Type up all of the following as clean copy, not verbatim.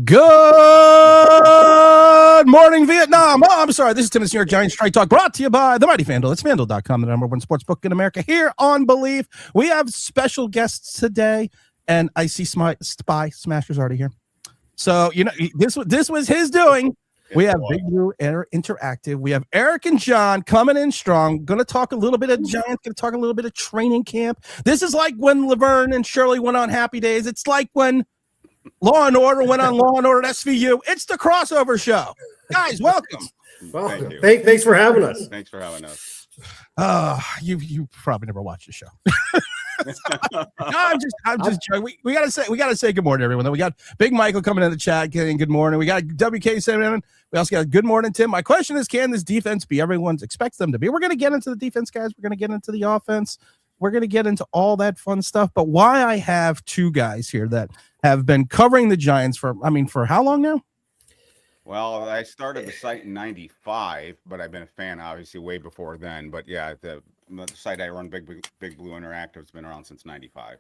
Good morning, Vietnam. Oh, I'm sorry. This is Tim's New York Giants Straight Talk, brought to you by the Mighty FanDuel. It's FanDuel.com, the number one sports book in America. Here on Bleav, we have special guests today, and I see Spy Smasher's already here. So this was his doing. We have Big Blue Interactive. We have Eric and John coming in strong. Going to talk a little bit of Giants. Going to talk a little bit of training camp. This is like when Laverne and Shirley went on Happy Days. It's like when Law and Order went on Law and Order at SVU. It's the crossover show. Guys, welcome. Thank you. Thanks for having us. Thanks for having us. You probably never watched the show. No, I'm just joking. We gotta say good morning to everyone. We got Big Michael coming in the chat getting good morning. We got WK7. We also got good morning, Tim. My question is, can this defense be everyone expects them to be? We're gonna get into the defense, guys. We're gonna get into the offense. We're gonna get into all that fun stuff. But why I have two guys here that have been covering the Giants for how long now? Well, I started the site in '95, but I've been a fan obviously way before then. But yeah, the site I run, Big Blue Interactive, has been around since '95.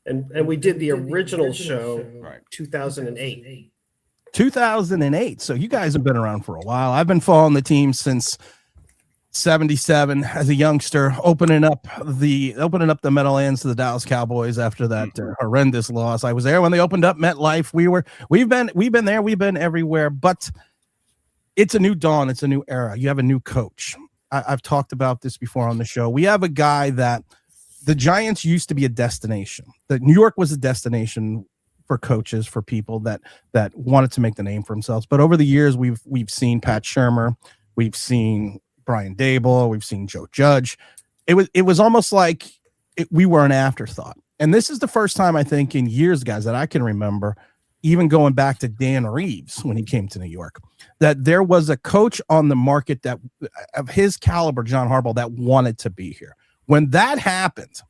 And we did the original show, right? 2008. 2008. So you guys have been around for a while. I've been following the team since '77 as a youngster, opening up the Meadowlands to the Dallas Cowboys after that horrendous loss. I was there when they opened up MetLife. We've been there. We've been everywhere. But it's a new dawn. It's a new era. You have a new coach. I've talked about this before on the show. We have a guy that the Giants used to be a destination. That New York was a destination for coaches, for people that wanted to make the name for themselves. But over the years, we've seen Pat Shurmur, we've seen Brian Daboll, we've seen Joe Judge. It was almost like we were an afterthought. And this is the first time, I think, in years, guys, that I can remember, even going back to Dan Reeves when he came to New York, that there was a coach on the market that of his caliber, John Harbaugh, that wanted to be here. When that happened,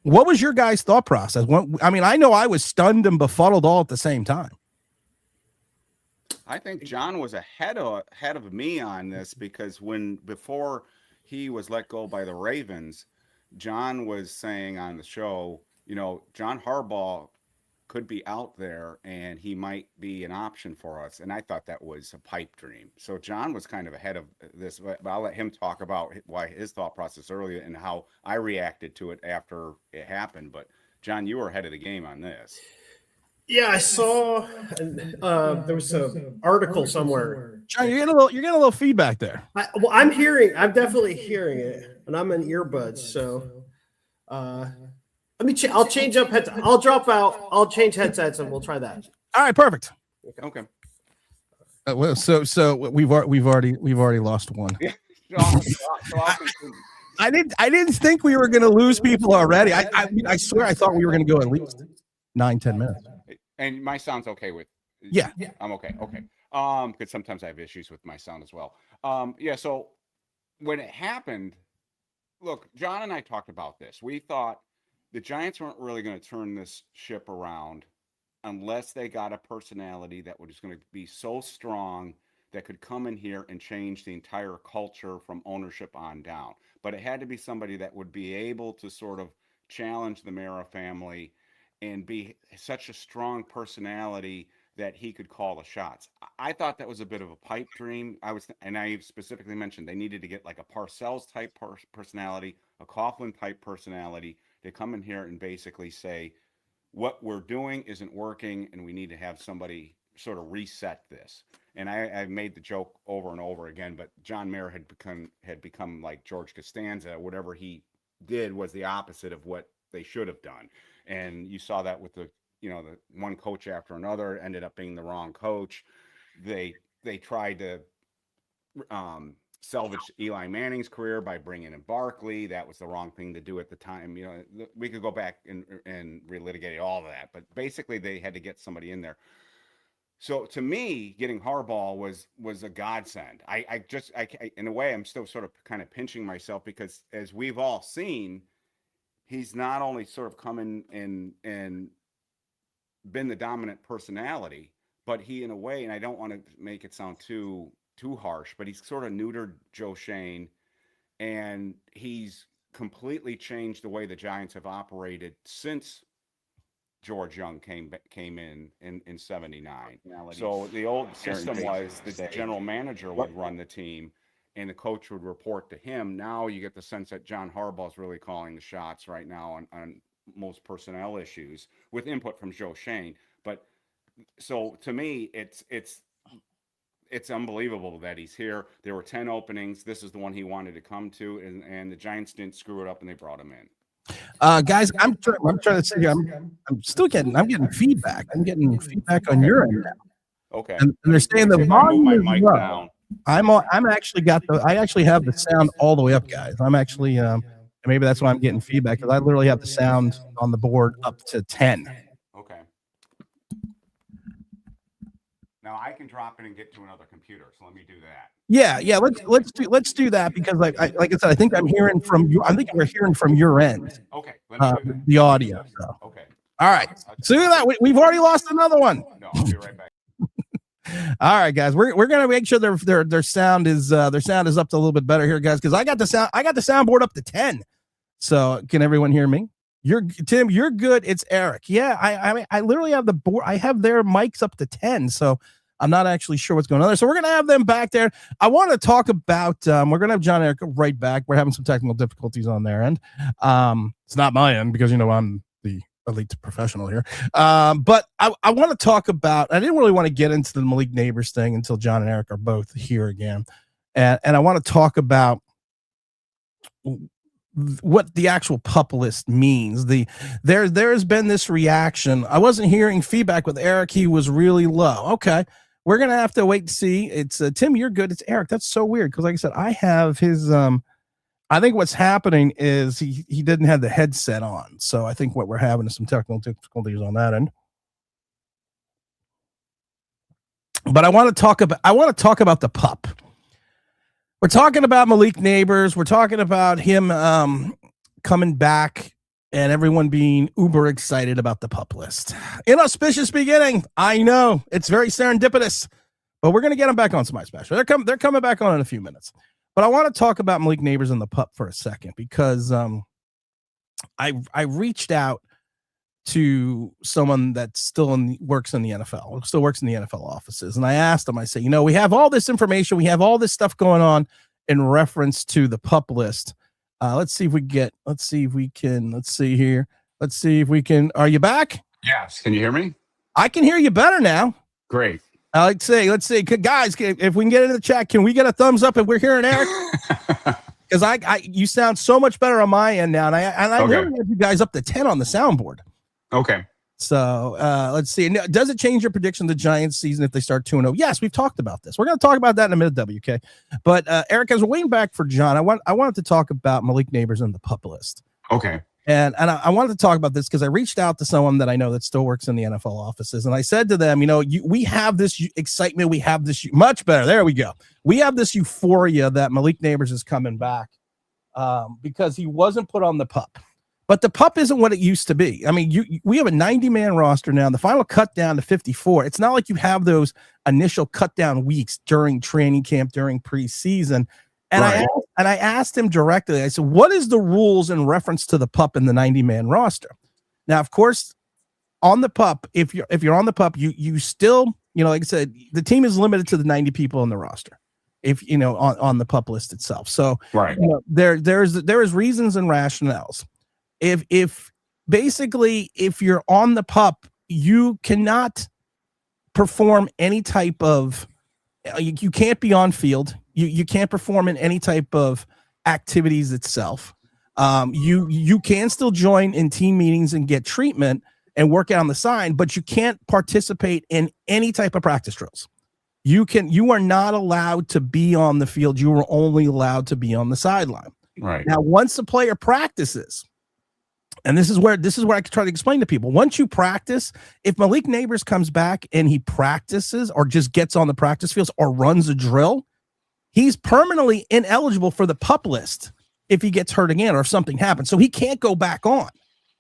what was your guys' thought process? I know I was stunned and befuddled all at the same time. I think John was ahead of me on this, because before he was let go by the Ravens, John was saying on the show, John Harbaugh could be out there and he might be an option for us. And I thought that was a pipe dream. So John was kind of ahead of this, but I'll let him talk about why his thought process earlier and how I reacted to it after it happened. But John, you were ahead of the game on this. Yeah, I saw there was an article somewhere. John, you're getting a little feedback there. I'm definitely hearing it, and I'm in earbuds. So I'll change up headsets. I'll drop out. I'll change headsets, and we'll try that. All right, perfect. Okay. So we've already lost one. Yeah. I didn't think we were going to lose people already. I swear I thought we were going to go at least 9-10 minutes. And my sound's okay with? Yeah. I'm okay. Okay. Because sometimes I have issues with my sound as well. Yeah. So when it happened, look, John and I talked about this. We thought the Giants weren't really going to turn this ship around unless they got a personality that was going to be so strong that could come in here and change the entire culture from ownership on down. But it had to be somebody that would be able to sort of challenge the Mara family and be such a strong personality that he could call the shots. I thought that was a bit of a pipe dream. I specifically mentioned they needed to get like a Parcells type personality, a Coughlin type personality to come in here and basically say, what we're doing isn't working and we need to have somebody sort of reset this. And I've made the joke over and over again, but John Mara had become like George Costanza. Whatever he did was the opposite of what they should have done. And you saw that with the one coach after another ended up being the wrong coach. They tried to salvage Eli Manning's career by bringing in Barkley. That was the wrong thing to do at the time. We could go back and relitigate all of that, but basically they had to get somebody in there. So to me, getting Harbaugh was a godsend. I in a way, I'm still sort of kind of pinching myself, because as we've all seen, he's not only sort of come in and been the dominant personality, but he, in a way, and I don't want to make it sound too harsh, but he's sort of neutered Joe Schoen, and he's completely changed the way the Giants have operated since George Young came in 79. So the old system was the general manager would run the team and the coach would report to him. Now you get the sense that John Harbaugh is really calling the shots right now on most personnel issues with input from Joe Shane. But so to me, it's unbelievable that he's here. There were 10 openings. This is the one he wanted to come to, and the Giants didn't screw it up, and they brought him in. Guys, I'm trying to say I'm getting feedback. I'm getting feedback on your end now. Okay. And they're saying the volume my is mic low. down. I actually have the sound all the way up, guys. I'm actually maybe that's why I'm getting feedback, because I literally have the sound on the board up to 10. Okay. Now I can drop it and get to another computer, so let me do that. Yeah. Let's do that, because like I said, I think I'm hearing from you. I think we're hearing from your end. Okay. Let me do that. The audio. So. Okay. All right. See that we've already lost another one. No, I'll be right back. All right, guys. We're gonna make sure their sound is up to a little bit better here, guys, because I got the soundboard up to 10. So can everyone hear me? Tim, you're good. It's Eric. Yeah, I literally have the board. I have their mics up to 10. So I'm not actually sure what's going on there. So we're going to have them back there. I want to talk about, we're going to have John and Eric right back. We're having some technical difficulties on their end. It's not my end, because, I'm the elite professional here. But I want to talk about, I didn't really want to get into the Malik Nabers thing until John and Eric are both here again. And I want to talk about what the actual pup list means. There has been this reaction. I wasn't hearing feedback with Eric. He was really low. Okay. We're going to have to wait to see. It's Tim, you're good. It's Eric. That's so weird. Cause like I said, I have his, I think what's happening is he didn't have the headset on. So I think what we're having is some technical difficulties on that end. But I want to talk about the pup. We're talking about Malik Nabers. We're talking about him coming back and everyone being uber excited about the pup list. Inauspicious beginning. I know it's very serendipitous, but we're going to get him back on Smite Special. They're coming back on in a few minutes. But I want to talk about Malik Nabers and the pup for a second, because I reached out to someone that still works in the NFL offices. And I asked them, I say, we have all this information. We have all this stuff going on in reference to the pup list. Let's see if we can. Are you back? Yes. Can you hear me? I can hear you better now. Great. Let's see, guys, if we can get into the chat, can we get a thumbs up if we're hearing Eric? Because you sound so much better on my end now, and I Okay. really have you guys up to 10 on the soundboard. Okay. So let's see. Now, does it change your prediction of the Giants season if they start 2-0? Yes, we've talked about this. We're going to talk about that in a minute, WK. But Eric, as we're waiting back for John, I wanted to talk about Malik Nabers and the pup list. Okay. And I wanted to talk about this because I reached out to someone that I know that still works in the NFL offices. And I said to them, we have this excitement. We have this much better. There we go. We have this euphoria that Malik Nabers is coming back because he wasn't put on the pup. But the pup isn't what it used to be. I mean, we have a 90-man roster now. The final cut down to 54. It's not like you have those initial cut down weeks during training camp, during preseason. And right. I asked him directly, I said, what is the rules in reference to the pup in the 90-man roster? Now, of course, on the pup, if you're on the pup, you still, like I said, the team is limited to the 90 people in the roster. If on the pup list itself. So right. There is reasons and rationales. If you're on the pup, you cannot perform any type of, you can't be on field. You can't perform in any type of activities itself. You can still join in team meetings and get treatment and work out on the side, but you can't participate in any type of practice drills. You are not allowed to be on the field. You are only allowed to be on the sideline. Right. Now, once the player practices, and this is where I can try to explain to people. Once you practice, if Malik Nabers comes back and he practices or just gets on the practice fields or runs a drill, he's permanently ineligible for the pup list if he gets hurt again or if something happens. So he can't go back on.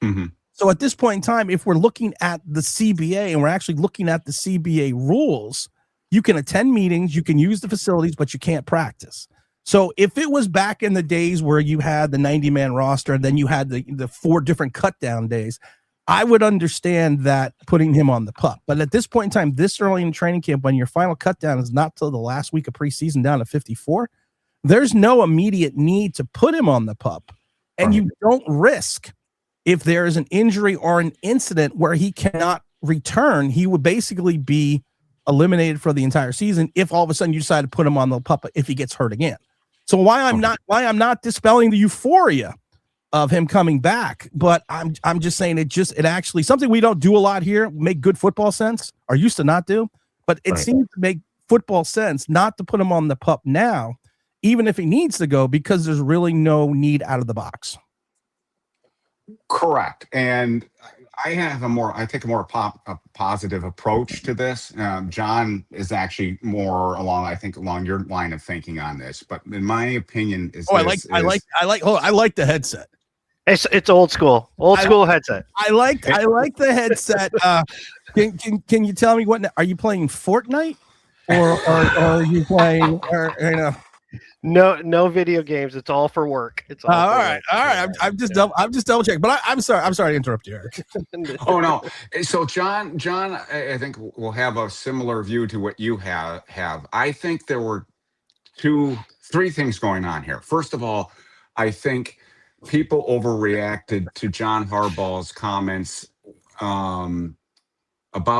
Mm-hmm. So at this point in time, if we're looking at the CBA and we're actually looking at the CBA rules, you can attend meetings, you can use the facilities, but you can't practice. So if it was back in the days where you had the 90-man roster and then you had the 4 different cut down days, I would understand that putting him on the pup. But at this point in time, this early in training camp, when your final cut down is not till the last week of preseason down to 54, there's no immediate need to put him on the pup. And you don't risk, if there is an injury or an incident where he cannot return, he would basically be eliminated for the entire season if all of a sudden you decide to put him on the pup if he gets hurt again. So why I'm not dispelling the euphoria of him coming back, but I'm just saying it actually something we don't do a lot here, make good football sense, or used to not do, but it seems to make football sense not to put him on the pup now, even if he needs to go, because there's really no need out of the box. Correct. And I take a more positive approach to this. John is actually more along your line of thinking on this, but in my opinion I like the headset. It's old school headset. I like the headset. Can you tell me what are you playing, Fortnite or are you playing No video games. It's all for work. It's all all right. I'm just double checking. But I'm sorry to interrupt you, Eric. Oh no. So John, I think will have a similar view to what you have. I think there were three things going on here. First of all, I think people overreacted to John Harbaugh's comments about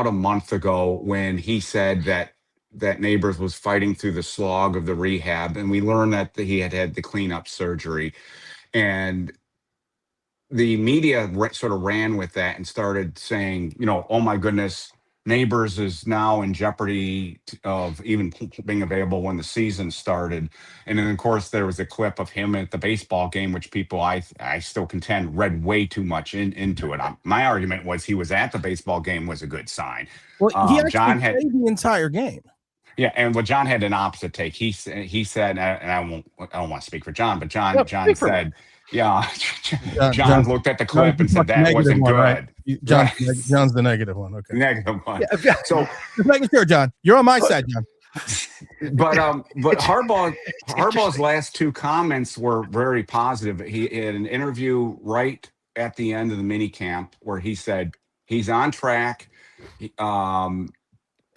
a month ago when he said that Nabers was fighting through the slog of the rehab, and we learned that he had the cleanup surgery, and the media sort of ran with that and started saying, oh my goodness, Nabers is now in jeopardy of even being available when the season started. And then of course there was a clip of him at the baseball game, which people I still contend read way too much into it. My argument was he was at the baseball game was a good sign. Well, he actually played the entire game. Yeah, and John had an opposite take. He said, and I don't want to speak for John, but John said, yeah, John looked at the clip and said that wasn't good. Right? John's the negative one. Okay, negative one. Yeah. So just making sure, John, you're on my side, John. But Harbaugh's last two comments were very positive. He had an interview right at the end of the mini camp where he said he's on track.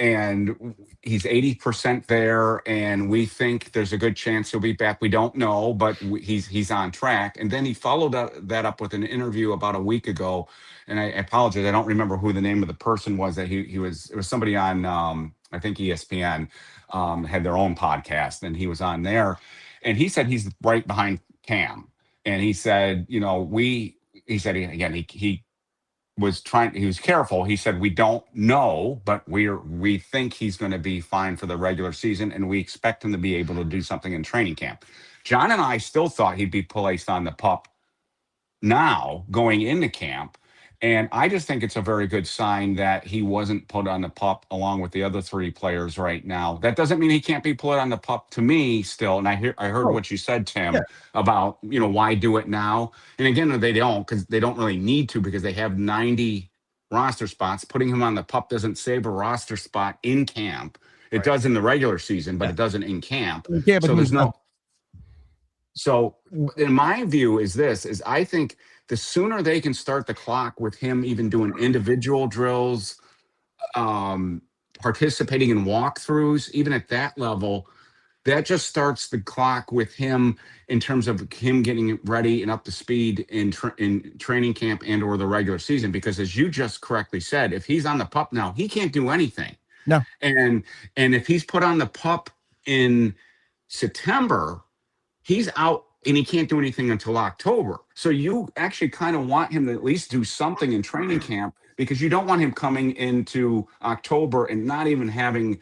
And he's 80% there, and we think there's a good chance he'll be back. We don't know, but he's on track. And then he followed that up with an interview about a week ago, and I apologize, I don't remember who the name of the person was that it was somebody on I think ESPN had their own podcast, and he was on there, and he said he's right behind Cam, and he said he was careful. He said, we don't know, but we think he's going to be fine for the regular season, and we expect him to be able to do something in training camp. John and I still thought he'd be placed on the pup now going into camp. And I just think it's a very good sign that he wasn't put on the pup along with the other three players right now. That doesn't mean he can't be put on the pup to me still. And I heard what you said, Tim, about, why do it now? And again, they don't, because they don't really need to, because they have 90 roster spots. Putting him on the pup doesn't save a roster spot in camp. It does in the regular season, but it doesn't in camp. So there's no. So in my view is I think the sooner they can start the clock with him even doing individual drills, participating in walkthroughs, even at that level, that just starts the clock with him in terms of him getting ready and up to speed in training camp and or the regular season. Because as you just correctly said, if he's on the pup now, he can't do anything. No. And if he's put on the pup in September, he's out and he can't do anything until October. So you actually kind of want him to at least do something in training camp, because you don't want him coming into October and not even having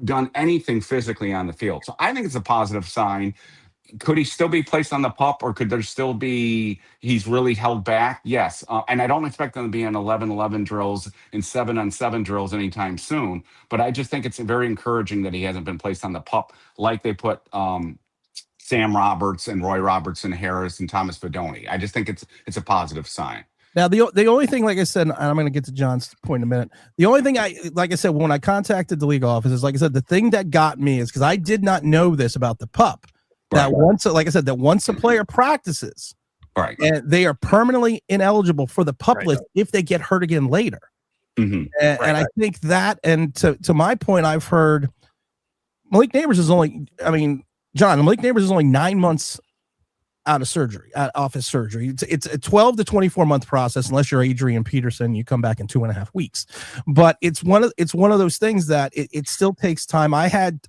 done anything physically on the field. So I think it's a positive sign. Could he still be placed on the pup, or could there still be he's really held back? Yes. And I don't expect him to be on 11-11 drills and 7-on-7 drills anytime soon. But I just think it's very encouraging that he hasn't been placed on the pup like they put Sam Roberts and Roy Robertson Harris and Thomas Fedoni. I just think it's a positive sign. Now, the only thing, like I said, and I'm going to get to John's point in a minute. The only thing like I said, when I contacted the league offices, like I said, the thing that got me is because I did not know this about the pup. That once a player practices Right. and they are permanently ineligible for the pup Right. list if they get hurt again later. Mhm. And I think that, and to my point, I've heard Malik Nabers is only, I mean, John, Malik Nabers is only 9 months out of surgery, off his surgery. It's a 12 to 24 month process, unless you're Adrian Peterson, you come back in 2.5 weeks. But it's one of those things that it still takes time. I've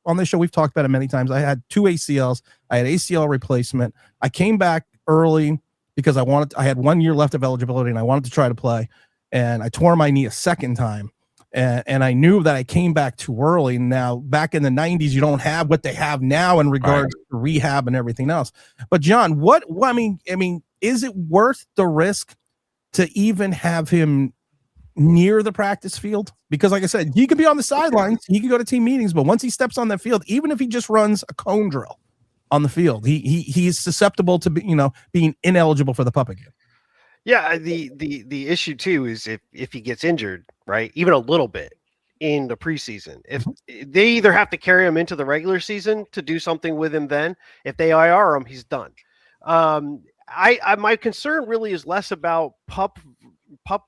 on this show, we've talked about it many times. I had 2 ACLs. I had ACL replacement. I came back early because I had 1 year left of eligibility and I wanted to try to play. And I tore my knee a second time. And I knew that I came back too early. Now, back in the 90s, you don't have what they have now in regards to rehab and everything else. But John, I mean, is it worth the risk to even have him near the practice field? Because like I said, he could be on the sidelines, he could go to team meetings, but once he steps on that field, even if he just runs a cone drill on the field, he is susceptible to being ineligible for the pup again. Yeah, the issue too is if he gets injured, right, even a little bit in the preseason, if they either have to carry him into the regular season to do something with him, then if they IR him, he's done. My concern really is less about pup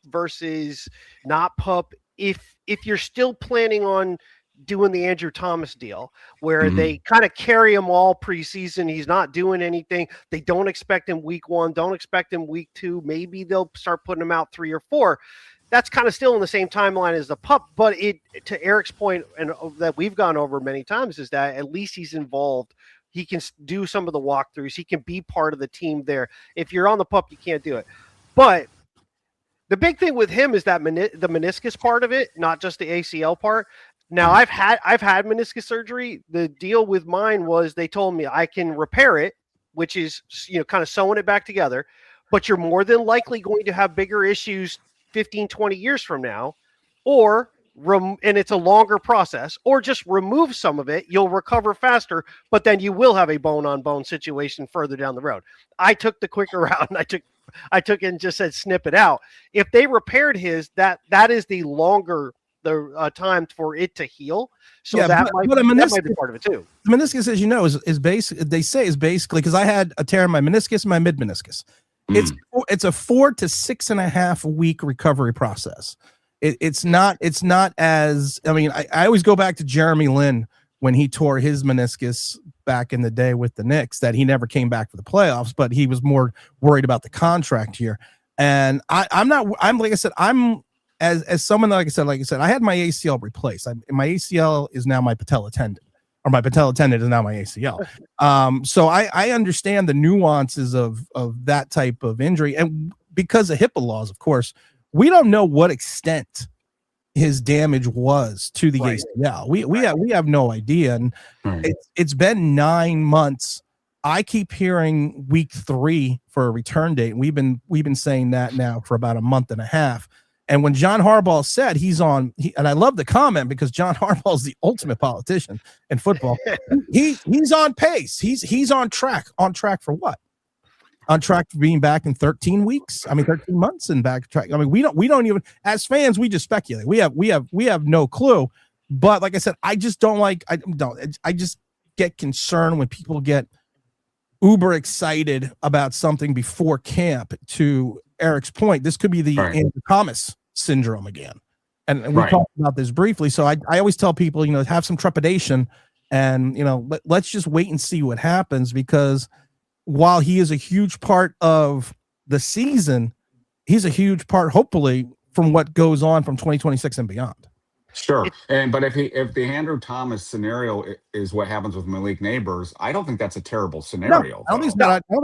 versus not pup. If you're still planning on doing the Andrew Thomas deal where they kind of carry him all preseason, he's not doing anything, they don't expect him week 1, don't expect him week 2, maybe they'll start putting him out 3 or 4. That's kind of still in the same timeline as the pup, but it, to Eric's point, and that we've gone over many times, is that at least he's involved. He can do some of the walkthroughs, he can be part of the team there. If you're on the pup, you can't do it. But the big thing with him is that the meniscus part of it, not just the ACL part. Now, I've had meniscus surgery. The deal with mine was they told me I can repair it, which is, kind of sewing it back together, but you're more than likely going to have bigger issues 15, 20 years from now, and it's a longer process, or just remove some of it. You'll recover faster, but then you will have a bone-on-bone situation further down the road. I took the quicker route, and I took it and just said snip it out. If they repaired his, that is the longer time for it to heal. So that might be part of it too. The meniscus, as you know, is basically, they say, is basically, because I had a tear in my meniscus and my mid meniscus. It's a 4 to 6.5 week recovery process. It's not as, I mean, I always go back to Jeremy Lin when he tore his meniscus back in the day with the Knicks, that he never came back for the playoffs, but he was more worried about the contract here. And I'm like I said, as someone that, like I said, I had my ACL replaced. My ACL is now my patella tendon, or my patella tendon is now my ACL. So I understand the nuances of that type of injury. And because of HIPAA laws, of course, we don't know what extent his damage was to the ACL. We have no idea. And it's been 9 months. I keep hearing week 3 for a return date. We've been saying that now for about a month and a half. And when John Harbaugh said and I love the comment, because John Harbaugh is the ultimate politician in football. He's on pace. He's on track. On track for what? On track for being back in 13 weeks. I mean, 13 months and back track. I mean, we don't even, as fans, we just speculate. We have no clue. But like I said, I just don't like. I just get concerned when people get uber excited about something before camp. To Eric's point, this could be the Andrew Thomas syndrome again. And we talked about this briefly. So I always tell people, have some trepidation, and, let's just wait and see what happens, because while he is a huge part of the season, he's a huge part, hopefully, from what goes on from 2026 and beyond. Sure. But if the Andrew Thomas scenario is what happens with Malik Nabers, I don't think that's a terrible scenario. No, I don't think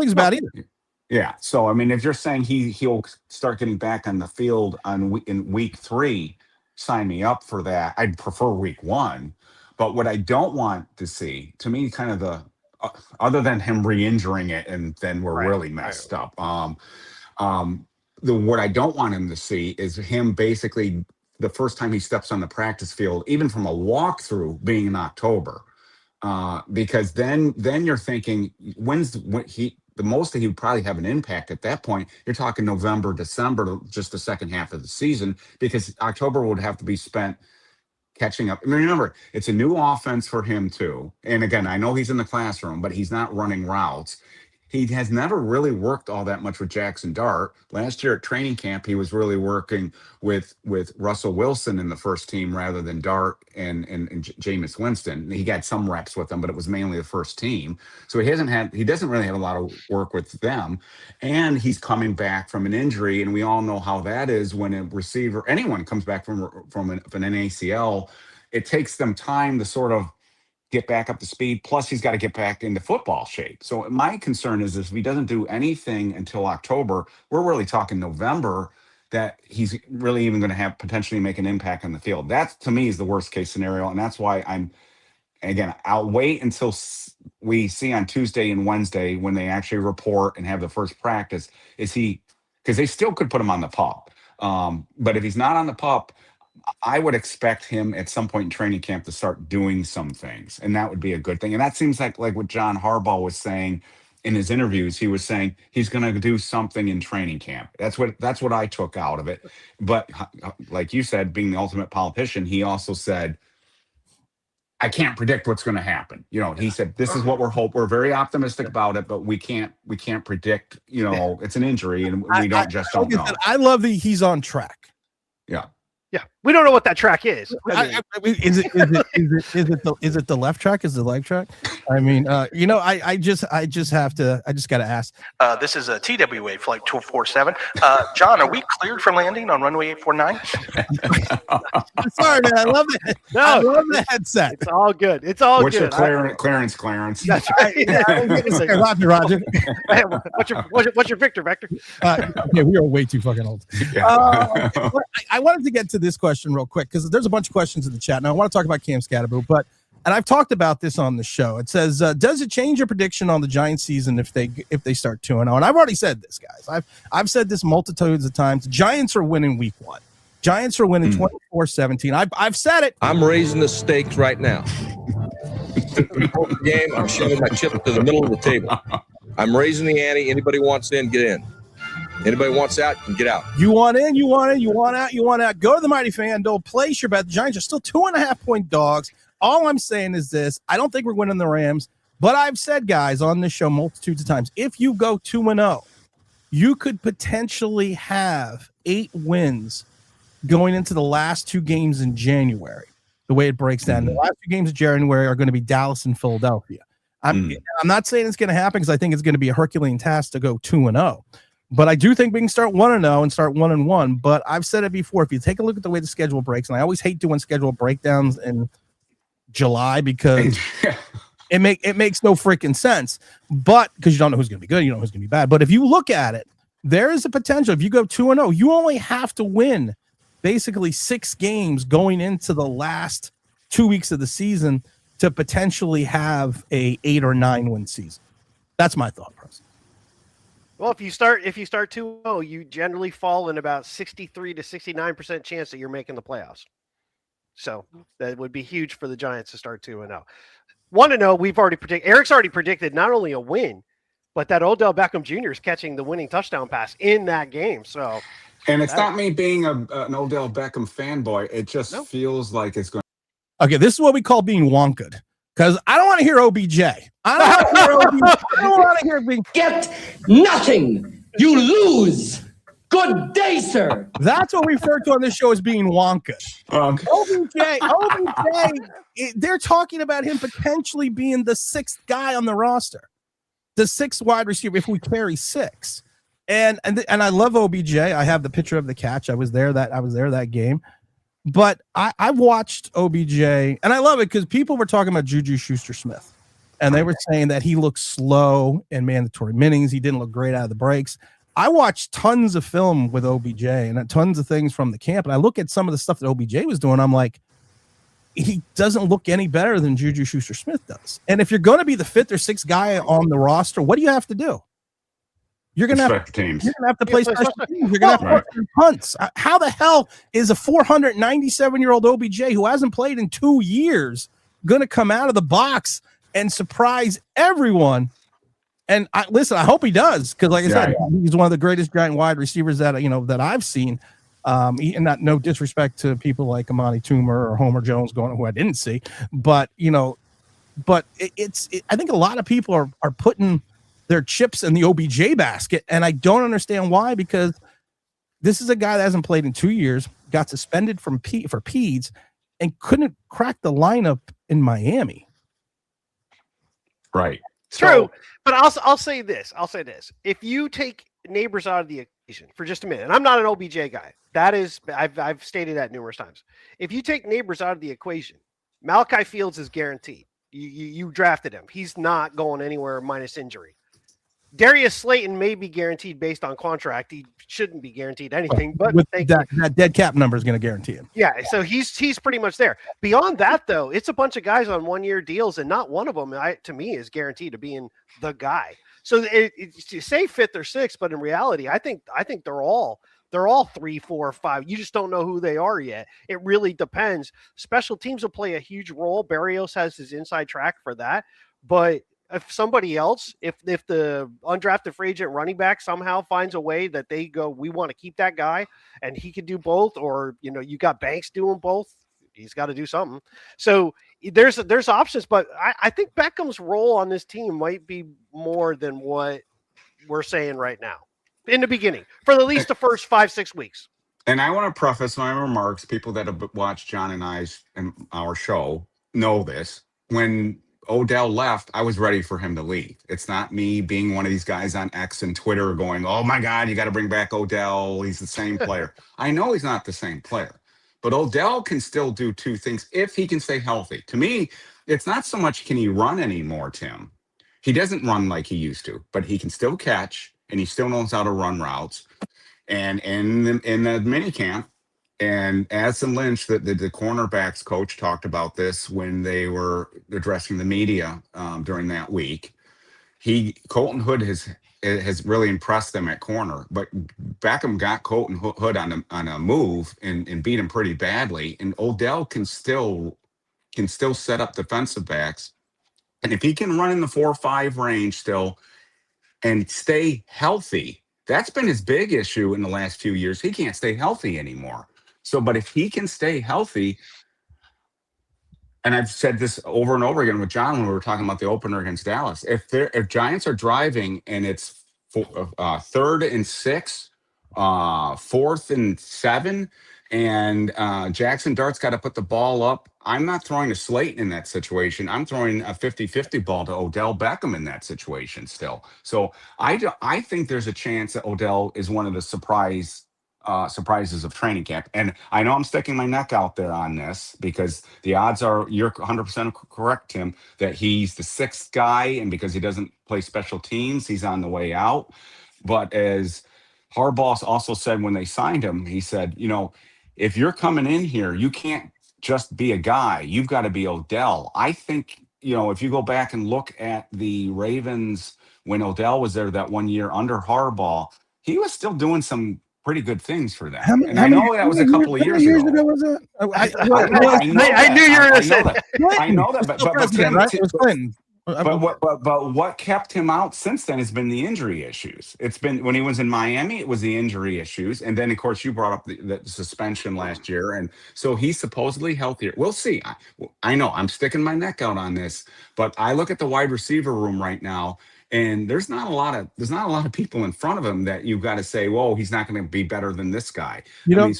it's bad either. Yeah. So, I mean, if you're saying he'll start getting back on the field in week 3, sign me up for that. I'd prefer week 1. But what I don't want to see, to me, kind of the other than him re-injuring it, and then we're really messed up. What I don't want him to see is him basically the first time he steps on the practice field, even from a walkthrough, being in October, because then you're thinking the most that he would probably have an impact at that point. You're talking November, December, just the second half of the season, because October would have to be spent catching up. I mean, remember, it's a new offense for him too. And again, I know he's in the classroom, but he's not running routes. he has never really worked all that much with Jaxson Dart. Last year at training camp, he was really working with Russell Wilson in the first team rather than Dart and Jameis Winston. He got some reps with them, but it was mainly the first team. So he doesn't really have a lot of work with them. And he's coming back from an injury, and we all know how that is when a receiver, anyone comes back from an ACL, it takes them time to sort of get back up to speed. Plus, he's got to get back into football shape. So my concern is if he doesn't do anything until October, we're really talking November, that he's really even going to have potentially make an impact on the field. That, to me, is the worst case scenario. And that's why I'll wait until we see on Tuesday and Wednesday when they actually report and have the first practice. Because they still could put him on the PUP. But if he's not on the PUP, I would expect him at some point in training camp to start doing some things, and that would be a good thing. And that seems like what John Harbaugh was saying in his interviews. He was saying he's going to do something in training camp. That's what I took out of it. But like you said, being the ultimate politician, he also said, I can't predict what's going to happen. He said, this is what we're very optimistic about it, but we can't predict, it's an injury and we don't know. I love that he's on track. Yeah. Yeah, we don't know what that track is. Is it the left track? Is it the leg track? I mean, I just got to ask. This is a TWA flight 247. John, are we cleared for landing on runway 849? Sorry, man. I love it. No, I love the headset. It's all good. It's all What's good. Your clearance? That's right. Roger. What's your Vector? We are way too fucking old. Yeah. I wanted to get to this question real quick because there's a bunch of questions in the chat. Now I want to talk about Cam Scatterboo, and I've talked about this on the show. It says, does it change your prediction on the Giants season if they start 2-0? And I've already said this, guys. I've said this multitudes of times. Giants are winning week 1. Giants are winning 24-17. I've said it. I'm raising the stakes right now. Before the game, I'm shoving my chip to the middle of the table. I'm raising the ante. Anybody wants in, get in. Anybody wants out, can get out. You want in, you want out. Go to the mighty FanDuel, place your bet. The Giants are still 2.5-point dogs. All I'm saying is this. I don't think we're winning the Rams, but I've said, guys, on this show multitudes of times, if you go 2-0, you could potentially have 8 wins going into the last 2 games in January, the way it breaks down. The last 2 games of January are going to be Dallas and Philadelphia. I'm not saying it's going to happen because I think it's going to be a Herculean task to go 2-0. But I do think we can start 1-0 and start 1-1. But I've said it before. If you take a look at the way the schedule breaks, and I always hate doing schedule breakdowns in July because it makes no freaking sense. But because you don't know who's going to be good, you don't know who's going to be bad. But if you look at it, there is a potential. If you go 2-0, you only have to win basically 6 games going into the last 2 weeks of the season to potentially have a 8 or 9 win season. That's my thought process. Well, if you start 2-0, you generally fall in about 63 to 69% chance that you're making the playoffs. So that would be huge for the Giants to start 2-0. 1-0, we've already predicted. Eric's already predicted not only a win, but that Odell Beckham Jr. is catching the winning touchdown pass in that game. So, and it's not me being an Odell Beckham fanboy. It just feels like it's going. Okay, this is what we call being wonked. Because I don't want to hear OBJ. I don't want to hear being. Get nothing. You lose. Good day, sir. That's what we refer to on this show as being wonka. OBJ, they're talking about him potentially being the 6th guy on the roster, the 6th wide receiver if we carry 6. And I love OBJ. I have the picture of the catch. I was there that game. But I watched OBJ, and I love it because people were talking about Juju Schuster-Smith, and they were saying that he looked slow in mandatory minis. He didn't look great out of the breaks. I watched tons of film with OBJ and tons of things from the camp, and I look at some of the stuff that OBJ was doing. I'm like, he doesn't look any better than Juju Schuster-Smith does. And if you're going to be the 5th or 6th guy on the roster, what do you have to do? You're going to have to play special teams. You're going to have to punts. How the hell is a 497-year-old OBJ who hasn't played in 2 years going to come out of the box and surprise everyone? And I hope he does because, like I said, he's one of the greatest giant wide receivers that I've seen. And not no disrespect to people like Amani Toomer or Homer Jones who I didn't see, but I think a lot of people are putting their chips in the OBJ basket. And I don't understand why, because this is a guy that hasn't played in 2 years, got suspended for PEDS, and couldn't crack the lineup in Miami. Right. True, but I'll say this. If you take Nabers out of the equation for just a minute, and I'm not an OBJ guy. That is, I've stated that numerous times. If you take Nabers out of the equation, Malachi Fields is guaranteed. You drafted him. He's not going anywhere minus injury. Darius Slayton may be guaranteed based on contract. He shouldn't be guaranteed anything, but with that dead cap number is going to guarantee him. Yeah, so he's pretty much there. Beyond that, though, it's a bunch of guys on 1-year deals, and not one of them, to me, is guaranteed to being the guy. So you say fifth or sixth, but in reality, I think they're all 3, 4, 5. You just don't know who they are yet. It really depends. Special teams will play a huge role. Barrios has his inside track for that, but if somebody else, if the undrafted free agent running back somehow finds a way that they go, we want to keep that guy and he can do both, or, you got Banks doing both, he's got to do something. So there's options, but I think Beckham's role on this team might be more than what we're saying right now in the beginning for at least the first 5-6 weeks. And I want to preface my remarks. People that have watched John and our show know this. When Odell left, I was ready for him to leave. It's not me being one of these guys on X and Twitter going, oh my God, you got to bring back Odell. He's the same player. I know he's not the same player, but Odell can still do two things if he can stay healthy. To me, it's not so much can he run anymore, Tim. He doesn't run like he used to, but he can still catch and he still knows how to run routes. And in the mini camp, and Addison Lynch, the cornerbacks coach, talked about this when they were addressing the media during that week. Colton Hood has really impressed them at corner, but Beckham got Colton Hood on a move and beat him pretty badly. And Odell can still set up defensive backs, and if he can run in the 4-5 range still and stay healthy, that's been his big issue in the last few years. He can't stay healthy anymore. So, but if he can stay healthy, and I've said this over and over again with John when we were talking about the opener against Dallas, if Giants are driving and it's 3rd and 6, 4th and 7, and Jaxson Dart's got to put the ball up, I'm not throwing to Slayton in that situation. I'm throwing a 50-50 ball to Odell Beckham in that situation still. So I think there's a chance that Odell is one of the surprises of training camp. And I know I'm sticking my neck out there on this because the odds are, you're 100% correct, Tim, that he's the 6th guy, and because he doesn't play special teams, he's on the way out. But as Harbaugh also said when they signed him, he said, if you're coming in here, you can't just be a guy. You've got to be Odell. I think, if you go back and look at the Ravens when Odell was there that 1 year under Harbaugh, he was still doing some pretty good things for them. I know that was a couple of years ago. Was it? I knew you were going to say that. I know that, but Tim, right? It was Clinton. But what kept him out since then has been the injury issues. It's been when he was in Miami, it was the injury issues, and then of course you brought up the suspension last year, and so he's supposedly healthier. We'll see. I know I'm sticking my neck out on this, but I look at the wide receiver room right now, and there's not a lot of people in front of him that you've got to say, whoa, he's not going to be better than this guy. You don't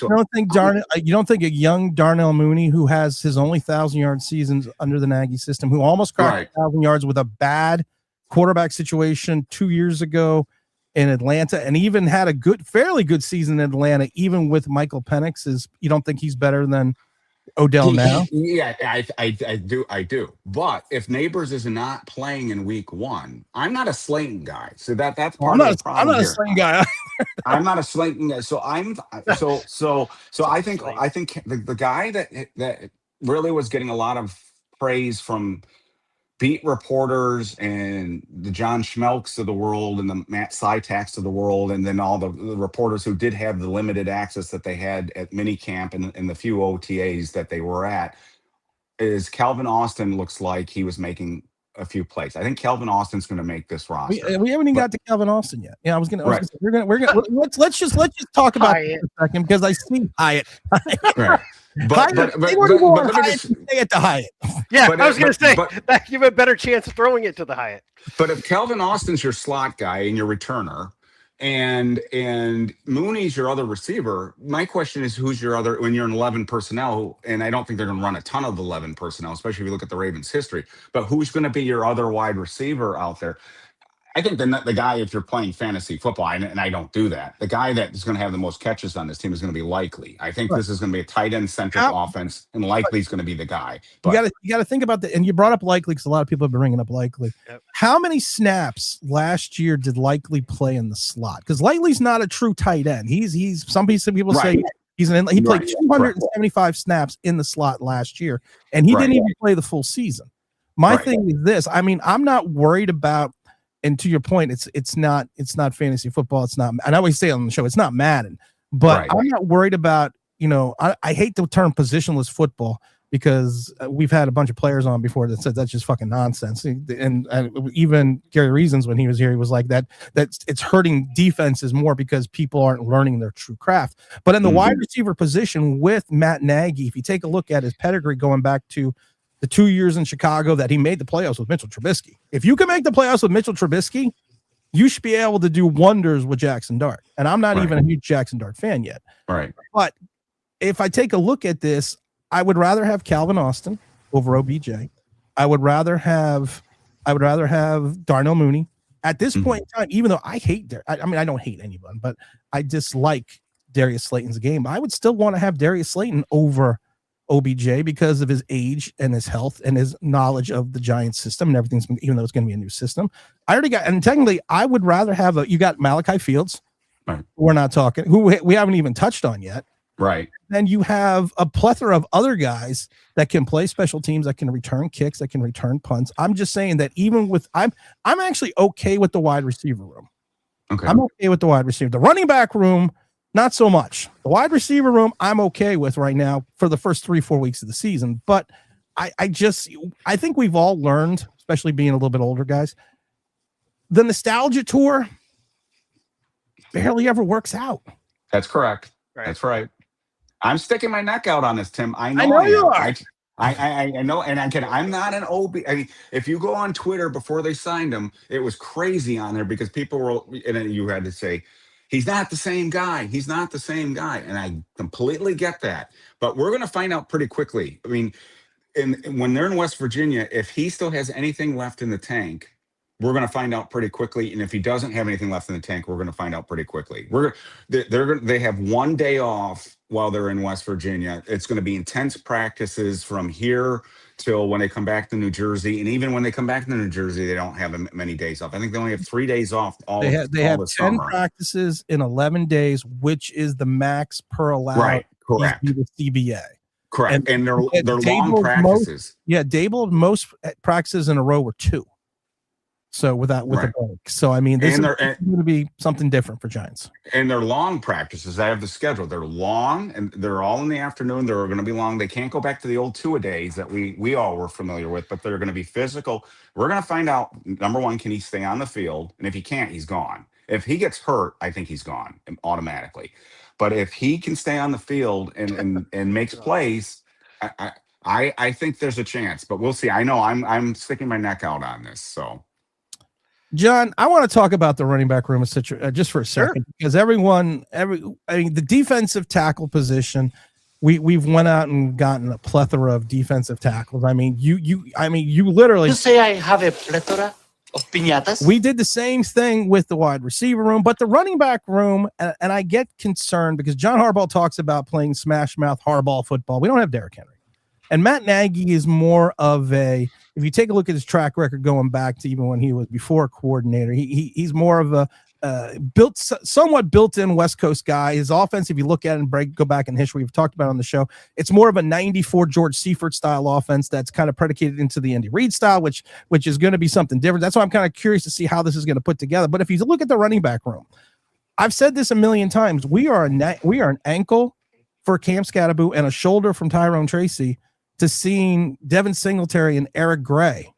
think a young Darnell Mooney, who has his only 1,000-yard seasons under the Nagy system, who almost cracked 1,000 yards with a bad quarterback situation 2 years ago in Atlanta, and even had a fairly good season in Atlanta, even with Michael Penix, you don't think he's better than Odell now? Yeah, I do. But if Nabers is not playing in week 1, I'm not a Slayton guy. So that's part of the problem. I'm not a Slayton guy. I'm not a Slayton guy. So I think the guy that really was getting a lot of praise from beat reporters and the John Schmelks of the world and the Matt Sytax of the world, and then all the reporters who did have the limited access that they had at minicamp and the few OTAs that they were at, is Calvin Austin looks like he was making a few plays. I think Calvin Austin's going to make this roster. We haven't even got to Calvin Austin yet. Yeah, we're gonna let's just talk about it for a second, because I see Hyatt. Right. But Hyatt, stay at the Hyatt. Yeah, But I was going to say but- that you have a better chance of throwing it to the Hyatt. But if Calvin Austin's your slot guy and your returner, and Mooney's your other receiver, my question is who's your other when you're in 11 personnel? And I don't think they're going to run a ton of 11 personnel, especially if you look at the Ravens' history. But who's going to be your other wide receiver out there? I think the guy, if you're playing fantasy football, and I don't do that, the guy that is going to have the most catches on this team is going to be Likely. I think this is going to be a tight end centric offense, and Likely is going to be the guy. But You got to think about that. And you brought up Likely because a lot of people have been bringing up Likely. Yep. How many snaps last year did Likely play in the slot? Because Likely's not a true tight end. He's some people say he played 275 snaps in the slot last year, and he didn't even play the full season. My thing is this. I mean, I'm not worried about. And to your point, it's not fantasy football. It's not. And I always say on the show, it's not Madden. But I'm not worried about. I hate the term positionless football because we've had a bunch of players on before that said that's just fucking nonsense. And even Gary Reasons when he was here, he was like that it's hurting defenses more because people aren't learning their true craft. But in the wide receiver position with Matt Nagy, if you take a look at his pedigree going back to the 2 years in Chicago that he made the playoffs with Mitchell Trubisky. If you can make the playoffs with Mitchell Trubisky, you should be able to do wonders with Jaxson Dart. And I'm not even a huge Jaxson Dart fan yet. Right. But if I take a look at this, I would rather have Calvin Austin over OBJ. I would rather have Darnell Mooney. At this point in time, even though I hate I don't hate anyone, but I dislike Darius Slayton's game. I would still want to have Darius Slayton over OBJ because of his age and his health and his knowledge of the Giants system and everything's even though it's going to be a new system. And technically I would rather have you got Malachi Fields. Right. We're not talking who we haven't even touched on yet. Right. Then you have a plethora of other guys that can play special teams, that can return kicks, that can return punts. I'm just saying that even with I'm actually okay with the wide receiver room. Okay. I'm okay with the wide receiver. The running back room, not so much. The wide receiver room, I'm okay with right now for the first 3-4 weeks of the season. But I think we've all learned, especially being a little bit older guys, the nostalgia tour barely ever works out. That's correct. That's right. I'm sticking my neck out on this, Tim. I know you are. I know, and I'm not an OB. I mean, if you go on Twitter before they signed him, it was crazy on there because people were, and then you had to say, he's not the same guy. He's not the same guy. And I completely get that. But we're going to find out pretty quickly. I mean, when they're in West Virginia, if he still has anything left in the tank, we're going to find out pretty quickly. And if he doesn't have anything left in the tank, we're going to find out pretty quickly. They have 1 day off while they're in West Virginia. It's going to be intense practices from here till when they come back to New Jersey. And even when they come back to New Jersey, they don't have many days off. I think they only have 3 days off. They have 10 summer. Practices in 11 days, which is the max per allowed. Right. Correct. The CBA. Correct. And they're long practices. Dable most practices in a row were 2. So with a break. So I mean, this is going to be something different for Giants. And they're long practices. I have the schedule. They're long and they're all in the afternoon. They're going to be long. They can't go back to the old 2-a-days that we all were familiar with, but they're going to be physical. We're going to find out, number one, can he stay on the field? And if he can't, he's gone. If he gets hurt, I think he's gone automatically. But if he can stay on the field and makes plays, I think there's a chance. But we'll see. I know I'm sticking my neck out on this. So. John, I want to talk about the running back room just for a second, because the defensive tackle position, we've went out and gotten a plethora of defensive tackles. I mean, you literally. You say I have a plethora of piñatas? We did the same thing with the wide receiver room, but the running back room, and I get concerned because John Harbaugh talks about playing smash mouth hardball football. We don't have Derrick Henry. And Matt Nagy is more of if you take a look at his track record going back to even when he was before coordinator, he's more of a somewhat built-in West Coast guy. His offense, if you look at it and go back in history, we've talked about it on the show, it's more of a 94 George Seifert style offense that's kind of predicated into the Andy Reid style, which is going to be something different. That's why I'm kind of curious to see how this is going to put together. But if you look at the running back room, I've said this a million times, we are an ankle for Cam Scatterbo and a shoulder from Tyrone Tracy to seeing Devin Singletary and Eric Gray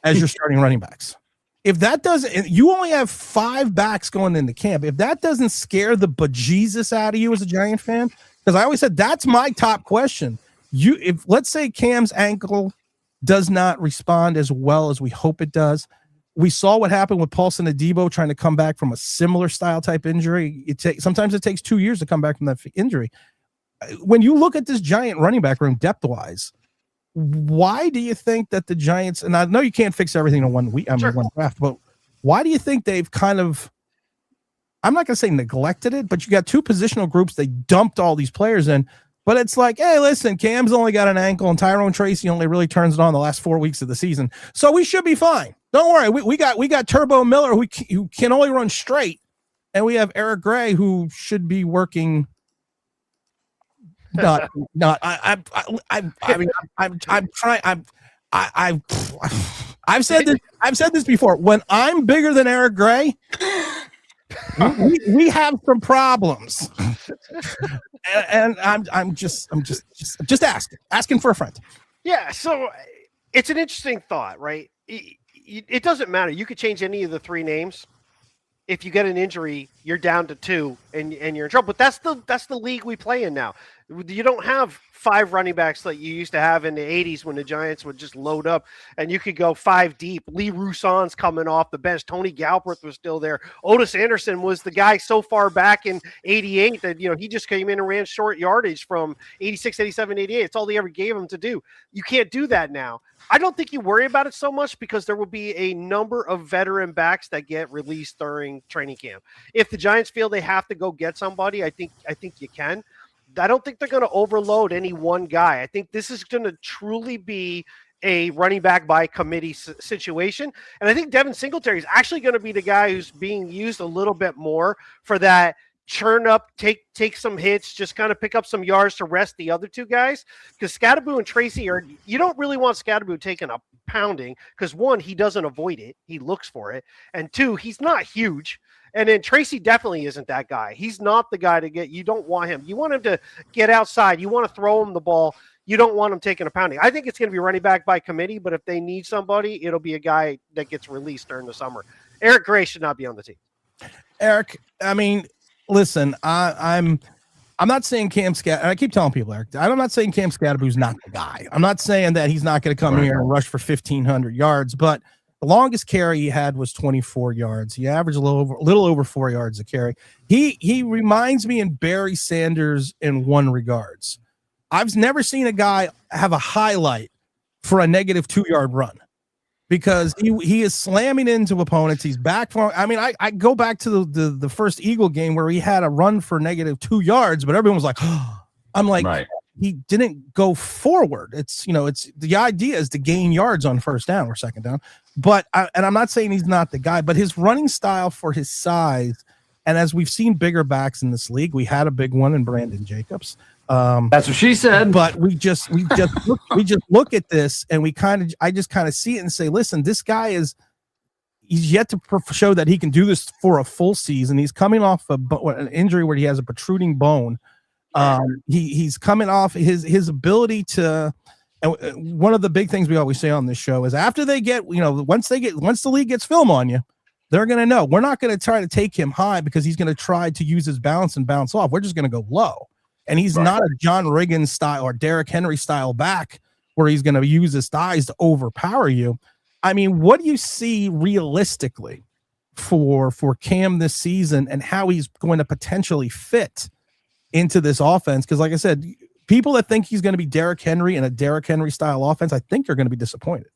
as your starting running backs. If that doesn't, you only have 5 backs going into camp. If that doesn't scare the bejesus out of you as a Giant fan, because I always said that's my top question. If let's say Cam's ankle does not respond as well as we hope it does. We saw what happened with Paulson Adebo trying to come back from a similar style type injury. Sometimes it takes 2 years to come back from that injury. When you look at this Giant running back room depth wise, why do you think that the Giants, and I know you can't fix everything in 1 week, one draft, but why do you think they've kind of, I'm not going to say neglected it, but you got two positional groups they dumped all these players in, but it's like, hey, listen, Cam's only got an ankle and Tyrone Tracy only really turns it on the last 4 weeks of the season. So we should be fine. Don't worry. We got Turbo Miller who can only run straight, and we have Eric Gray who should be working. I'm trying. I've said this before. When I'm bigger than Eric Gray, we have some problems. And I'm just asking for a friend. Yeah. So it's an interesting thought, right? It doesn't matter. You could change any of the three names. If you get an injury, you're down to two and you're in trouble. But that's the league we play in now. You don't have 5 running backs like you used to have in the 80s when the Giants would just load up and you could go 5 deep. Lee Rousson's coming off the bench. Tony Galbraith was still there. Otis Anderson was the guy so far back in 88 that, he just came in and ran short yardage from 86, 87, 88. It's all they ever gave him to do. You can't do that now. I don't think you worry about it so much because there will be a number of veteran backs that get released during training camp. If the Giants feel they have to go get somebody, I think you can. I don't think they're going to overload any one guy. I think this is going to truly be a running back by committee situation. And I think Devin Singletary is actually going to be the guy who's being used a little bit more for that churn up, take some hits, just kind of pick up some yards to rest the other two guys. Because Scadaboo and Tracy you don't really want Scadaboo taking a pounding because 1, he doesn't avoid it. He looks for it. And 2, he's not huge. And then Tracy definitely isn't that guy. He's not the guy to get. You don't want him. You want him to get outside. You want to throw him the ball. You don't want him taking a pounding. I think it's going to be running back by committee, but if they need somebody, it'll be a guy that gets released during the summer. Eric Gray should not be on the team. Eric, I mean, listen, I'm not saying Cam Scat. I keep telling people, Eric, I'm not saying Cam Scadaboo's not the guy. I'm not saying that he's not going to come here and rush for 1,500 yards, but the longest carry he had was 24 yards. He averaged a little over 4 yards a carry. He reminds me in Barry Sanders in one regards. I've never seen a guy have a highlight for a negative 2-yard run because he is slamming into opponents. He's back for. I mean, I go back to the first Eagle game where he had a run for negative 2 yards, but everyone was like, oh. I'm like, right. He didn't go forward. It's the idea is to gain yards on first down or second down. But I'm not saying he's not the guy, but his running style for his size, and as we've seen bigger backs in this league, we had a big one in Brandon Jacobs. That's what she said. But we just look at this and I just kind of see it and say, listen, this guy he's yet to show that he can do this for a full season. He's coming off an injury where he has a protruding bone. He's coming off his ability to. And one of the big things we always say on this show is after they get, once the league gets film on you, they're going to know. We're not going to try to take him high because he's going to try to use his balance and bounce off. We're just going to go low. And he's not a John Riggins style or Derrick Henry style back where he's going to use his thighs to overpower you. I mean, what do you see realistically for Cam this season and how he's going to potentially fit into this offense? Because like I said, people that think he's going to be Derrick Henry in a Derrick Henry style offense, I think you're going to be disappointed.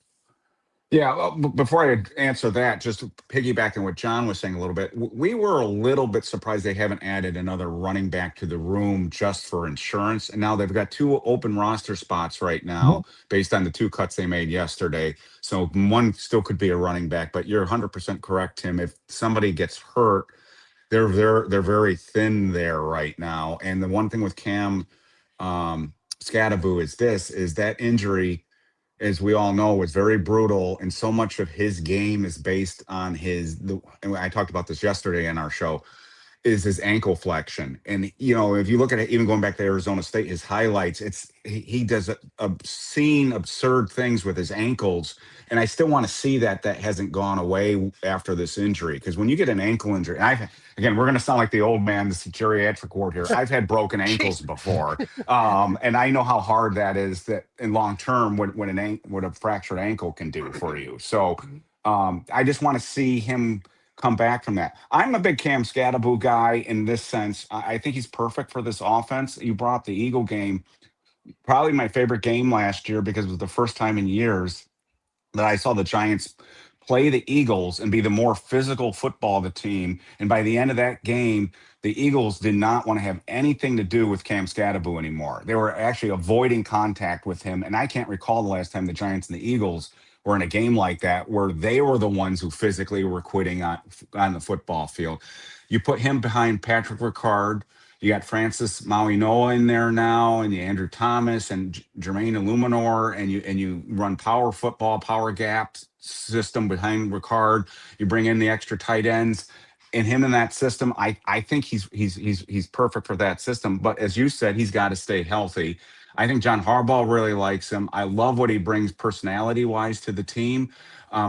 Yeah, before I answer that, just piggybacking what John was saying a little bit, we were a little bit surprised they haven't added another running back to the room just for insurance. And now they've got 2 open roster spots right now based on the 2 cuts they made yesterday. So one still could be a running back, but you're 100% correct, Tim. If somebody gets hurt, they're very thin there right now. And the one thing with Cam Scadaboo is that injury, as we all know, was very brutal, and so much of his game is based on and I talked about this yesterday in our show, is his ankle flexion. And, if you look at it, even going back to Arizona State, his highlights, he does obscene, absurd things with his ankles. And I still want to see that hasn't gone away after this injury. Because when you get an ankle injury, and again, we're going to sound like the old man, this geriatric ward here. I've had broken ankles before. And I know how hard that is that in long term, what a fractured ankle can do for you. So I just want to see him come back from that. I'm a big Cam Scatterbo guy in this sense. I think he's perfect for this offense. You brought up the Eagle game, probably my favorite game last year because it was the first time in years that I saw the Giants play the Eagles and be the more physical football of the team. And by the end of that game, the Eagles did not want to have anything to do with Cam Scatterbo anymore. They were actually avoiding contact with him. And I can't recall the last time the Giants and the Eagles were in a game like that where they were the ones who physically were quitting on the football field. You put him behind Patrick Ricard. You got Francis Mauigoa in there now, and Andrew Thomas and Jermaine Illuminor, and you run power football, power gap system behind Ricard. You bring in the extra tight ends, and him in that system. I think he's perfect for that system. But as you said, he's got to stay healthy. I think John Harbaugh really likes him. I love what he brings personality-wise to the team.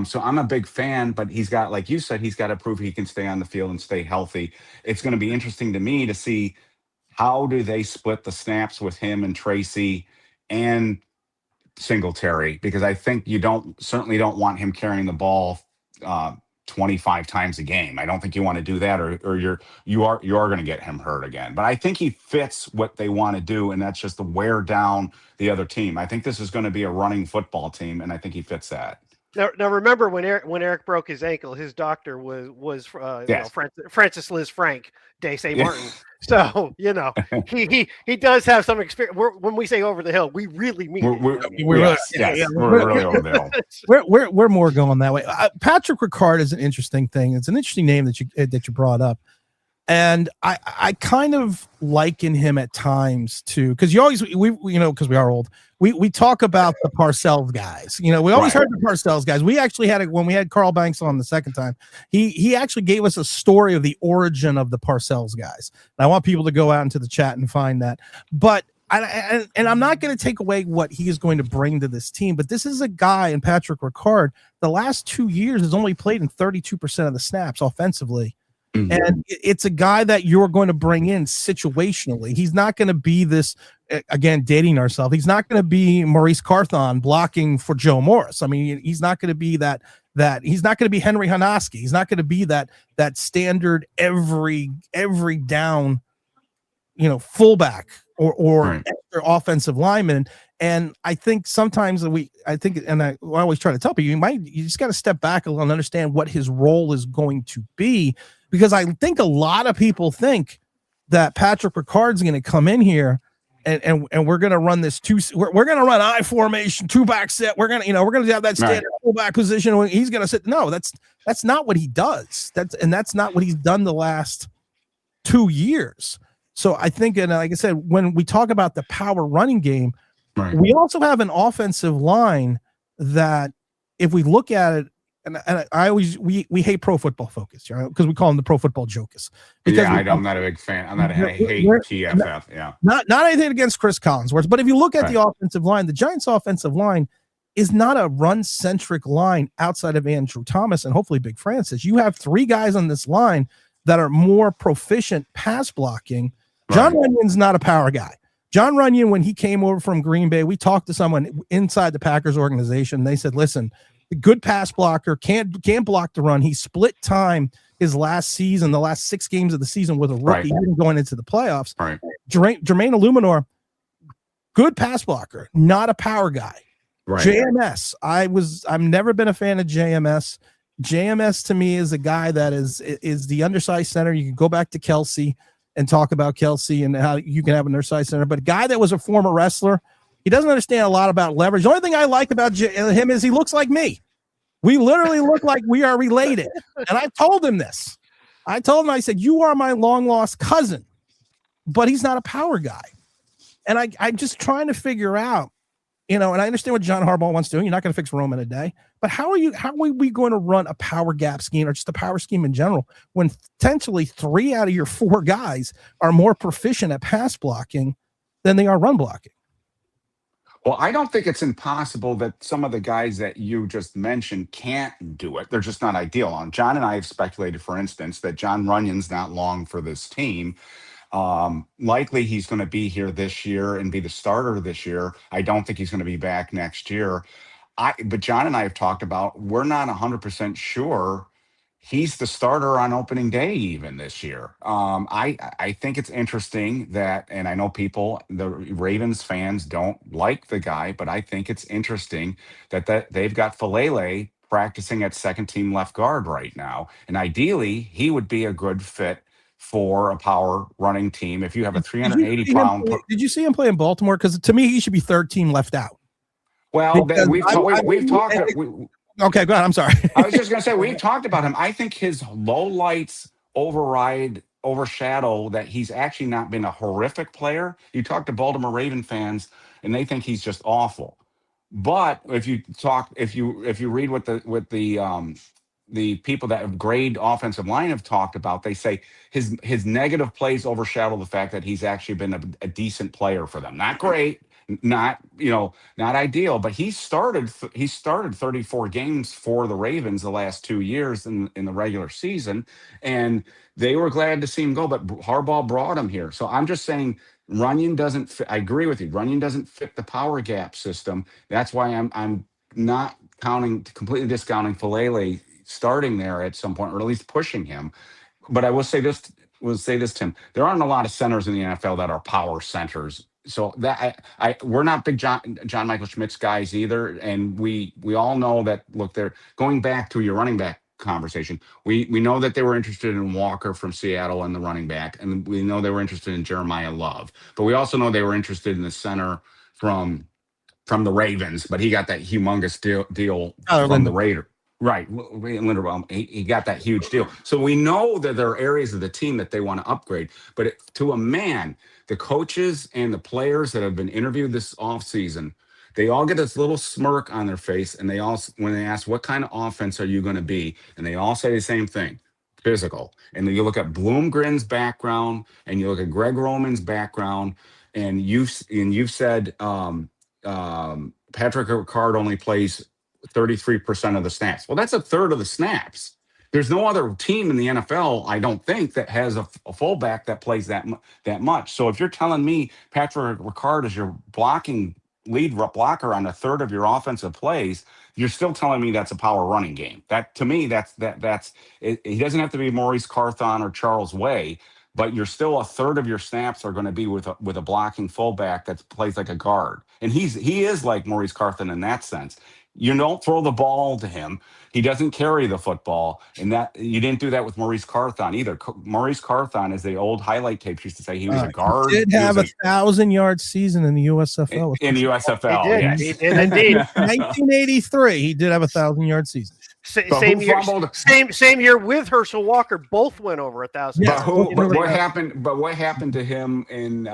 So I'm a big fan, but he's got, like you said, he's got to prove he can stay on the field and stay healthy. It's going to be interesting to me to see how do they split the snaps with him and Tracy and Singletary, because I think you certainly don't want him carrying the ball 25 times a game. I don't think you want to do that, or you are going to get him hurt again. But I think he fits what they want to do, and that's just to wear down the other team. I think this is going to be a running football team, and I think he fits that. Now remember when Eric broke his ankle, his doctor was Yes. Francis Liz Frank de St. Martin. So he does have some experience. When we say over the hill, we really mean we're really over the hill. We're more going that way. Patrick Ricard is an interesting thing. It's an interesting name that you brought up, and I kind of liken him at times to, because because we are old. We talk about the Parcells guys. We always heard the Parcells guys. We actually had it when we had Carl Banks on the second time. He actually gave us a story of the origin of the Parcells guys. And I want people to go out into the chat and find that. But and I'm not going to take away what he is going to bring to this team, but this is a guy in Patrick Ricard. The last 2 years has only played in 32% of the snaps offensively. Mm-hmm. And it's a guy that you're going to bring in situationally. He's not going to be this, again, dating ourselves. He's not going to be Maurice Carthon blocking for Joe Morris. I mean, he's not going to be that he's not going to be Henry Hanaski. He's not going to be that standard every down, fullback or extra offensive lineman. And I think sometimes I always try to tell people, you just got to step back and understand what his role is going to be. Because I think a lot of people think that Patrick Ricard's going to come in here and we're going to run this we're going to run I formation 2-back set. We're going to have that standard fullback position. He's going to sit. No, that's not what he does. That's not what he's done the last 2 years. So I think, and like I said, when we talk about the power running game, we also have an offensive line that, if we look at it, and I always we hate Pro Football Focus, because we call them the Pro Football Jokers. I'm not a big fan. I hate TFF. Yeah, not anything against Chris Collinsworth, but if you look at the offensive line, the Giants' offensive line is not a run-centric line outside of Andrew Thomas and hopefully Big Francis. You have 3 guys on this line that are more proficient pass blocking. John Runyon's not a power guy. John Runyon, when he came over from Green Bay, we talked to someone inside the Packers organization. They said, listen, good pass blocker, can't block the run. He split time his last season, the last 6 games of the season with a rookie, even going into the playoffs. Jermaine Illuminor, good pass blocker, not a power guy. JMS, I've never been a fan of JMS. JMS to me is a guy that is the undersized center. You can go back to Kelsey and talk about Kelsey and how you can have an undersized center, but a guy that was a former wrestler. He doesn't understand a lot about leverage. The only thing I like about him is he looks like me. We literally look like we are related. And I told him this. I said, you are my long lost cousin, but he's not a power guy. And I'm just trying to figure out and I understand what John Harbaugh wants to do. You're not going to fix Rome in a day, but how are we going to run a power gap scheme or just a power scheme in general when potentially 3 out of your 4 guys are more proficient at pass blocking than they are run blocking? Well, I don't think it's impossible that some of the guys that you just mentioned can't do it. They're just not ideal. John and I have speculated, for instance, that John Runyon's not long for this team. Likely he's going to be here this year and be the starter this year. I don't think he's going to be back next year. But John and I have talked about, we're not 100% sure he's the starter on opening day even this year. I think it's interesting that, and I know the Ravens fans don't like the guy, but I think it's interesting that they've got Falele practicing at second team left guard right now. And ideally he would be a good fit for a power running team. If you have a 380 pound, did you see him play in Baltimore? Because to me, he should be third team left out. Well, we've talked. Okay, go ahead. I'm sorry. I was just going to say, we've talked about him. I think his low lights overshadow that he's actually not been a horrific player. You talk to Baltimore Raven fans, and they think he's just awful. But if you read what the people that have grade offensive line have talked about, they say his negative plays overshadow the fact that he's actually been a decent player for them. Not great. Not ideal, but he started 34 games for the Ravens the last 2 years in the regular season, and they were glad to see him go. But Harbaugh brought him here, so I'm just saying Runyon doesn't fit. I agree with you. Runyon doesn't fit the power gap system. That's why I'm not completely discounting Falele starting there at some point, or at least pushing him. But I will say this, Tim. There aren't a lot of centers in the NFL that are power centers. So that we're not big John Michael Schmitz guys either, and we all know that. Look, they're going back to your running back conversation. We know that they were interested in Walker from Seattle and the running back, and we know they were interested in Jeremiah Love. But we also know they were interested in the center from the Ravens, but he got that humongous deal from the Raiders. Right, Linderbaum, he got that huge deal. So we know that there are areas of the team that they want to upgrade. But to a man, the coaches and the players that have been interviewed this offseason, they all get this little smirk on their face, and when they ask, what kind of offense are you going to be? And they all say the same thing, physical. And then you look at Bloomgren's background, and you look at Greg Roman's background, and you've said Patrick Ricard only plays 33% of the snaps. Well, that's a third of the snaps. There's no other team in the NFL, I don't think, that has a fullback that plays that much. So if you're telling me Patrick Ricard is your lead blocker on a third of your offensive plays, you're still telling me that's a power running game. That, to me, that's it. He doesn't have to be Maurice Carthon or Charles Way, but you're still a third of your snaps are going to be with a blocking fullback that plays like a guard, and he is like Maurice Carthon in that sense. You don't throw the ball to him. He doesn't carry the football, and that you didn't do that with Maurice Carthon either. Maurice Carthon, as the old highlight tapes used to say, he was a guard. He did have a 1,000-yard season in the USFL. In the USFL, he did. yes. He did indeed. 1983, he did have a 1,000-yard season. Same year with Herschel Walker, both went over 1,000. But what happened? But what happened to him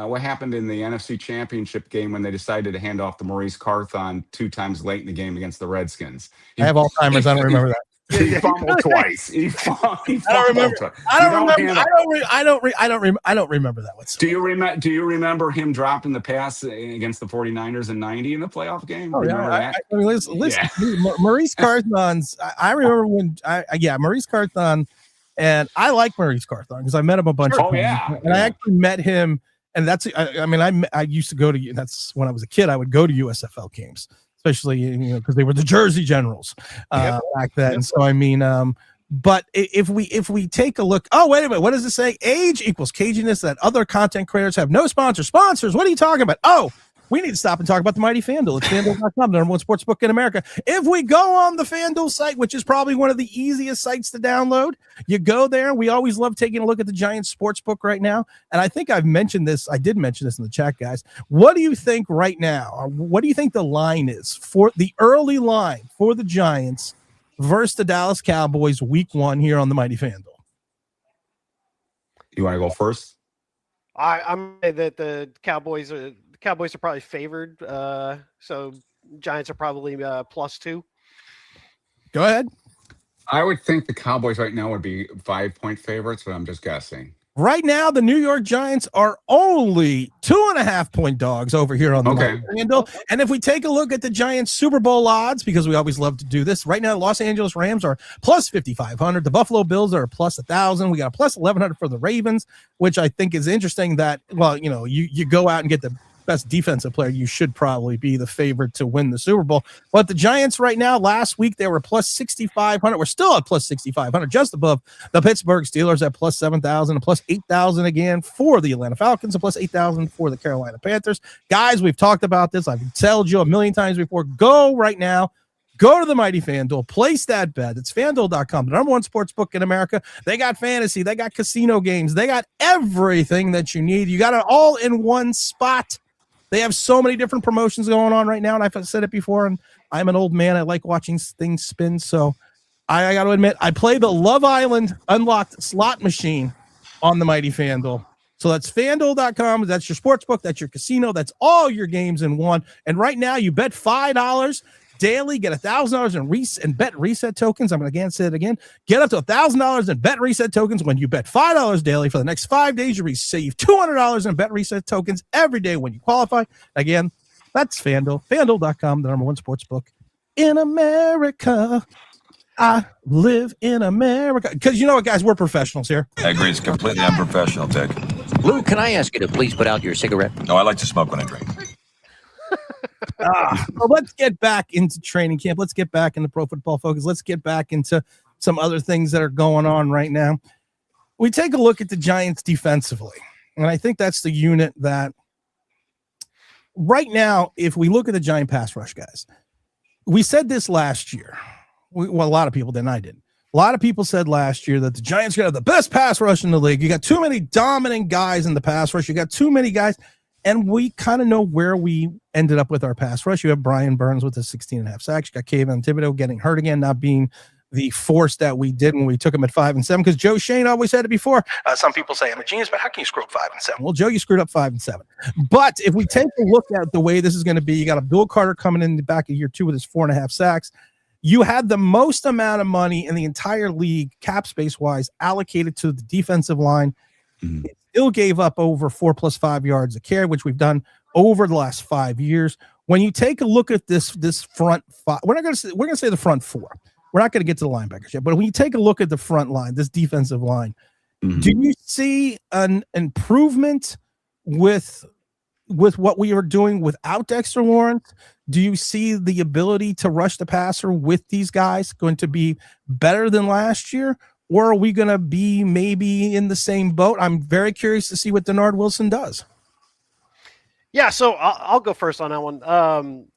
what happened in the NFC Championship game when they decided to hand off to Maurice Carthon 2 times late in the game against the Redskins? I have Alzheimer's. I don't remember that. He fumbled twice. He fumbled I don't remember. twice. I don't remember that one. Do you remember him dropping the pass against the 49ers in 90 in the playoff game? Oh, yeah. Listen, Maurice Carthon's. I remember when Maurice Carthon, and I like Maurice Carthon because I met him a bunch of times. And I actually met him, and that's I used to go to, that's when I was a kid, I would go to USFL games, especially because they were the Jersey Generals back then. Yep. So but if we take a look, oh, wait a minute, what does it say? Age equals caginess that other content creators have no sponsors. Sponsors, what are you talking about? Oh, we need to stop and talk about the mighty FanDuel. It's FanDuel.com, the number one sports book in America. If we go on the FanDuel site, which is probably one of the easiest sites to download, you go there. We always love taking a look at the Giants sports book right now. And I think I've mentioned this. I did mention this in the chat, guys. What do you think right now? What do you think the line is for the early line for the Giants versus the Dallas Cowboys week 1 here on the mighty FanDuel? You want to go first? I'm that the Cowboys Cowboys are probably favored. So Giants are probably +2. Go ahead. I would think the Cowboys right now would be 5-point favorites, but I'm just guessing. Right now, the New York Giants are only 2.5-point dogs over here on the FanDuel. And if we take a look at the Giants Super Bowl odds, because we always love to do this, right now, Los Angeles Rams are plus 5,500. The Buffalo Bills are plus 1,000. We got a plus 1,100 for the Ravens, which I think is interesting that, well, you know, you go out and get the best defensive player, you should probably be the favorite to win the Super Bowl. But the Giants right now, last week, they were plus 6,500. We're still at plus 6,500, just above the Pittsburgh Steelers at plus 7,000, and plus 8,000 again for the Atlanta Falcons, and plus 8,000 for the Carolina Panthers. Guys, we've talked about this. I've told you a million times before. Go right now. Go to the mighty FanDuel, place that bet. It's FanDuel.com, the number one sports book in America. They got fantasy, they got casino games, they got everything that you need. You got it all in one spot. They have so many different promotions going on right now, and I've said it before, and I'm an old man. I like watching things spin, so I got to admit, I play the Love Island Unlocked slot machine on the mighty FanDuel. So that's FanDuel.com. That's your sports book. That's your casino. That's all your games in one. And right now, you bet $5 daily, get $1,000 in bet reset tokens. I'm going to say it again. Get up to $1,000 in bet reset tokens when you bet $5 daily for the next 5 days. You receive $200 in bet reset tokens every day when you qualify. Again, that's FanDuel. FanDuel.com, the number one sports book in America. I live in America. Because you know what, guys? We're professionals here. I agree. It's completely unprofessional, Dick. Lou, can I ask you to please put out your cigarette? No, I like to smoke when I drink. Well, let's get back into training camp. Let's get back into Pro Football Focus. Let's get back into some other things that are going on right now. We take a look at the Giants defensively, and I think that's the unit that right now, if we look at the Giant pass rush, guys, we said this last year. Well, a lot of people didn't. I didn't. A lot of people said last year that the Giants are going to have the best pass rush in the league. You got too many dominant guys in the pass rush. You got too many guys. And we kind of know where we ended up with our pass rush. You have Brian Burns with the 16.5 sacks. You got Kayvon Thibodeau getting hurt again, not being the force that we did when we took him at 5 and 7. Because Joe Shane always said it before. Some people say I'm a genius, but how can you screw up 5 and 7? Well, Joe, you screwed up 5 and 7. But if we take a look at the way this is going to be, you got Abdul Carter coming in the back of year 2 with his 4.5 sacks. You had the most amount of money in the entire league, cap space wise, allocated to the defensive line. It still gave up over 4 + 5 yards a carry, which we've done over the last 5 years. When you take a look at this front five, we're going to say the front four. We're not going to get to the linebackers yet, but when you take a look at the front line, this defensive line, do you see an improvement with what we are doing without Dexter Lawrence? Do you see the ability to rush the passer with these guys going to be better than last year? Or are we going to be maybe in the same boat? I'm very curious to see what Denard Wilson does. Yeah, so I'll go first on that one.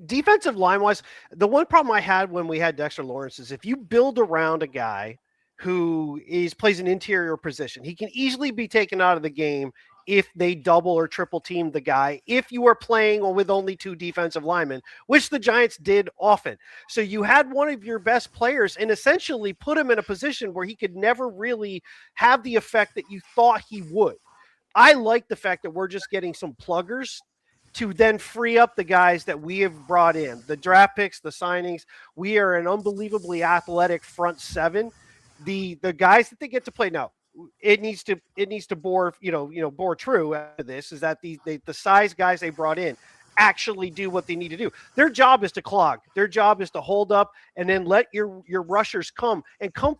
Defensive line-wise, the one problem I had when we had Dexter Lawrence is if you build around a guy who plays an interior position, he can easily be taken out of the game if they double or triple team the guy, if you are playing with only 2 defensive linemen, which the Giants did often. So you had one of your best players and essentially put him in a position where he could never really have the effect that you thought he would. I like the fact that we're just getting some pluggers to then free up the guys that we have brought in, the draft picks, the signings. We are an unbelievably athletic front seven. The guys that they get to play now, it needs to bore bore true after this is that the size guys they brought in actually do what they need to do. Their job is to clog. Their job is to hold up and then let your rushers come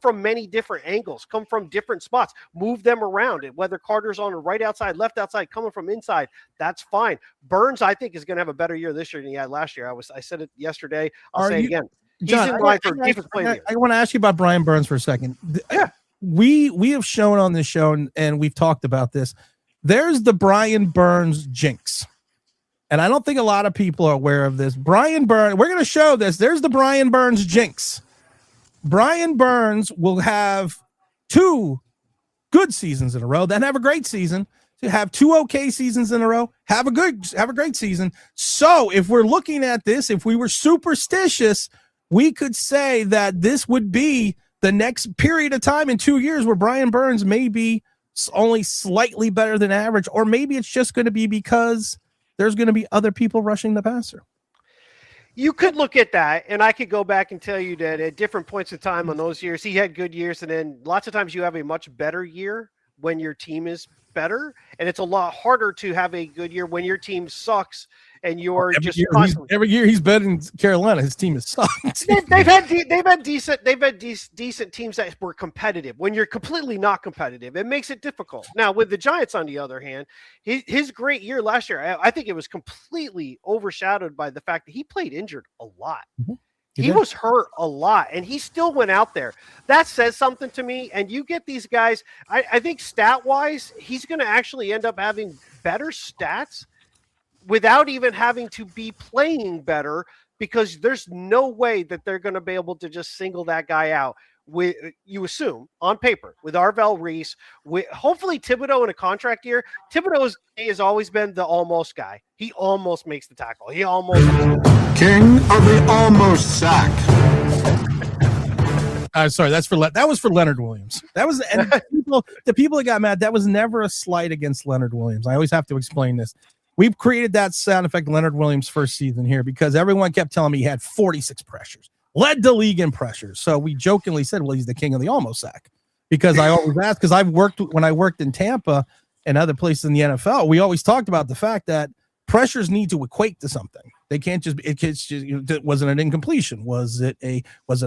from many different angles, come from different spots, move them around. And whether Carter's on the right outside, left outside, coming from inside, that's fine. Burns, I think, is going to have a better year this year than he had last year. I said it yesterday. I'll say it again. John, I want to ask you about Brian Burns for a second. Yeah. We have shown on this show, and we've talked about this. There's the Brian Burns jinx. And I don't think a lot of people are aware of this. Brian Burns, we're going to show this. There's the Brian Burns jinx. Brian Burns will have 2 good seasons in a row, then have a great season, to have 2 okay seasons in a row, have a great season. So if we're looking at this, if we were superstitious, we could say that this would be the next period of time in 2 years where Brian Burns may be only slightly better than average, or maybe it's just going to be because there's going to be other people rushing the passer. You could look at that, and I could go back and tell you that at different points of time on those years, he had good years, and then lots of times you have a much better year when your team is better, and it's a lot harder to have a good year when your team sucks and you're every year he's been in Carolina, his team has sucked. they've had decent teams that were competitive. When you're completely not competitive, it makes it difficult. Now with the Giants, on the other hand, his great year last year, I think it was completely overshadowed by the fact that he played injured a lot. Mm-hmm. He was hurt a lot, and he still went out there. That says something to me. And you get these guys, I think stat-wise, he's going to actually end up having better stats without even having to be playing better, because there's no way that they're going to be able to just single that guy out. With, you assume, on paper, with Arvell Reese, with hopefully Thibodeau in a contract year. Thibodeau has always been the almost guy. He almost makes the tackle. He almost king of the almost sack. Sorry, that was for Leonard Williams. That was, and the people that got mad, that was never a slight against Leonard Williams. I always have to explain this. We've created that sound effect Leonard Williams' first season here because everyone kept telling me he had 46 pressures, led the league in pressures. So we jokingly said, well, he's the king of the almost sack, because I always asked, because when I worked in Tampa and other places in the NFL, we always talked about the fact that pressures need to equate to something. They can't just, was it an incompletion? Was it a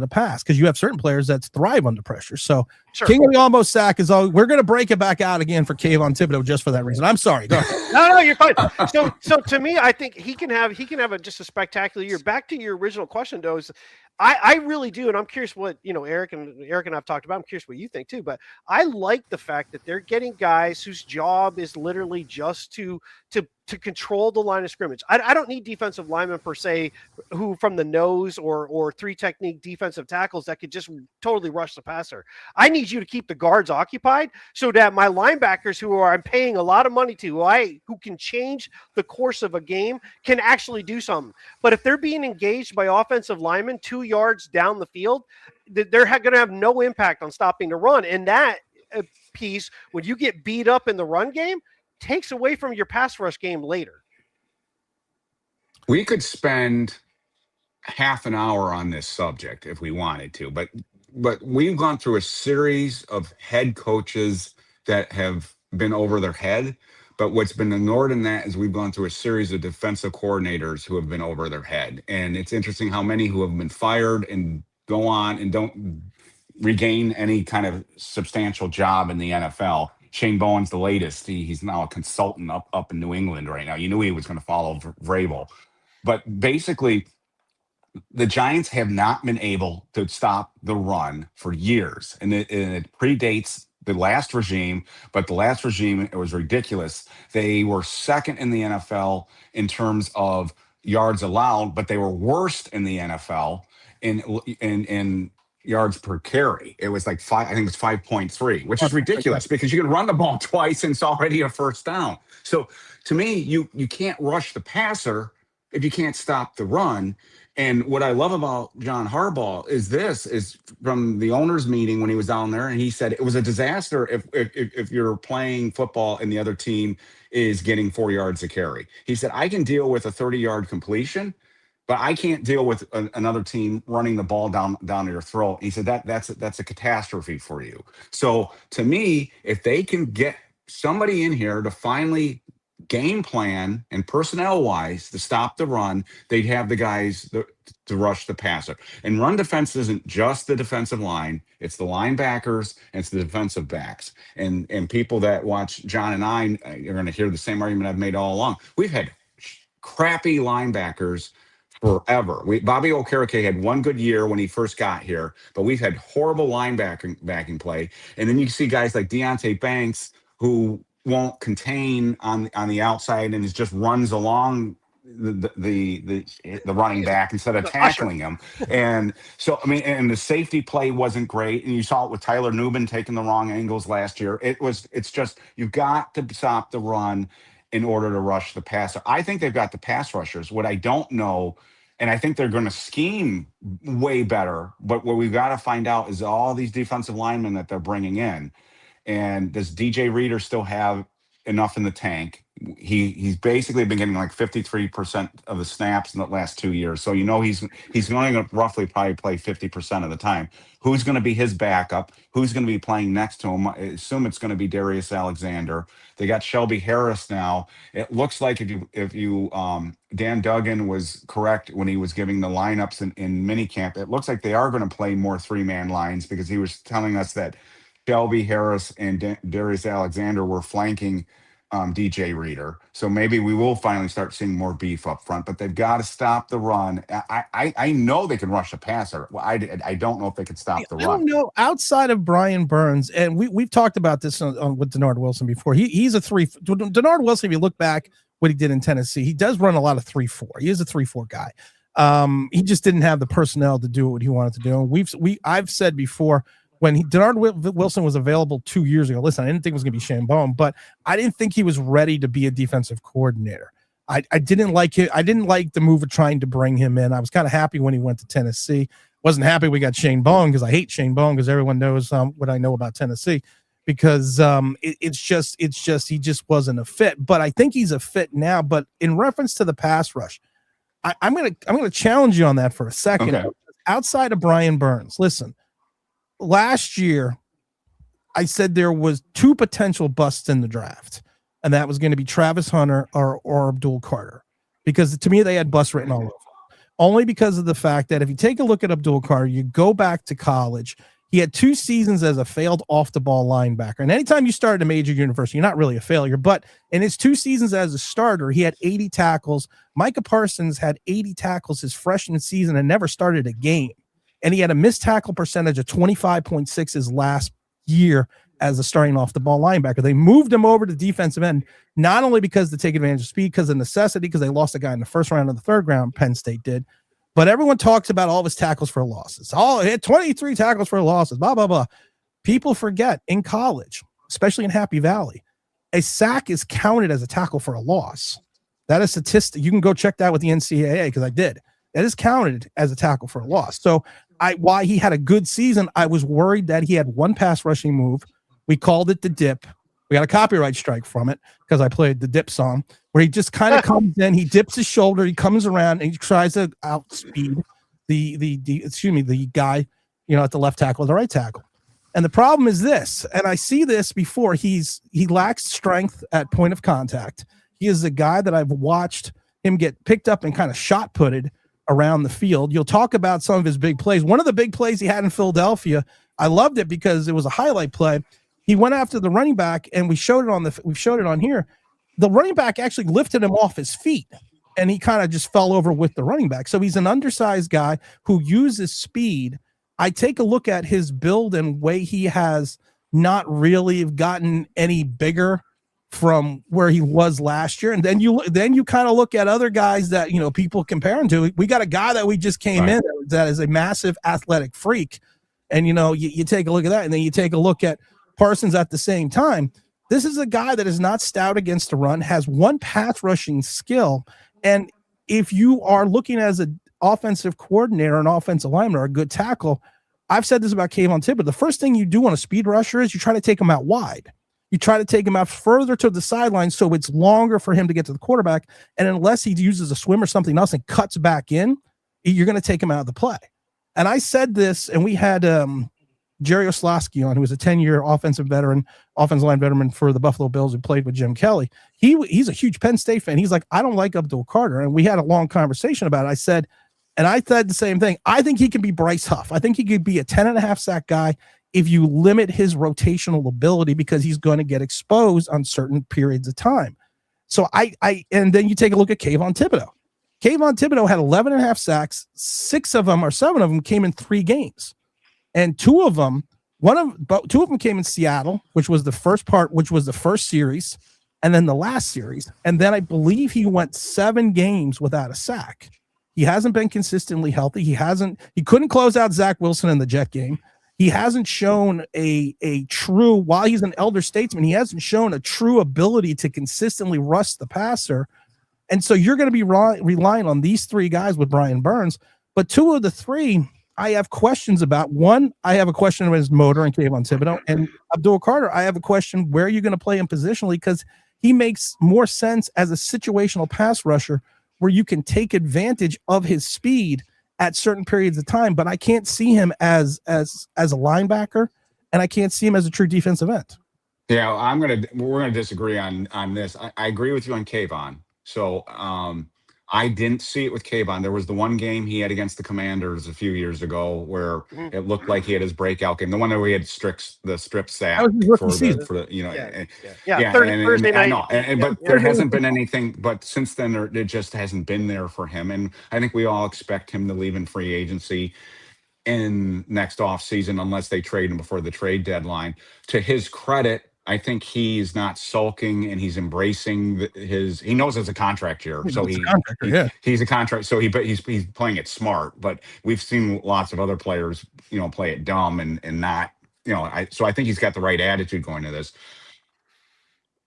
pass? Because you have certain players that thrive under pressure. So sure. King of the almost sack is all. We're going to break it back out again for Kayvon Thibodeau just for that reason. I'm sorry. Go ahead. No, you're fine. So to me, I think he can have just a spectacular year. Back to your original question, though, is I really do, and I'm curious what Eric and I've talked about. I'm curious what you think too. But I like the fact that they're getting guys whose job is literally just to control the line of scrimmage. I don't need defensive linemen per se who from the nose or three technique defensive tackles that could just totally rush the passer. I need you to keep the guards occupied so that my linebackers, who I'm paying a lot of money to, who can change the course of a game, can actually do something. But if they're being engaged by offensive linemen 2 yards down the field, they're going to have no impact on stopping the run. And that piece, when you get beat up in the run game, takes away from your pass rush game later. We could spend half an hour on this subject if we wanted to, but we've gone through a series of head coaches that have been over their head. But what's been ignored in that is we've gone through a series of defensive coordinators who have been over their head. And it's interesting how many who have been fired and go on and don't regain any kind of substantial job in the NFL. Shane Bowen's the latest. He's now a consultant up in New England right now. You knew he was going to follow Vrabel. But basically, the Giants have not been able to stop the run for years. And it predates the last regime, but the last regime, it was ridiculous. They were second in the NFL in terms of yards allowed, but they were worst in the NFL in yards per carry. It was like I think it's 5.3, which is ridiculous because you can run the ball twice and it's already a first down. So to me, you can't rush the passer if you can't stop the run. And what I love about John Harbaugh is from the owners meeting when he was down there, and he said it was a disaster if you're playing football and the other team is getting 4 yards a carry. He said, I can deal with a 30-yard completion, but I can't deal with another team running the ball down your throat. He said that's a catastrophe for you. So to me, if they can get somebody in here to finally game plan and personnel wise to stop the run, they'd have the guys to rush the passer. And run defense isn't just the defensive line, it's the linebackers and it's the defensive backs. And people that watch John and I are going to hear the same argument I've made all along. We've had crappy linebackers forever. Bobby Okereke had one good year when he first got here, but we've had horrible linebacking play. And then you see guys like Deonte Banks who won't contain on the outside and just runs along the running back instead of tackling him. And so, I mean, and the safety play wasn't great. And you saw it with Tyler Nubin taking the wrong angles last year. It's just, you've got to stop the run in order to rush the passer. I think they've got the pass rushers. What I don't know, and I think they're going to scheme way better, but what we've got to find out is all these defensive linemen that they're bringing in. And does DJ Reader still have enough in the tank. He's basically been getting like 53% of the snaps in the last 2 years. So he's going to roughly probably play 50% of the time. Who's going to be his backup? Who's going to be playing next to him? I assume it's going to be Darius Alexander. They got Shelby Harris now. It looks like if you Dan Duggan was correct when he was giving the lineups in minicamp. It looks like they are going to play more 3-man lines because he was telling us that Shelby Harris and Darius Alexander were flanking DJ Reader. So maybe we will finally start seeing more beef up front, but they've got to stop the run. I know they can rush a passer. Well, I don't know if they can stop the run. I don't know. Outside of Brian Burns, and we've talked about this on with Denard Wilson before. He's a 3. Denard Wilson, if you look back what he did in Tennessee, he does run a lot of 3-4. He is a 3-4 guy. He just didn't have the personnel to do what he wanted to do. And I've said before, when Denard Wilson was available 2 years ago, listen, I didn't think it was going to be Shane Bowen, but I didn't think he was ready to be a defensive coordinator. I didn't like it. I didn't like the move of trying to bring him in. I was kind of happy when he went to Tennessee. Wasn't happy we got Shane Bowen because I hate Shane Bowen because everyone knows what I know about Tennessee. Because it's just he just wasn't a fit. But I think he's a fit now. But in reference to the pass rush, I'm gonna challenge you on that for a second. Okay. Outside of Brian Burns, listen. Last year, I said there was 2 potential busts in the draft, and that was going to be Travis Hunter or Abdul Carter, because to me they had busts written all over. Only because of the fact that if you take a look at Abdul Carter, you go back to college, he had 2 seasons as a failed off-the-ball linebacker, and anytime you start at a major university, you're not really a failure. But in his 2 seasons as a starter, he had 80 tackles. Micah Parsons had 80 tackles his freshman season and never started a game. And he had a missed tackle percentage of 25.6 his last year as a starting off the ball linebacker. They moved him over to defensive end, not only because to take advantage of speed, because of necessity, because they lost a guy in the first round and the third round, Penn State did. But everyone talks about all of his tackles for losses. He had 23 tackles for losses, blah, blah, blah. People forget in college, especially in Happy Valley, a sack is counted as a tackle for a loss. That is statistic. You can go check that with the NCAA because I did. That is counted as a tackle for a loss. So why he had a good season, I was worried that he had 1 pass rushing move. We called it the dip. We got a copyright strike from it because I played the dip song where he just kind of comes in, he dips his shoulder, he comes around and he tries to outspeed the guy, at the left tackle or the right tackle. And the problem is this, and I see this before, he lacks strength at point of contact. He is a guy that I've watched him get picked up and kind of shot putted around the field. You'll talk about some of his big plays. One of the big plays he had in Philadelphia, I loved it because it was a highlight play. He went after the running back, and we showed it on here. The running back actually lifted him off his feet, and he kind of just fell over with the running back. So he's an undersized guy who uses speed. I take a look at his build and way he has not really gotten any bigger from where he was last year. And then you kind of look at other guys that, people compare him to. We got a guy that we just came in that is a massive athletic freak. And, you take a look at that, and then you take a look at Parsons at the same time. This is a guy that is not stout against the run, has 1 pass rushing skill. And if you are looking as an offensive coordinator, an offensive lineman, or a good tackle, I've said this about Kayvon Thibodeaux. The first thing you do on a speed rusher is you try to take him out wide. You try to take him out further to the sideline so it's longer for him to get to the quarterback. And unless he uses a swim or something else and cuts back in, you're going to take him out of the play. And I said this, and we had Jerry Oslowski on, who was a 10-year offensive line veteran for the Buffalo Bills who played with Jim Kelly. He's a huge Penn State fan. He's like, I don't like Abdul Carter. And we had a long conversation about it. I said the same thing. I think he can be Bryce Huff. I think he could be a 10.5 sack guy if you limit his rotational ability, because he's going to get exposed on certain periods of time. So and then you take a look at Kayvon Thibodeaux. Kayvon Thibodeaux had 11.5 sacks. 7 of them came in 3 games. And 2 of them came in Seattle, which was the first series, and then the last series. And then I believe he went 7 games without a sack. He hasn't been consistently healthy. He couldn't close out Zach Wilson in the Jet game. He hasn't shown a true, while he's an elder statesman, he hasn't shown a true ability to consistently rush the passer. And so you're going to be relying on these 3 guys with Brian Burns. But 2 of the 3, I have questions about. One, I have a question about his motor and Kayvon Thibodeaux. And Abdul Carter, I have a question, where are you going to play him positionally? Because he makes more sense as a situational pass rusher where you can take advantage of his speed at certain periods of time, but I can't see him as a linebacker, and I can't see him as a true defensive end. Yeah, we're gonna disagree on this. I agree with you on Kayvon. So I didn't see it with Kayvon. There was the one game he had against the Commanders a few years ago where it looked like he had his breakout game. The one where he had the strip sack That was his rookie for season. the Thursday night. I know, but there hasn't been anything. But since then, it just hasn't been there for him. And I think we all expect him to leave in free agency in next offseason unless they trade him before the trade deadline. To his credit, I think he's not sulking and he's embracing he knows it's a contract year. So he's a contract. So he's playing it smart, but we've seen lots of other players, play it dumb and not, so I think he's got the right attitude going to this.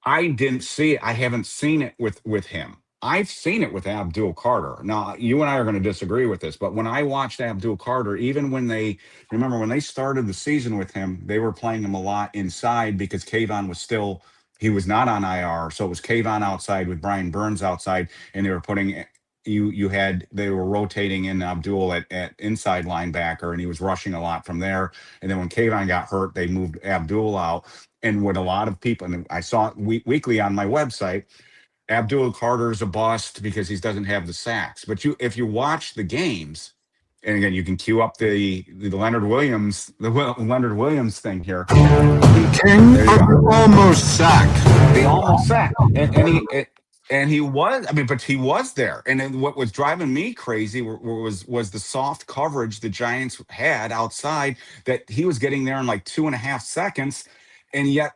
I didn't see it. I haven't seen it with him. I've seen it with Abdul Carter. Now, you and I are going to disagree with this, but when I watched Abdul Carter, even when they started the season with him, they were playing him a lot inside because Kayvon he was not on IR. So it was Kayvon outside with Brian Burns outside, and they were putting they were rotating in Abdul at inside linebacker, and he was rushing a lot from there. And then when Kayvon got hurt, they moved Abdul out. And what a lot of people, and I saw it weekly on my website, Abdul Carter is a bust because he doesn't have the sacks. But if you watch the games, and again, you can cue up the Leonard Williams thing here. The king of the almost sack. The almost sack, and he was. But he was there. And then what was driving me crazy was the soft coverage the Giants had outside that he was getting there in like 2.5 seconds. And yet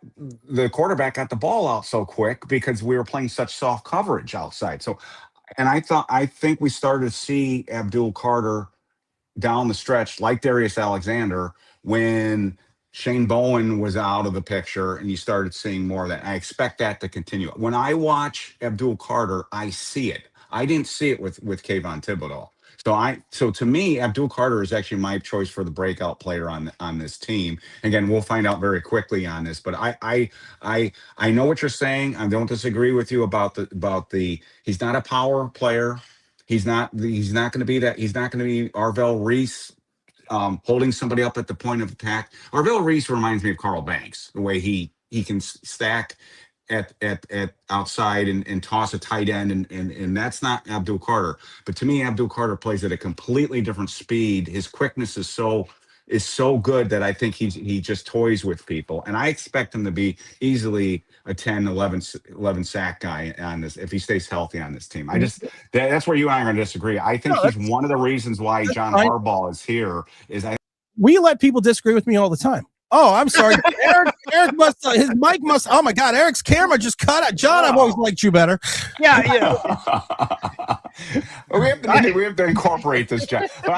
the quarterback got the ball out so quick because we were playing such soft coverage outside. So, and I think we started to see Abdul Carter down the stretch like Darius Alexander when Shane Bowen was out of the picture and you started seeing more of that. I expect that to continue. When I watch Abdul Carter, I see it. I didn't see it with Kayvon Thibodeau. So to me, Abdul Carter is actually my choice for the breakout player on this team. Again, we'll find out very quickly on this, but I know what you're saying. I don't disagree with you about the he's not a power player. He's not going to be that. He's not going to be Arvell Reese holding somebody up at the point of attack. Arvell Reese reminds me of Carl Banks, the way he can stack at outside and toss a tight end, and that's not Abdul Carter. But to me, Abdul Carter plays at a completely different speed. His quickness is so good that I think he just toys with people, and I expect him to be easily a 10, 11 sack guy on this if he stays healthy on this team. That's where you and I are going to disagree. I think he's one of the reasons why John Harbaugh is here. We let people disagree with me all the time. Oh, I'm sorry. Eric must, his mic must, oh my God, Eric's camera just cut out. John, I've always liked you better. Yeah. we have to incorporate this, John. But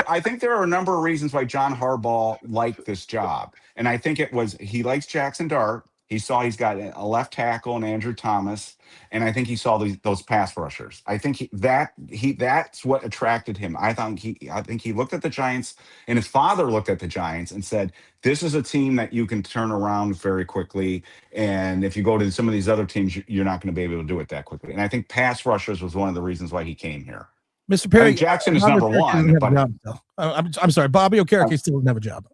I think there are a number of reasons why John Harbaugh liked this job. And I think he likes Jaxson Dart. He's got a left tackle and Andrew Thomas, and I think he saw those pass rushers. I think that's what attracted him. I think he looked at the Giants, and his father looked at the Giants and said, "This is a team that you can turn around very quickly, and if you go to some of these other teams, you're not going to be able to do it that quickly." And I think pass rushers was one of the reasons why he came here. Mr. Perry, Jackson is number one. But I'm sorry, Bobby Okereke still doesn't have a job.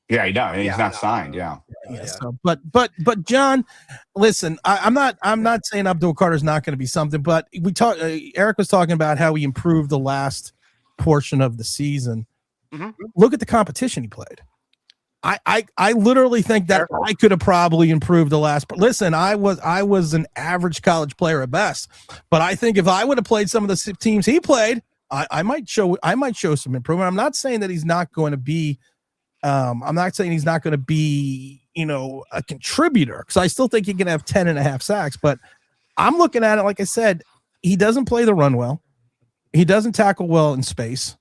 Yeah, he does. He's not signed. Yeah. So, but John, listen, I'm not saying Abdul Carter's not going to be something, but Eric was talking about how he improved the last portion of the season. Mm-hmm. Look at the competition he played. I literally think that I could have probably improved the last. But listen, I was an average college player at best, but I think if I would have played some of the teams he played, I might show some improvement. I'm not saying that he's not going to be. I'm not saying he's not going to be, a contributor, because I still think he can have 10.5 sacks, but I'm looking at it, like I said, he doesn't play the run well. He doesn't tackle well in space.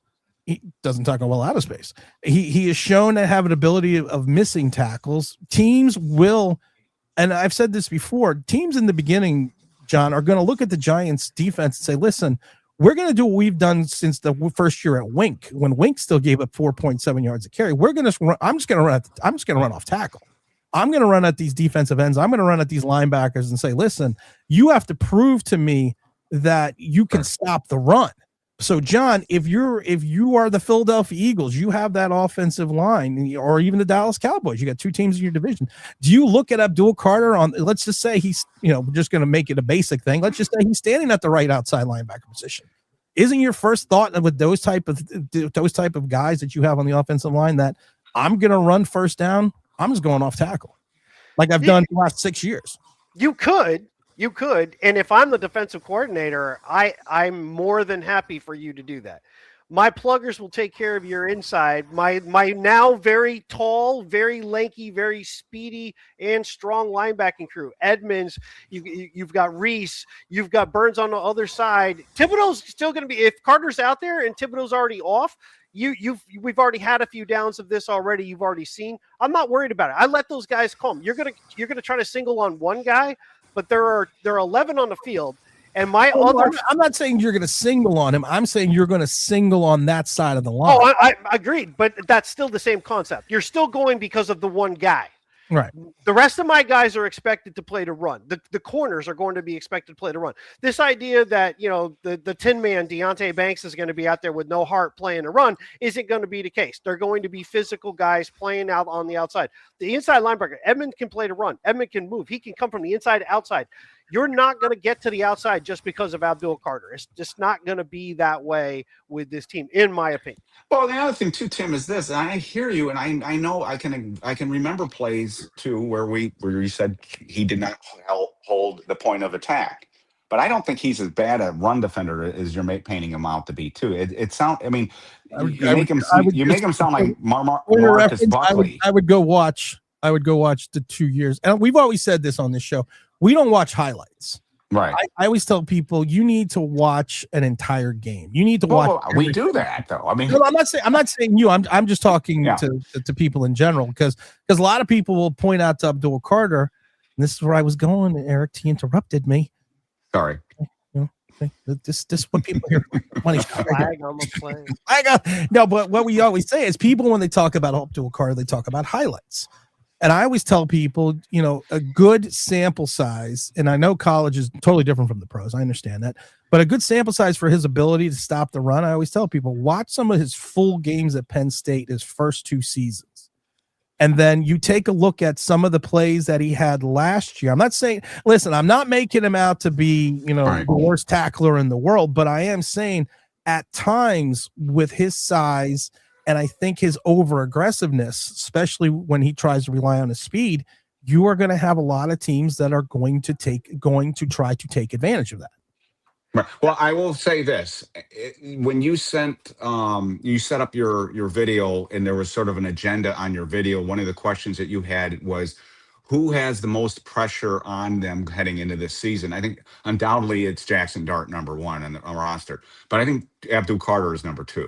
He doesn't tackle well out of space. He is shown to have an ability of missing tackles. Teams will, and I've said this before, teams in the beginning, John, are going to look at the Giants defense and say, listen, we're going to do what we've done since the first year at Wink, when Wink still gave up 4.7 yards a carry. I'm just going to run off tackle. I'm going to run at these defensive ends. I'm going to run at these linebackers and say, listen, you have to prove to me that you can stop the run. So, John, if you are the Philadelphia Eagles, you have that offensive line, or even the Dallas Cowboys, you got two teams in your division. Do you look at Abdul Carter on, let's just say he's, just going to make it a basic thing. Let's just say he's standing at the right outside linebacker position. Isn't your first thought with those type of guys that you have on the offensive line that I'm going to run first down? I'm just going off tackle like I've done the last 6 years. You could. And if I'm the defensive coordinator, I'm more than happy for you to do that. My pluggers will take care of your inside. My now very tall, very lanky, very speedy, and strong linebacking crew. Edmonds, you've got Reese, you've got Burns on the other side. Thibodeau's still going to be, if Carter's out there and Thibodeau's already off, we've already had a few downs of this already. You've already seen. I'm not worried about it. I let those guys come. You're gonna try to single on one guy, but there are 11 on the field. And I'm not saying you're going to single on him. I'm saying you're going to single on that side of the line. Oh, I agreed, but that's still the same concept. You're still going because of the one guy. Right. The rest of my guys are expected to play to run. The corners are going to be expected to play to run. This idea that, the 10-man Deonte Banks is going to be out there with no heart playing to run isn't going to be the case. They're going to be physical guys playing out on the outside. The inside linebacker, Edmund can play to run. Edmund can move. He can come from the inside to outside. You're not going to get to the outside just because of Abdul Carter. It's just not going to be that way with this team, in my opinion. Well, the other thing too, Tim, is this. And I hear you, and I know I can remember plays too where you said he did not hold the point of attack. But I don't think he's as bad a run defender as you're painting him out to be too. It sounds. I mean, you make him sound like Marcus Buckley. I would go watch the 2 years, and we've always said this on this show. We don't watch highlights. Right. I always tell people you need to watch an entire game. You need to watch. We do that though. I mean, no, I'm not saying you. I'm just talking to people in general because a lot of people will point out to Abdul Carter. And this is where I was going, Eric. He interrupted me. Sorry. This is what people hear. Money flag on the play. No, but what we always say is people when they talk about Abdul Carter, they talk about highlights. And I always tell people, a good sample size, and I know college is totally different from the pros. I understand that. But a good sample size for his ability to stop the run, I always tell people, watch some of his full games at Penn State his first 2 seasons. And then you take a look at some of the plays that he had last year. I'm not saying, listen, I'm not making him out to be, the worst tackler in the world, but I am saying at times with his size and I think his over aggressiveness, especially when he tries to rely on his speed, you are going to have a lot of teams that are going to try to take advantage of that. Right. Well, I will say this: when you set up your video, and there was sort of an agenda on your video. One of the questions that you had was, who has the most pressure on them heading into this season? I think undoubtedly it's Jaxson Dart, number 1 on the roster, but I think Abdul Carter is number 2.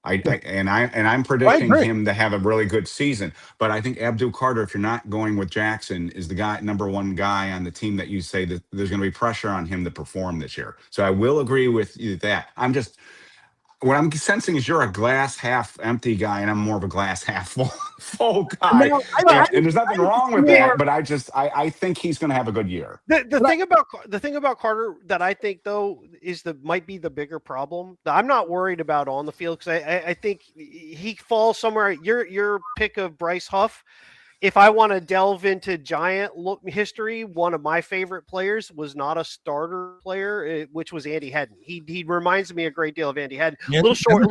I'm predicting him to have a really good season, but I think Abdul Carter, if you're not going with Jaxson, is the number 1 guy on the team that you say that there's going to be pressure on him to perform this year. So I will agree with you that. What I'm sensing is you're a glass half empty guy, and I'm more of a glass half full guy. And there's nothing wrong with that, but I think he's going to have a good year. The thing about Carter that I think though might be the bigger problem that I'm not worried about on the field, because I think he falls somewhere. Your pick of Bryce Huff. If I want to delve into Giant history, one of my favorite players was not a starter player, which was Andy Hedden. He reminds me a great deal of Andy Hedden. A little shorter,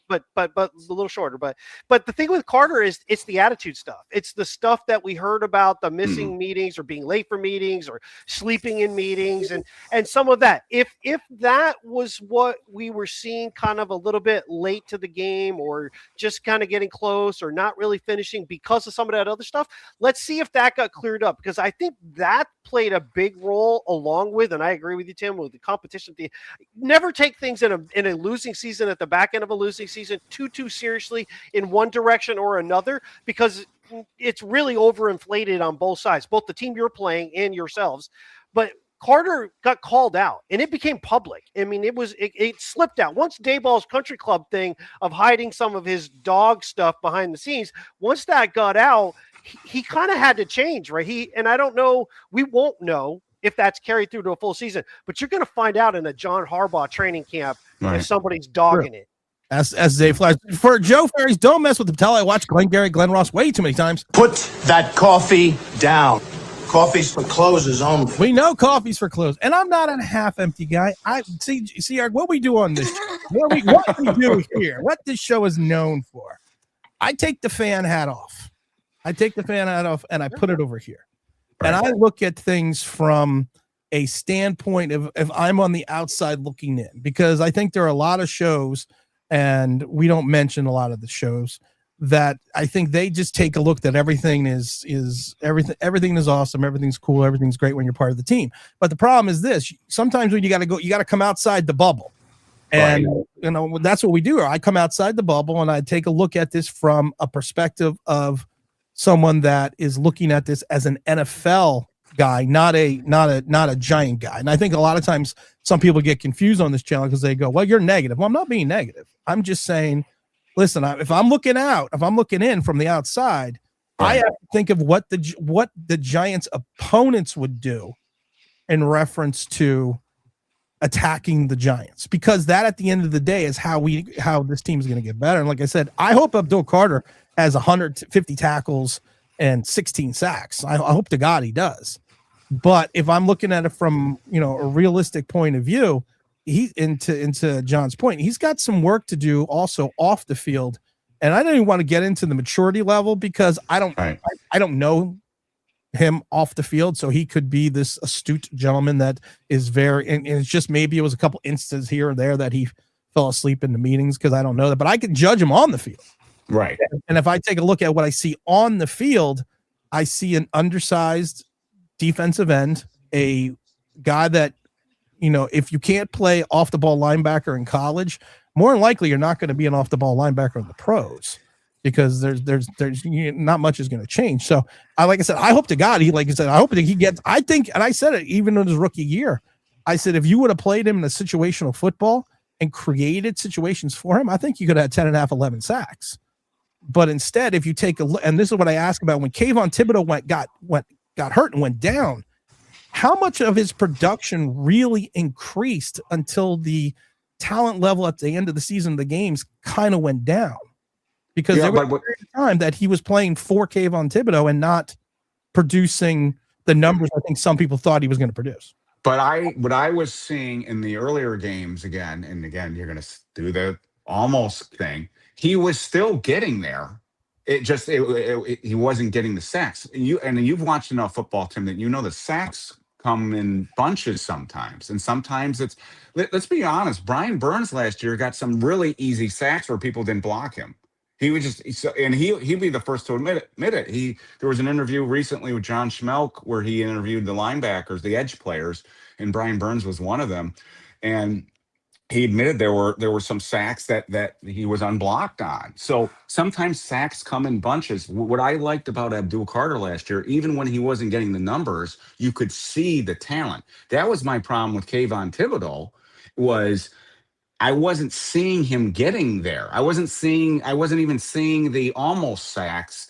but a little shorter. But the thing with Carter is it's the attitude stuff. It's the stuff that we heard about, the missing meetings or being late for meetings or sleeping in meetings and some of that. If that was what we were seeing kind of a little bit late to the game or just kind of getting close or not really finishing because of some of that other stuff, let's see if that got cleared up, because I think that played a big role along with, and I agree with you, Tim, with the competition. Never take things in a losing season, at the back end of a losing season, too seriously in one direction or another, because it's really overinflated on both sides, both the team you're playing and yourselves. But Carter got called out, and it became public. I mean, it slipped out. Once Dayball's Country Club thing of hiding some of his dog stuff behind the scenes, once that got out, he kind of had to change, right? And I don't know, we won't know if that's carried through to a full season, but you're going to find out in a John Harbaugh training camp if somebody's dogging it. As Zay Flash for Joe Ferris, don't mess with the tell. I watched Glenn Ross way too many times. Put that coffee down. Coffee's for closers only. We know coffee's for close, and I'm not a half-empty guy. I see, Eric, what we do on this, what we do here, what this show is known for. I take the fan hat off. And I put it over here, and I look at things from a standpoint of if I'm on the outside looking in, because I think there are a lot of shows, and we don't mention a lot of the shows, that I think they just take a look that everything is everything is awesome, everything's cool, everything's great when you're part of the team. But the problem is this: sometimes when you got to come outside the bubble, and that's what we do. I come outside the bubble and I take a look at this from a perspective of someone that is looking at this as an NFL guy, not a Giant guy. And I think a lot of times some people get confused on this channel because they go, "Well, you're negative." Well, I'm not being negative. I'm just saying, listen, if I'm looking in from the outside, I have to think of what the Giants' opponents would do in reference to attacking the Giants, because that at the end of the day is how this team is going to get better. And like I said, I hope Abdul Carter has 150 tackles and 16 sacks. I hope to God he does. But if I'm looking at it from a realistic point of view, into John's point, he's got some work to do also off the field. And I don't even want to get into the maturity level, because I don't know him off the field. So he could be this astute gentleman that is and it's just, maybe it was a couple instances here or there that he fell asleep in the meetings, because I don't know that, but I can judge him on the field. Right. And if I take a look at what I see on the field, I see an undersized defensive end, a guy that, if you can't play off the ball linebacker in college, more than likely you're not going to be an off the ball linebacker in the pros, because there's not much is going to change. So like I said, I hope to God I hope that he gets. I think, and I said it even in his rookie year, I said if you would have played him in a situational football and created situations for him, I think you could have had 10.5, 11 sacks. But instead, if you take a look, and this is what I ask about, when Kayvon Thibodeau got hurt and went down, how much of his production really increased until the talent level at the end of the season, the games kind of went down? Because there was a period of time that he was playing for Kayvon Thibodeau and not producing the numbers I think some people thought he was going to produce. But what I was seeing in the earlier games, again, you're going to do the almost thing. He was still getting there. He wasn't getting the sacks. You've watched enough football, Tim, that the sacks come in bunches sometimes. And sometimes let's be honest, Brian Burns last year got some really easy sacks where people didn't block him. He would he'd be the first to admit it. There was an interview recently with John Schmelk where he interviewed the linebackers, the edge players, and Brian Burns was one of them. And he admitted there were some sacks that he was unblocked on. So sometimes sacks come in bunches. What I liked about Abdul Carter last year, even when he wasn't getting the numbers, you could see the talent. That was my problem with Kayvon Thibodeau, was I wasn't seeing him getting there. I wasn't even seeing the almost sacks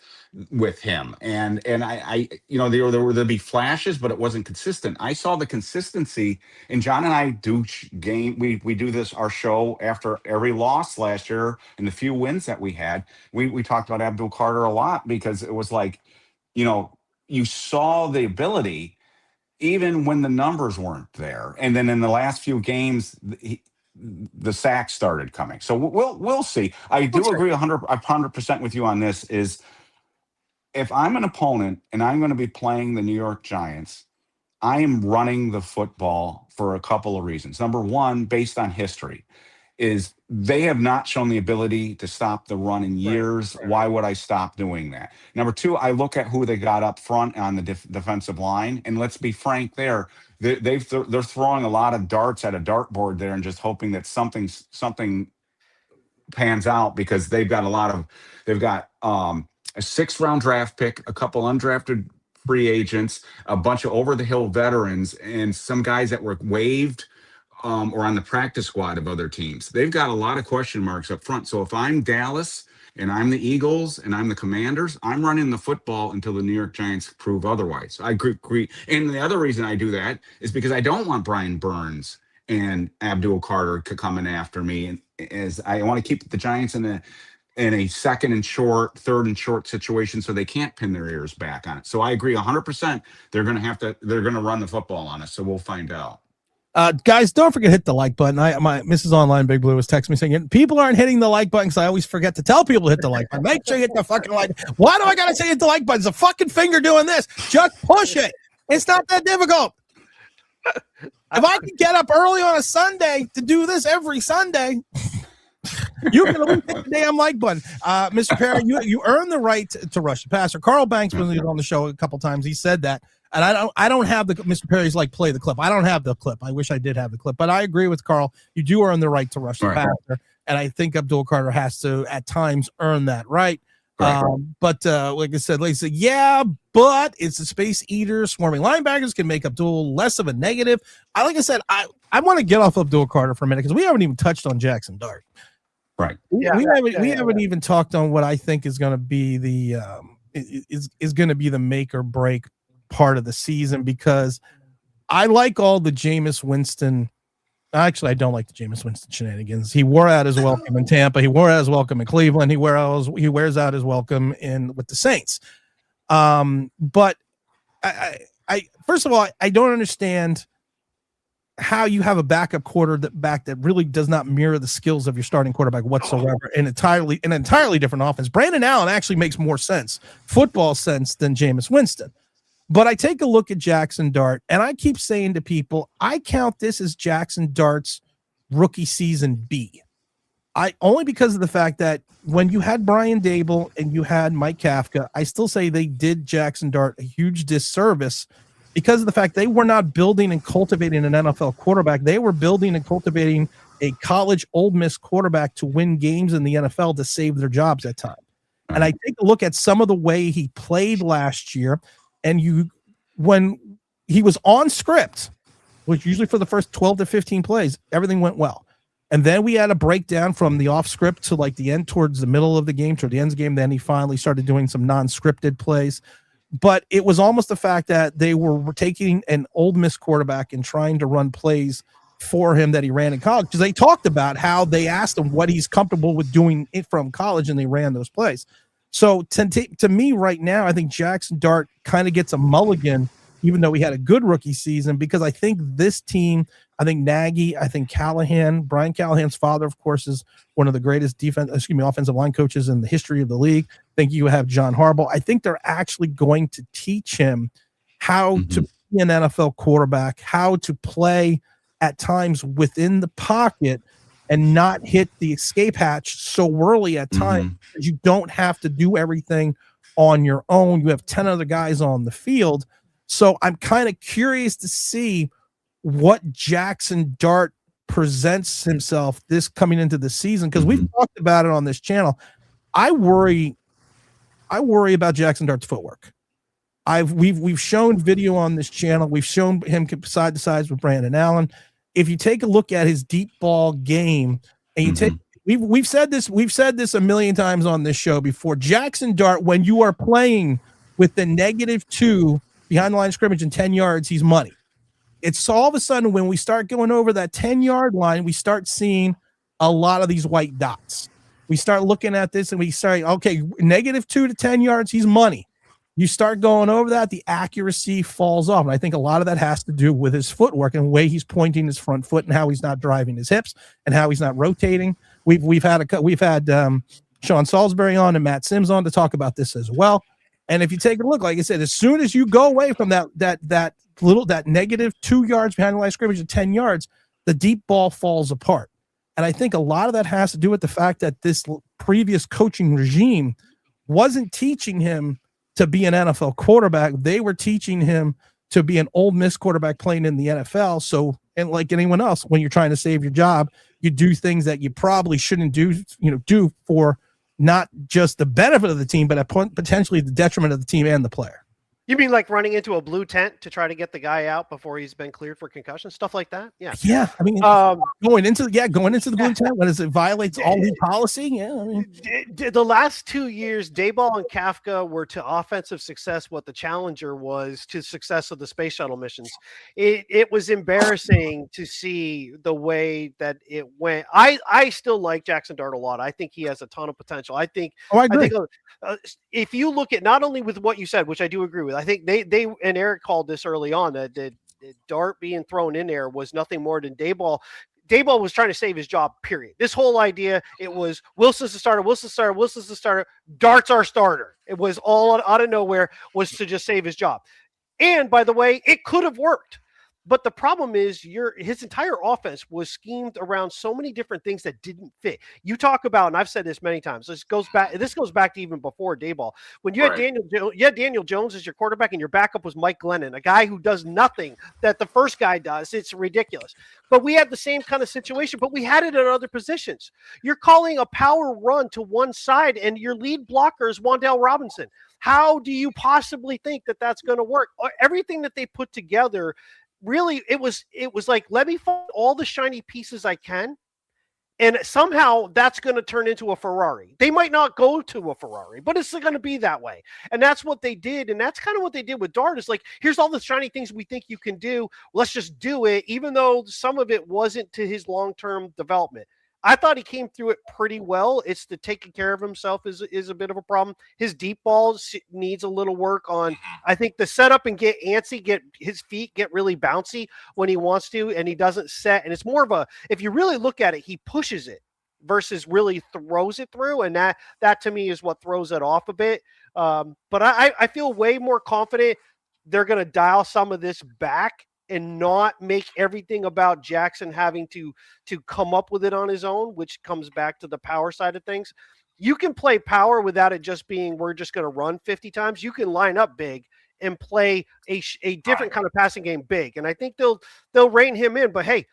with him. And I there'd be flashes, but it wasn't consistent. I saw the consistency, and John and I do we do our show after every loss last year and the few wins that we had. We talked about Abdul Carter a lot, because it was like, you saw the ability even when the numbers weren't there. And then in the last few games, the sacks started coming. So we'll see. I do agree 100% with you on this. Is if I'm an opponent and I'm going to be playing the New York Giants, I am running the football for a couple of reasons. Number one, based on history, is they have not shown the ability to stop the run in years. Right. Why would I stop doing that? Number two, I look at who they got up front on the defensive line, and let's be frank, they're throwing a lot of darts at a dartboard there and just hoping that something pans out, because they've got a 6th-round draft pick, a couple undrafted free agents, a bunch of over-the-hill veterans, and some guys that were waived or on the practice squad of other teams. They've got a lot of question marks up front. So if I'm Dallas and I'm the Eagles and I'm the Commanders, I'm running the football until the New York Giants prove otherwise. I agree. And the other reason I do that is because I don't want Brian Burns and Abdul Carter coming after me. And as I want to keep the Giants in a second and short, third and short situation so they can't pin their ears back on it. So I agree 100%. They're going to run the football on us. So we'll find out. Guys, don't forget to hit the like button. My Mrs. Online Big Blue was texting me saying people aren't hitting the like button because I always forget to tell people to hit the like button. Make sure you hit the fucking like. Why do I gotta say hit the like button? It's a fucking finger doing this. Just push it. It's not that difficult. If I can get up early on a Sunday to do this every Sunday, you can at least hit the damn like button. Mr. Perry, you earn the right to rush the passer. Carl Banks, when he was on the show a couple times, he said that. And I don't have the Mr. Perry's like play the clip. I don't have the clip. I wish I did have the clip, but I agree with Carl. You do earn the right to rush the passer, and I think Abdul Carter has to at times earn that right. But like I said, yeah, but it's the space eater. Swarming linebackers can make Abdul less of a negative. I want to get off Abdul Carter for a minute because we haven't even touched on Jaxson Dart. Right. We haven't even talked on what I think is going to be the is going to be the make or break part of the season, because I like all the Jameis Winston. Actually, I don't like the Jameis Winston shenanigans. He wore out his welcome in Tampa. He wore out his welcome in Cleveland. He wears out his welcome with the Saints. But I first of all, I don't understand how you have a backup quarterback that really does not mirror the skills of your starting quarterback whatsoever. An entirely different offense. Brandon Allen actually makes more football sense than Jameis Winston. But I take a look at Jaxson Dart, and I keep saying to people, I count this as Jaxson Dart's rookie season B. Only because of the fact that when you had Brian Dable and you had Mike Kafka, I still say they did Jaxson Dart a huge disservice because of the fact they were not building and cultivating an NFL quarterback. They were building and cultivating a college Ole Miss quarterback to win games in the NFL to save their jobs at times. And I take a look at some of the way he played last year. And when he was on script, which usually for the first 12 to 15 plays, everything went well. And then we had a breakdown from the off script to like the end, towards the middle of the game, toward the end of the game. Then he finally started doing some non-scripted plays. But it was almost the fact that they were taking an Ole Miss quarterback and trying to run plays for him that he ran in college. Because they talked about how they asked him what he's comfortable with doing it from college, and they ran those plays. So to me right now, I think Jaxson Dart kind of gets a mulligan, even though he had a good rookie season, because I think this team, I think Nagy, I think Callahan, Brian Callahan's father, of course, is one of the greatest offensive line coaches in the history of the league. I think you have John Harbaugh. I think they're actually going to teach him how to be an NFL quarterback, how to play at times within the pocket and not hit the escape hatch so early at times. You don't have to do everything on your own. You have 10 other guys on the field. So I'm kind of curious to see what Jaxson Dart presents himself this coming into the season, because we've talked about it on this channel. I worry about Jaxson Dart's footwork. We've shown video on this channel. We've shown him side to sides with Brandon Allen. If you take a look at his deep ball game, and we've said this a million times on this show before. Jaxson Dart, when you are playing with the -2 behind the line of scrimmage and 10 yards, he's money. It's all of a sudden when we start going over that 10-yard line, we start seeing a lot of these white dots. We start looking at this and we start, okay, -2 to 10 yards, he's money. You start going over that, the accuracy falls off. And I think a lot of that has to do with his footwork and the way he's pointing his front foot and how he's not driving his hips and how he's not rotating. We've had Sean Salisbury on and Matt Sims on to talk about this as well. And if you take a look, like I said, as soon as you go away from that -2 yards behind the line of scrimmage and 10 yards, the deep ball falls apart. And I think a lot of that has to do with the fact that this previous coaching regime wasn't teaching him to be an NFL quarterback. They were teaching him to be an Ole Miss quarterback playing in the NFL. So, and like anyone else, when you're trying to save your job, you do things that you probably shouldn't do for not just the benefit of the team, but potentially the detriment of the team and the player. You mean like running into a blue tent to try to get the guy out before he's been cleared for concussion, stuff like that? Yeah. Yeah, I mean, going into the blue tent when it violates all league policy. Yeah, I mean, the last 2 years, Dayball and Kafka were to offensive success what the Challenger was to success of the space shuttle missions. It was embarrassing to see the way that it went. I still like Jaxson Dart a lot. I think he has a ton of potential. I think. I agree. If you look at not only with what you said, which I do agree with, I think they and Eric called this early on that Dart being thrown in there was nothing more than Dayball. Dayball was trying to save his job, period. This whole idea, it was Wilson's the starter, Wilson's the starter, Dart's our starter. It was all out of nowhere, was to just save his job. And by the way, it could have worked. But the problem is his entire offense was schemed around so many different things that didn't fit. You talk about, and I've said this many times, this goes back to even before Dayball. When you had Daniel Jones as your quarterback and your backup was Mike Glennon, a guy who does nothing that the first guy does. It's ridiculous. But we had the same kind of situation, but we had it at other positions. You're calling a power run to one side, and your lead blocker is Wan'Dale Robinson. How do you possibly think that that's going to work? Everything that they put together, really, it was like, let me find all the shiny pieces I can, and somehow that's going to turn into a Ferrari. They might not go to a Ferrari, but it's going to be that way. And that's what they did, and that's kind of what they did with Dart. Is like, here's all the shiny things we think you can do. Let's just do it, even though some of it wasn't to his long-term development. I thought he came through it pretty well. It's the taking care of himself is a bit of a problem. His deep balls needs a little work on. I think the setup and get antsy, get his feet get really bouncy when he wants to, and he doesn't set. And it's more of a, if you really look at it, he pushes it versus really throws it through. And that to me is what throws it off a bit. But I feel way more confident they're going to dial some of this back and not make everything about Jaxson having to come up with it on his own, which comes back to the power side of things. You can play power without it just being, we're just going to run 50 times. You can line up big and play a different kind of passing game big. And I think they'll rein him in. But hey,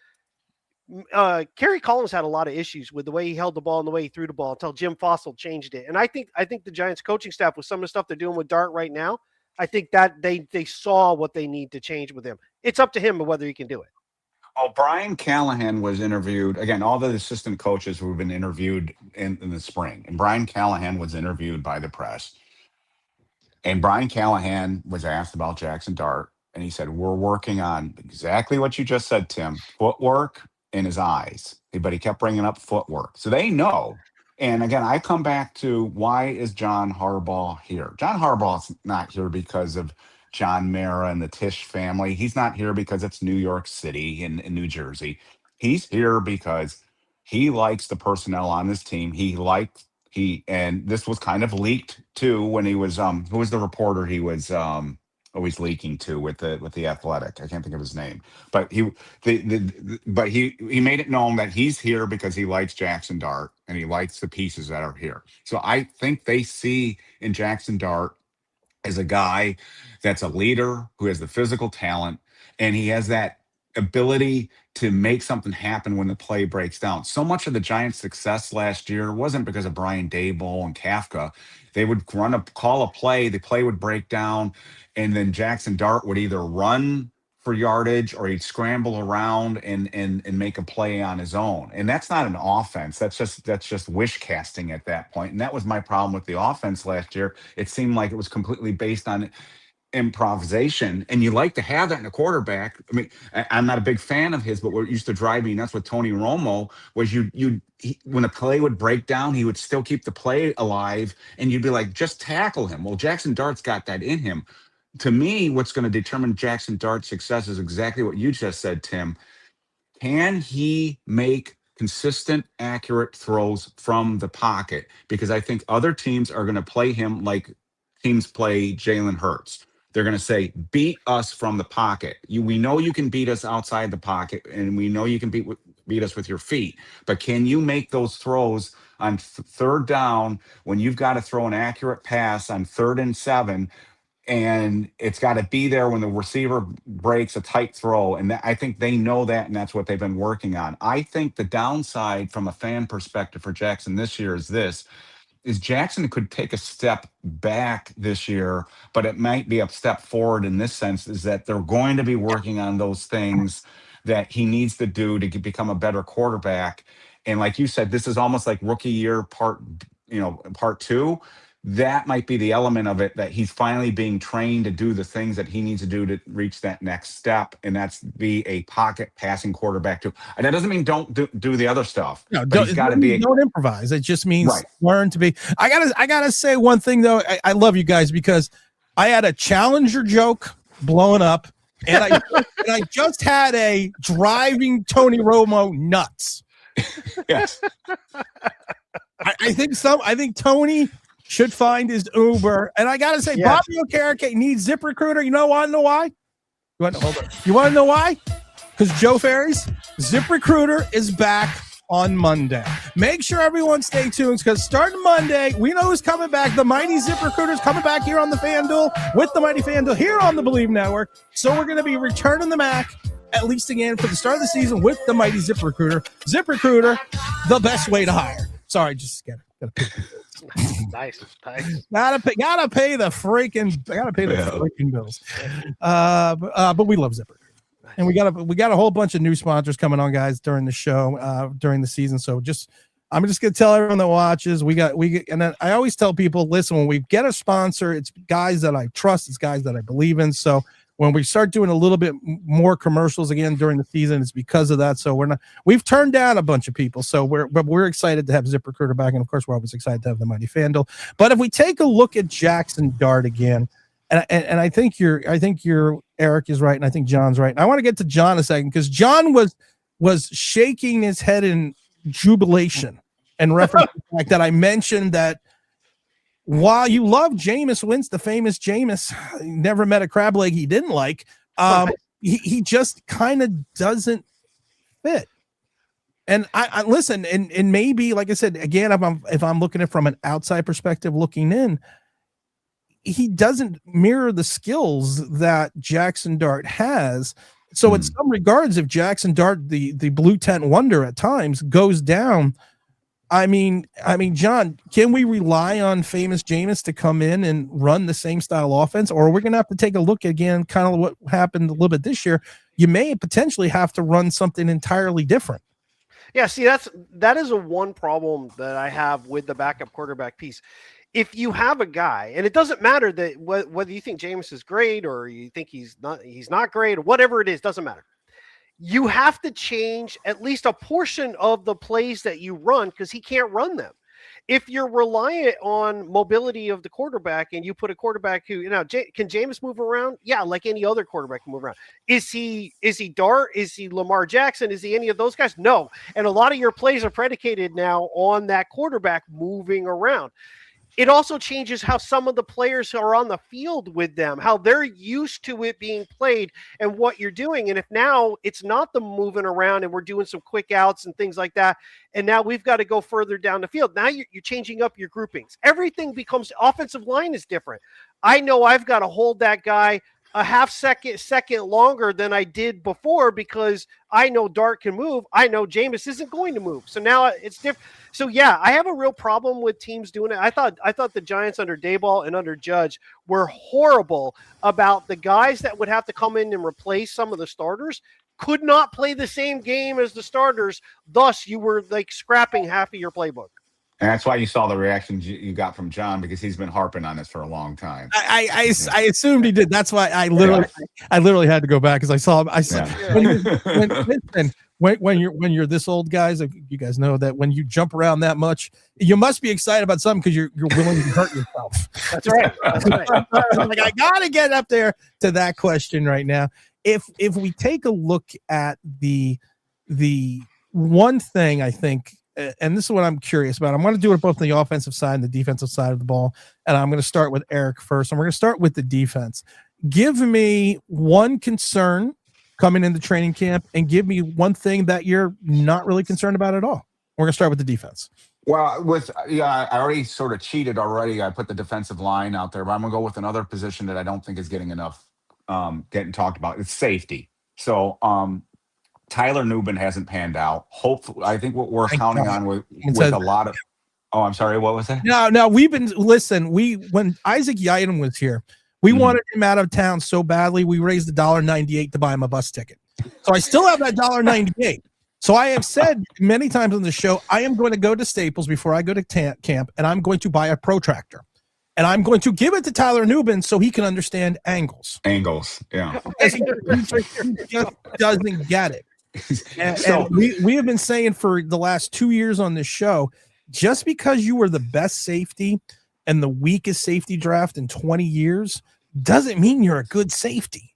Kerry Collins had a lot of issues with the way he held the ball and the way he threw the ball until Jim Fossil changed it. And I think the Giants coaching staff, with some of the stuff they're doing with Dart right now, I think that they saw what they need to change with him. It's up to him whether he can do it. Oh, Brian Callahan was interviewed. Again, all the assistant coaches who have been interviewed in the spring. And Brian Callahan was interviewed by the press. And Brian Callahan was asked about Jaxson Dart. And he said, we're working on exactly what you just said, Tim. Footwork in his eyes. But he kept bringing up footwork. So they know. And again, I come back to, why is John Harbaugh here? John Harbaugh's not here because of John Mara and the Tisch family. He's not here because it's New York City and New Jersey. He's here because he likes the personnel on this team. And this was kind of leaked too when he was who was the reporter he was always leaking to with the Athletic. I can't think of his name, but he made it known that he's here because he likes Jaxson Dart and he likes the pieces that are here. So I think they see in Jaxson Dart as a guy that's a leader who has the physical talent, and he has that ability to make something happen when the play breaks down. So much of the Giants' success last year wasn't because of Brian Daboll and Kafka. They would call a play, the play would break down, and then Jaxson Dart would either run for yardage or he'd scramble around and make a play on his own. And that's not an offense. That's just wish casting at that point. And that was my problem with the offense last year. It seemed like it was completely based on improvisation, and you like to have that in a quarterback. I mean, I'm not a big fan of his, but what used to drive me nuts with Tony Romo was when a play would break down, he would still keep the play alive, and you'd be like, just tackle him. Well, Jaxson Dart's got that in him. To me, what's going to determine Jaxson Dart's success is exactly what you just said, Tim. Can he make consistent, accurate throws from the pocket? Because I think other teams are going to play him like teams play Jalen Hurts. They're going to say, beat us from the pocket. We know you can beat us outside the pocket, and we know you can beat us with your feet. But can you make those throws on third down when you've got to throw an accurate pass on 3rd and 7, and it's got to be there when the receiver breaks a tight throw? And I think they know that, and that's what they've been working on. I think the downside from a fan perspective for Jaxson this year is this. is Jaxson could take a step back this year, but it might be a step forward in this sense, is that they're going to be working on those things that he needs to do to become a better quarterback. And like you said, this is almost like rookie year part 2. That might be the element of it, that he's finally being trained to do the things that he needs to do to reach that next step, and that's be a pocket passing quarterback too. And that doesn't mean don't do the other stuff. No, but he's got to be. Don't improvise. It just means Right. learn to be. I gotta say one thing though. I love you guys because I had a Challenger joke blowing up, and I just had a driving Tony Romo nuts. Yes. I think Tony should find his Uber. And I got to say, Bobby Okereke needs ZipRecruiter. You want to know why? You want to know why? Because Joe Ferry's ZipRecruiter is back on Monday. Make sure everyone stay tuned because starting Monday, we know who's coming back. The mighty ZipRecruiter is coming back here on the FanDuel with the mighty FanDuel here on the Bleav Network. So we're going to be returning the Mac at least again for the start of the season with the mighty ZipRecruiter. ZipRecruiter, the best way to hire. Sorry, just gotta pay. Nice. Gotta pay the freaking bills. But we love ZipRecruiter, and we got a whole bunch of new sponsors coming on, guys, during the show, during the season. So I'm just gonna tell everyone that watches, and then I always tell people, listen, when we get a sponsor, it's guys that I trust, it's guys that I believe in. So when we start doing a little bit more commercials again during the season, it's because of that. So we've turned down a bunch of people. So we're excited to have ZipRecruiter back. And of course, we're always excited to have the mighty FanDuel. But if we take a look at Jaxson Dart again, and I think you're Eric is right. And I think John's right. And I want to get to John a second because John was shaking his head in jubilation and reference the fact that I mentioned that while you love Jameis Winston, the famous Jameis, never met a crab leg he didn't like. He just kind of doesn't fit. And I listen, and maybe, like I said, again, if I'm looking at it from an outside perspective, looking in, he doesn't mirror the skills that Jaxson Dart has. So in some regards, if Jaxson Dart, the blue tent wonder at times, goes down, I mean, John, can we rely on famous Jameis to come in and run the same style offense, or are we going to have to take a look again, kind of what happened a little bit this year? You may potentially have to run something entirely different. Yeah, see, that is a one problem that I have with the backup quarterback piece. If you have a guy, and it doesn't matter that whether you think Jameis is great or you think he's not great or whatever it is, doesn't matter. You have to change at least a portion of the plays that you run because he can't run them. If you're reliant on mobility of the quarterback and you put a quarterback who, can Jameis move around? Yeah, like any other quarterback can move around. Is he Dart? Is he Lamar Jackson? Is he any of those guys? No. And a lot of your plays are predicated now on that quarterback moving around. It also changes how some of the players are on the field with them, how they're used to it being played and what you're doing. And if now it's not the moving around and we're doing some quick outs and things like that, and now we've got to go further down the field, now you're changing up your groupings. Everything becomes offensive line is different. I know I've got to hold that guy a half second longer than I did before because I know Dart can move. I know Jameis isn't going to move. So now it's different. So yeah, I have a real problem with teams doing it. I thought the Giants under Daboll and under Judge were horrible about the guys that would have to come in and replace some of the starters could not play the same game as the starters. Thus, you were like scrapping half of your playbook. And that's why you saw the reaction you got from John, because he's been harping on this for a long time. I assumed he did. That's why I literally had to go back because I saw when you're this old, guys. You guys know that when you jump around that much, you must be excited about something because you're willing to hurt yourself. That's right. Like I gotta get up there to that question right now. If we take a look at the one thing I think. And this is what I'm curious about. I'm going to do it both on the offensive side and the defensive side of the ball. And I'm going to start with Eric first. And we're going to start with the defense. Give me one concern coming into training camp and give me one thing that you're not really concerned about at all. We're going to start with the defense. Well, I already sort of cheated already. I put the defensive line out there, but I'm going to go with another position that I don't think is getting enough getting talked about. It's safety. So, Tyler Nubin hasn't panned out. Hopefully, I think what we're counting on with a lot of Oh, I'm sorry. What was that? No, when Isaac Yiadom was here, we wanted him out of town so badly, we raised $1.98 to buy him a bus ticket. So I still have that $1.98. So I have said many times on the show, I am going to go to Staples before I go to camp, and I'm going to buy a protractor. And I'm going to give it to Tyler Nubin so he can understand angles. Yeah. He just doesn't get it. And we have been saying for the last 2 years on this show, just because you were the best safety and the weakest safety draft in 20 years doesn't mean you're a good safety.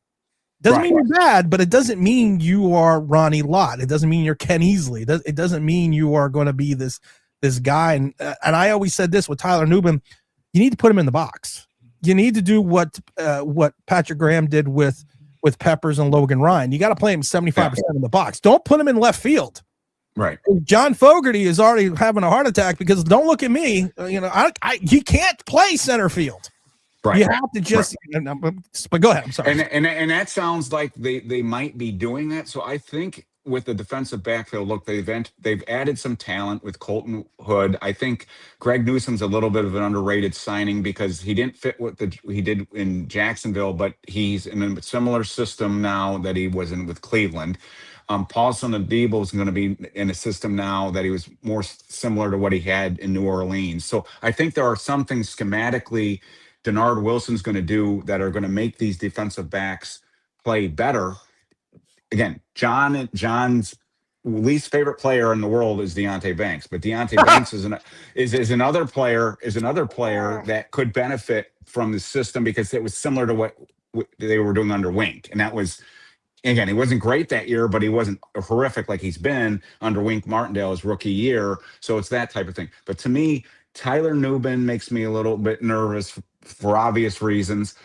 Doesn't mean you're bad, but it doesn't mean you are Ronnie Lott. It doesn't mean you're Ken Easley. It doesn't mean you are going to be this guy. And I always said this with Tyler Nubin, you need to put him in the box. You need to do what Patrick Graham did with Peppers and Logan Ryan. You got to play him 75% in the box. Don't put him in left field. Right. John Fogerty is already having a heart attack because don't look at me. He can't play center field. Right. You have to just. But go ahead. I'm sorry. And that sounds like they might be doing that. So I think with the defensive backfield, look, they've added some talent with Colton Hood. I think Greg Newsom's a little bit of an underrated signing because he didn't fit what he did in Jacksonville, but he's in a similar system now that he was in with Cleveland. Paulson Adebo is going to be in a system now that he was more similar to what he had in New Orleans. So I think there are some things schematically Denard Wilson's going to do that are going to make these defensive backs play better. Again, John's least favorite player in the world is Deonte Banks, but Deonte Banks is another player that could benefit from the system because it was similar to what they were doing under Wink, and that was. Again, he wasn't great that year, but he wasn't horrific like he's been under Wink Martindale's rookie year. So it's that type of thing. But to me, Tyler Nubin makes me a little bit nervous for obvious reasons.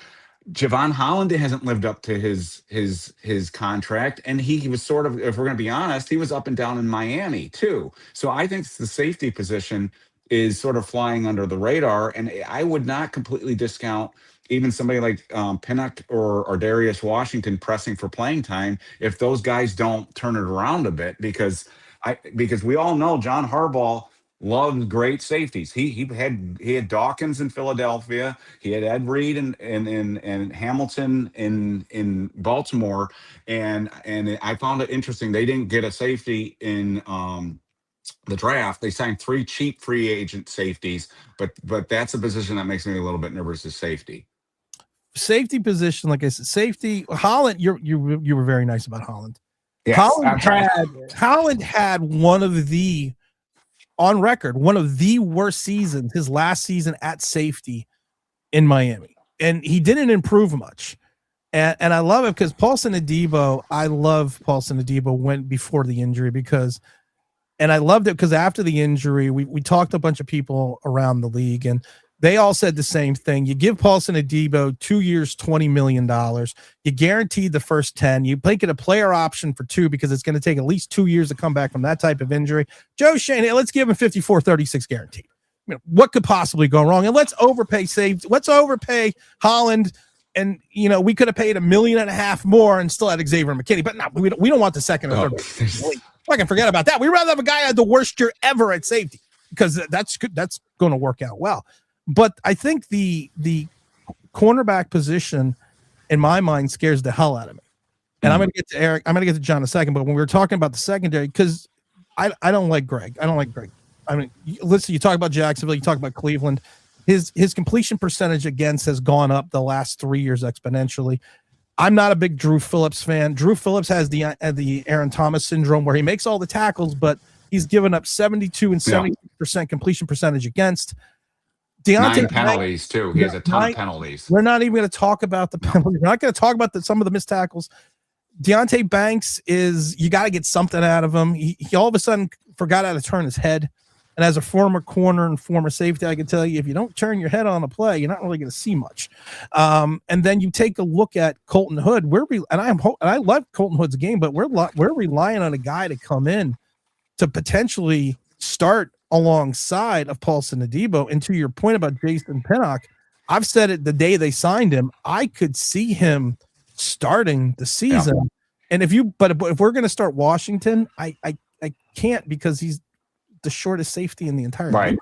Javon Holland hasn't lived up to his contract, and he was sort of, if we're going to be honest, he was up and down in Miami too. So I think the safety position is sort of flying under the radar, and I would not completely discount even somebody like Pinnock or Darius Washington pressing for playing time if those guys don't turn it around a bit, because we all know John Harbaugh loves great safeties. He had Dawkins in Philadelphia. He had Ed Reed and Hamilton in Baltimore, and I found it interesting they didn't get a safety in the draft. They signed 3 cheap free agent safeties, but that's a position that makes me a little bit nervous is safety. Safety position, like I said, safety. Holland, you were very nice about Holland. Yes, Holland had one of the worst seasons, his last season at safety in Miami, and he didn't improve much. And I love it because Paulson Adebo went before the injury and I loved it because after the injury, we talked to a bunch of people around the league, and they all said the same thing. You give Paulson Adebo 2 years, $20 million. You guaranteed the first 10. You make it a player option for 2 because it's going to take at least 2 years to come back from that type of injury. Joe Shane, hey, let's give him 54-36 guaranteed. What could possibly go wrong? And let's overpay Holland. And, we could have paid $1.5 million more and still had Xavier McKinney. But no, we don't want the second or third. I can forget about that. We'd rather have a guy who had the worst year ever at safety because that's good. That's going to work out well. But I think the cornerback position, in my mind, scares the hell out of me. And I'm going to get to Eric. I'm going to get to John in a second. But when we were talking about the secondary, because I don't like Greg. I mean, listen, you talk about Jacksonville, you talk about Cleveland. His completion percentage against has gone up the last 3 years exponentially. I'm not a big Drew Phillips fan. Drew Phillips has the Aaron Thomas syndrome where he makes all the tackles, but he's given up 72 and 70% completion percentage against. Deonte 9 penalties too. He has a ton of penalties. We're not even going to talk about the penalties. We're not going to talk about some of the missed tackles. Deonte Banks you got to get something out of him. He all of a sudden forgot how to turn his head. And as a former corner and former safety, I can tell you, if you don't turn your head on a play, you're not really going to see much. And then you take a look at Colton Hood. I love Colton Hood's game, but we're relying on a guy to come in to potentially start alongside of Paulson Adebo. And to your point about Jason Pinnock, I've said it the day they signed him, I could see him starting the season. Yeah. And if we're going to start Washington, I can't because he's the shortest safety in the entire league.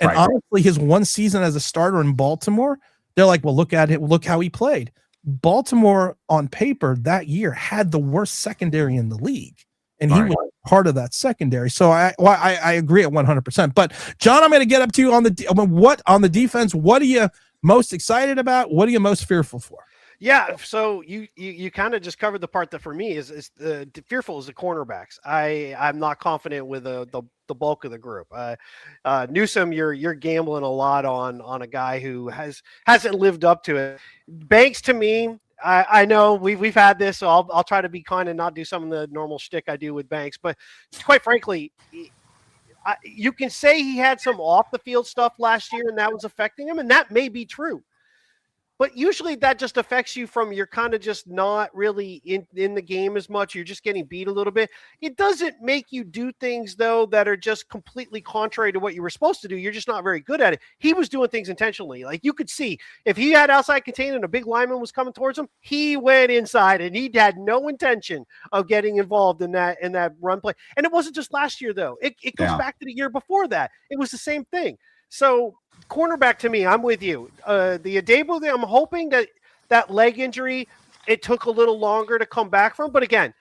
And honestly, his one season as a starter in Baltimore, they're like, well, look at it. Look how he played. Baltimore on paper that year had the worst secondary in the league. And he was part of that secondary. So I agree at 100%. But John, I'm going to get up to you on the defense. What are you most excited about? What are you most fearful for? Yeah, so you kind of just covered the part that for me is fearful is the cornerbacks. I'm not confident with the bulk of the group. Newsome, you're gambling a lot on a guy who hasn't lived up to it. Banks, to me, I know we've had this, so I'll try to be kind and not do some of the normal shtick I do with Banks. But quite frankly, you can say he had some off the field stuff last year and that was affecting him, and that may be true. But usually that just affects you from you're kind of just not really in the game as much. You're just getting beat a little bit. It doesn't make you do things, though, that are just completely contrary to what you were supposed to do. You're just not very good at it. He was doing things intentionally. Like you could see if he had outside contain and a big lineman was coming towards him, he went inside and he had no intention of getting involved in that run play. And it wasn't just last year, though. It goes back to the year before that. It was the same thing. So cornerback to me, I'm with you. The Adebo thing, I'm hoping that leg injury, it took a little longer to come back from. But again,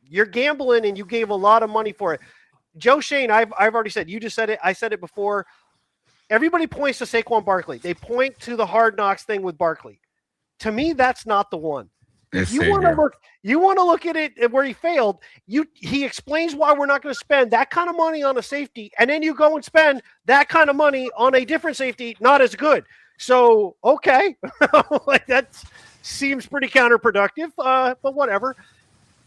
you're gambling and you gave a lot of money for it. Joe Shane, I've already said, you just said it. I said it before. Everybody points to Saquon Barkley. They point to the Hard Knocks thing with Barkley. To me, that's not the one. If you want to look at it where he failed, he explains why we're not going to spend that kind of money on a safety, and then you go and spend that kind of money on a different safety, not as good. So, okay, like that seems pretty counterproductive, but whatever.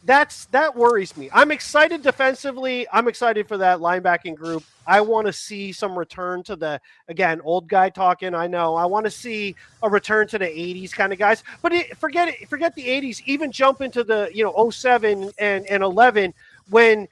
That worries me. I'm excited defensively. I'm excited for that linebacking group. I want to see some return to the, again, old guy talking. I know. I want to see a return to the 80s kind of guys. But forget the 80s. Even jump into the 07 and 11 when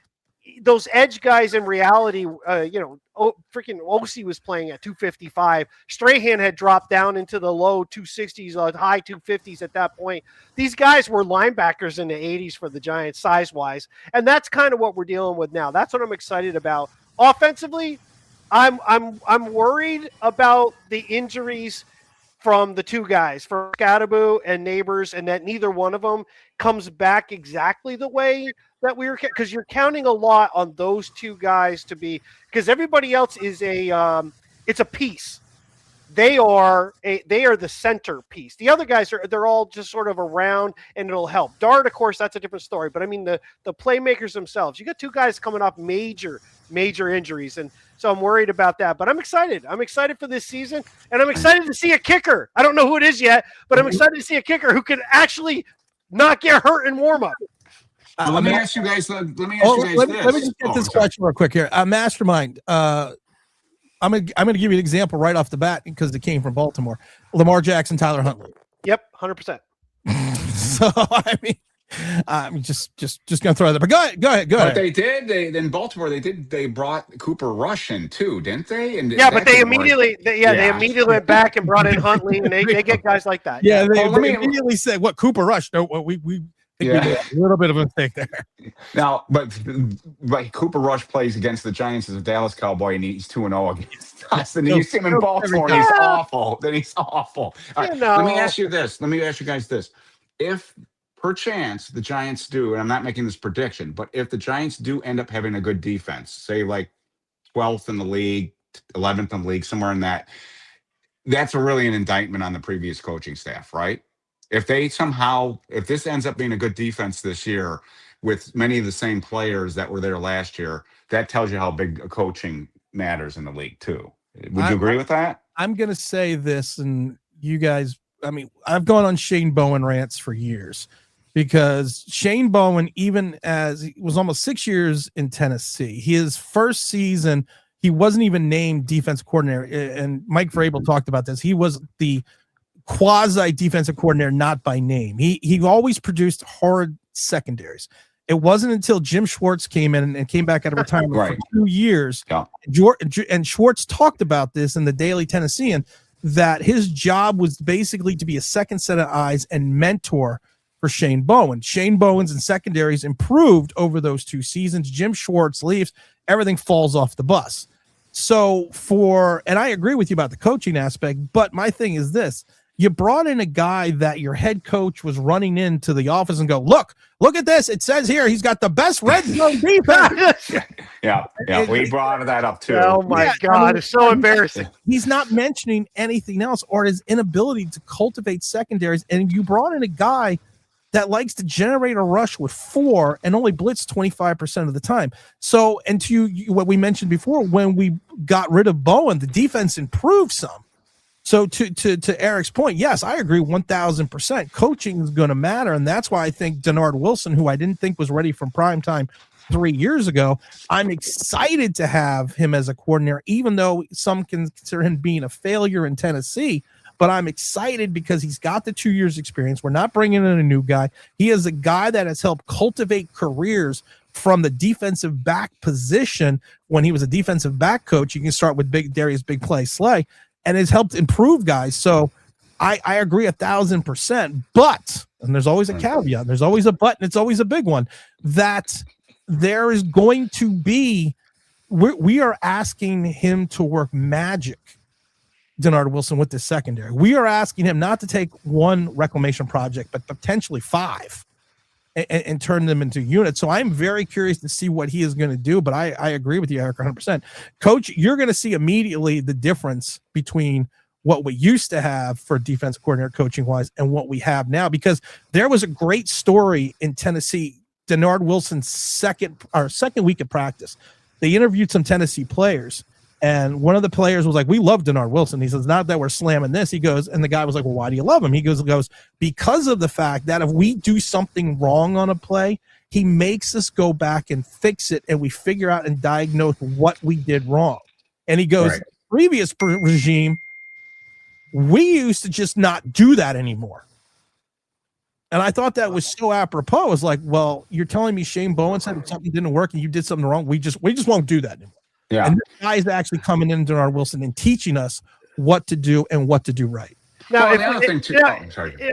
those edge guys in reality, freaking Osi was playing at 255. Strahan had dropped down into the low 260s, high 250s at that point. These guys were linebackers in the 80s for the Giants size-wise, and that's kind of what we're dealing with now. That's what I'm excited about. Offensively, I'm worried about the injuries from the two guys, from Scatterbo and Nabers, and that neither one of them comes back exactly the way that we were, because you're counting a lot on those two guys to be, because everybody else is it's a piece. They are the center piece. The other guys they're all just sort of around and it'll help. Dart, of course, that's a different story. But I mean the playmakers themselves. You got two guys coming off major injuries, and so I'm worried about that. But I'm excited. I'm excited for this season, and I'm excited to see a kicker. I don't know who it is yet, but I'm excited to see a kicker who can actually not get hurt in warm up. Let me ask you guys. Let me just get this question real quick here. Mastermind. I'm gonna give you an example right off the bat because it came from Baltimore. Lamar Jackson, Tyler Huntley. Yep, 100%. So I mean, I'm just gonna throw that. But go ahead. But they did. In Baltimore, they brought Cooper Rush in too, didn't they? And yeah, but they immediately went back and brought in Huntley, and they get guys like that. Yeah, they immediately said, "What, Cooper Rush? No, we think we did a little bit of a mistake there." Now, but Cooper Rush plays against the Giants as a Dallas Cowboy, and he's 2-0 against us. And you see him in Baltimore, and he's awful. Then he's awful. All right, let me ask you this. Let me ask you guys this: if perchance the Giants do, and I'm not making this prediction, but if the Giants do end up having a good defense, say like 12th in the league, 11th in the league, somewhere in that's really an indictment on the previous coaching staff, right? If this ends up being a good defense this year with many of the same players that were there last year, that tells you how big coaching matters in the league too. Would you agree with that? I'm going to say this, and you guys, I mean, I've gone on Shane Bowen rants for years because Shane Bowen, even as he was almost 6 years in Tennessee, his first season, he wasn't even named defense coordinator. And Mike Vrabel talked about this. He was the quasi defensive coordinator, not by name. He always produced hard secondaries. It wasn't until Jim Schwartz came in and came back out of retirement for 2 years. Yeah. And Schwartz talked about this in the Daily Tennessean, that his job was basically to be a second set of eyes and mentor for Shane Bowen. Shane Bowen's and secondaries improved over those 2 seasons. Jim Schwartz leaves, everything falls off the bus. So and I agree with you about the coaching aspect, but my thing is this. You brought in a guy that your head coach was running into the office and go, look at this. It says here he's got the best red zone defense. Yeah. We brought that up too. Oh my God, it's so embarrassing. He's not mentioning anything else or his inability to cultivate secondaries. And you brought in a guy that likes to generate a rush with 4 and only blitz 25% of the time. So, and to what we mentioned before, when we got rid of Bowen, the defense improved some. So to Eric's point, yes, I agree 1,000%. Coaching is going to matter, and that's why I think Denard Wilson, who I didn't think was ready for prime time 3 years ago, I'm excited to have him as a coordinator, even though some consider him being a failure in Tennessee. But I'm excited because he's got the 2 years experience. We're not bringing in a new guy. He is a guy that has helped cultivate careers from the defensive back position when he was a defensive back coach. You can start with Darius Big Play Slay, and has helped improve guys. So I agree 1,000%, but, and there's always a caveat, there's always a but, and it's always a big one, that there is going to be, we are asking him to work magic, Denard Wilson, with the secondary. We are asking him not to take one reclamation project, but potentially 5 and turn them into units. So I'm very curious to see what he is going to do, but I agree with you, Eric, 100%. Coach, you're going to see immediately the difference between what we used to have for defense coordinator coaching-wise and what we have now, because there was a great story in Tennessee, Denard Wilson's second week of practice. They interviewed some Tennessee players, and one of the players was like, we love Denard Wilson. He says, not that we're slamming this. He goes, and the guy was like, well, why do you love him? He goes, because of the fact that if we do something wrong on a play, he makes us go back and fix it, and we figure out and diagnose what we did wrong. And he goes, previous regime, we used to just not do that anymore. And I thought that was so apropos. It's like, well, you're telling me Shane Bowen said something didn't work and you did something wrong. We just won't do that anymore. Yeah. And this guy is actually coming in, Denard Wilson, and teaching us what to do and what to do right. Now, well, I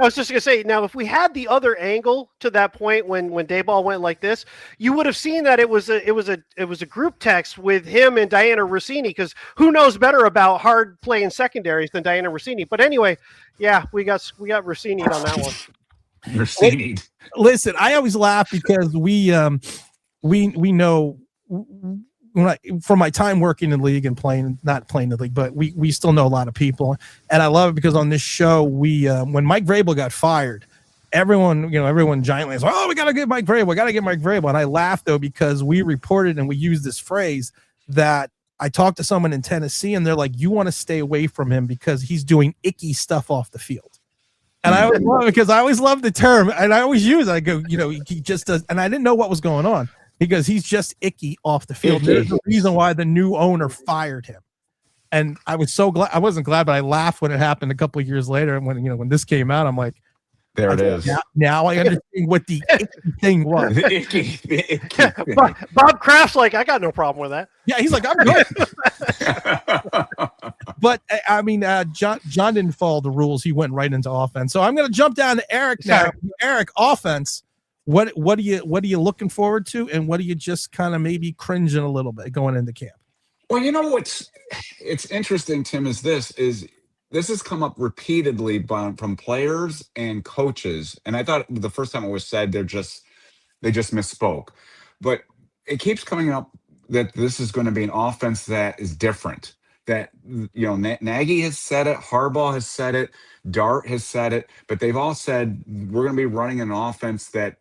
was just gonna say. Now, if we had the other angle to that point when Dayball went like this, you would have seen that it was a group text with him and Diana Rossini, because who knows better about hard playing secondaries than Diana Rossini? But anyway, yeah, we got Rossini on that one. Rossini. Listen, I always laugh because we know. From my time working in the league and not playing the league, but we still know a lot of people, and I love it because on this show when Mike Vrabel got fired, everyone giantly was, oh, we got to get Mike Vrabel, and I laughed though because we reported and we used this phrase that I talked to someone in Tennessee and they're like, you want to stay away from him because he's doing icky stuff off the field. And I always love it because I always love the term and I always use it. I go, he just does, and I didn't know what was going on. Because he's just icky off the field. There's the reason why the new owner fired him. And I was so glad. I wasn't glad, but I laughed when it happened a couple of years later. And when this came out, I'm like, there it is. Now I understand what the icky thing was. The icky. Bob Kraft's like, I got no problem with that. Yeah, he's like, I'm good. But I mean, John didn't follow the rules. He went right into offense. So I'm going to jump down to Eric now. Sorry. Eric, offense. What are you looking forward to, and what are you just kind of maybe cringing a little bit going into camp? Well, what's interesting, Tim, is this has come up repeatedly from players and coaches, and I thought the first time it was said they just misspoke, but it keeps coming up that this is going to be an offense that is different. That Nagy has said it, Harbaugh has said it, Dart has said it, but they've all said we're going to be running an offense that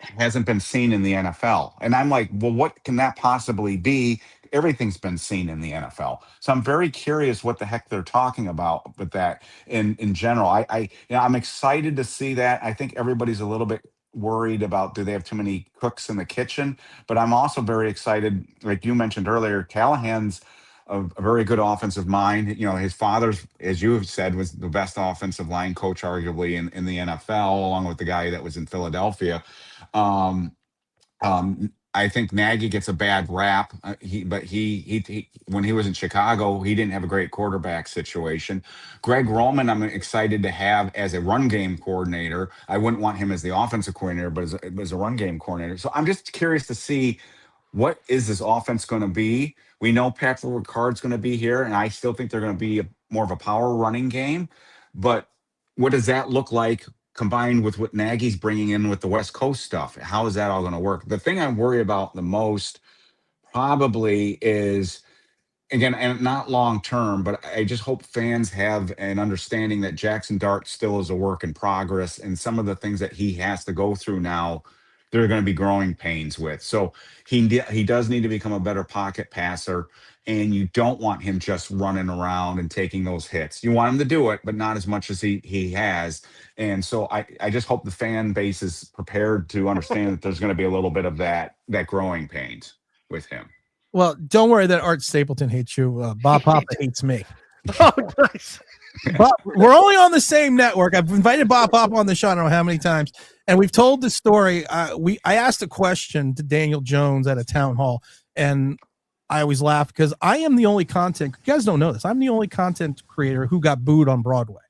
hasn't been seen in the NFL. And I'm like, well, what can that possibly be? Everything's been seen in the NFL. So I'm very curious what the heck they're talking about with that in general. I'm excited to see that. I think everybody's a little bit worried about, do they have too many cooks in the kitchen? But I'm also very excited, like you mentioned earlier, Callahan's a very good offensive mind. His father's, as you have said, was the best offensive line coach, arguably, in the NFL, along with the guy that was in Philadelphia. I think Nagy gets a bad rap. But he when he was in Chicago, he didn't have a great quarterback situation. Greg Roman, I'm excited to have as a run game coordinator. I wouldn't want him as the offensive coordinator, but as a run game coordinator. So I'm just curious to see, what is this offense going to be? We know Patrick Ricard's going to be here, and I still think they're going to be more of a power running game. But what does that look like combined with what Nagy's bringing in with the West Coast stuff? How is that all going to work? The thing I worry about the most probably is, again, and not long term, but I just hope fans have an understanding that Jaxson Dart still is a work in progress, and some of the things that he has to go through now, there are going to be growing pains with. So he does need to become a better pocket passer, and you don't want him just running around and taking those hits. You want him to do it, but not as much as he has. And so I just hope the fan base is prepared to understand that there's going to be a little bit of that growing pains with him. Well, don't worry that Art Stapleton hates you. Bob Papa hates me. Oh, nice. But we're only on the same network. I've invited Bob Papa on the show I don't know how many times, and we've told the story. I asked a question to Daniel Jones at a town hall, and I always laugh because I am the only content. You guys don't know this. I'm the only content creator who got booed on Broadway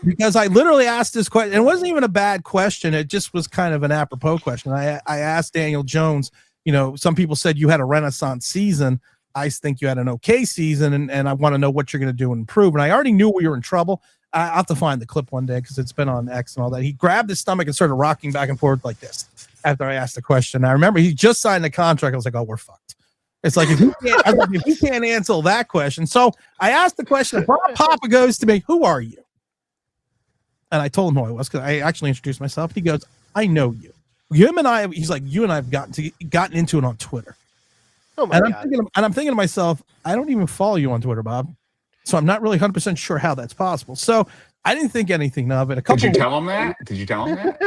because I literally asked this question. It wasn't even a bad question. It just was kind of an apropos question. I asked Daniel Jones, some people said you had a renaissance season. I think you had an okay season, and I want to know what you're going to do and improve. And I already knew we were in trouble. I'll have to find the clip one day because it's been on X and all that. He grabbed his stomach and started rocking back and forth like this after I asked the question. I remember he just signed the contract. I was like, oh, we're fucked. It's like, if you can't answer that question. So I asked the question. Bob Papa goes to me, who are you? And I told him who I was because I actually introduced myself. He goes, I know you. Him and I, he's like, you and I have gotten into it on Twitter. Oh my God. I'm thinking to myself, I don't even follow you on Twitter, Bob. So I'm not really 100% sure how that's possible. So I didn't think anything of it. Did you tell him that?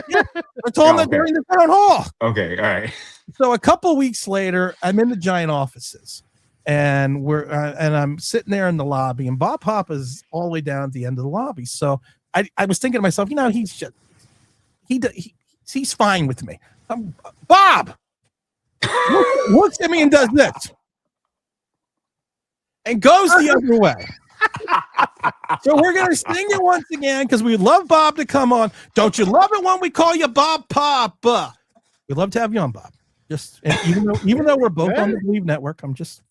Yeah, I told him that during the town hall. Okay, all right. So a couple weeks later, I'm in the Giant offices, and I'm sitting there in the lobby, and Bob Papa's all the way down at the end of the lobby. So I was thinking to myself, he's fine with me. Bob looks at me and does this, and goes the other way. So we're gonna sing it once again because we love Bob to come on. Don't you love it when we call you Bob Papa? We'd love to have you on, Bob. Even though we're both on the Bleav network, I'm just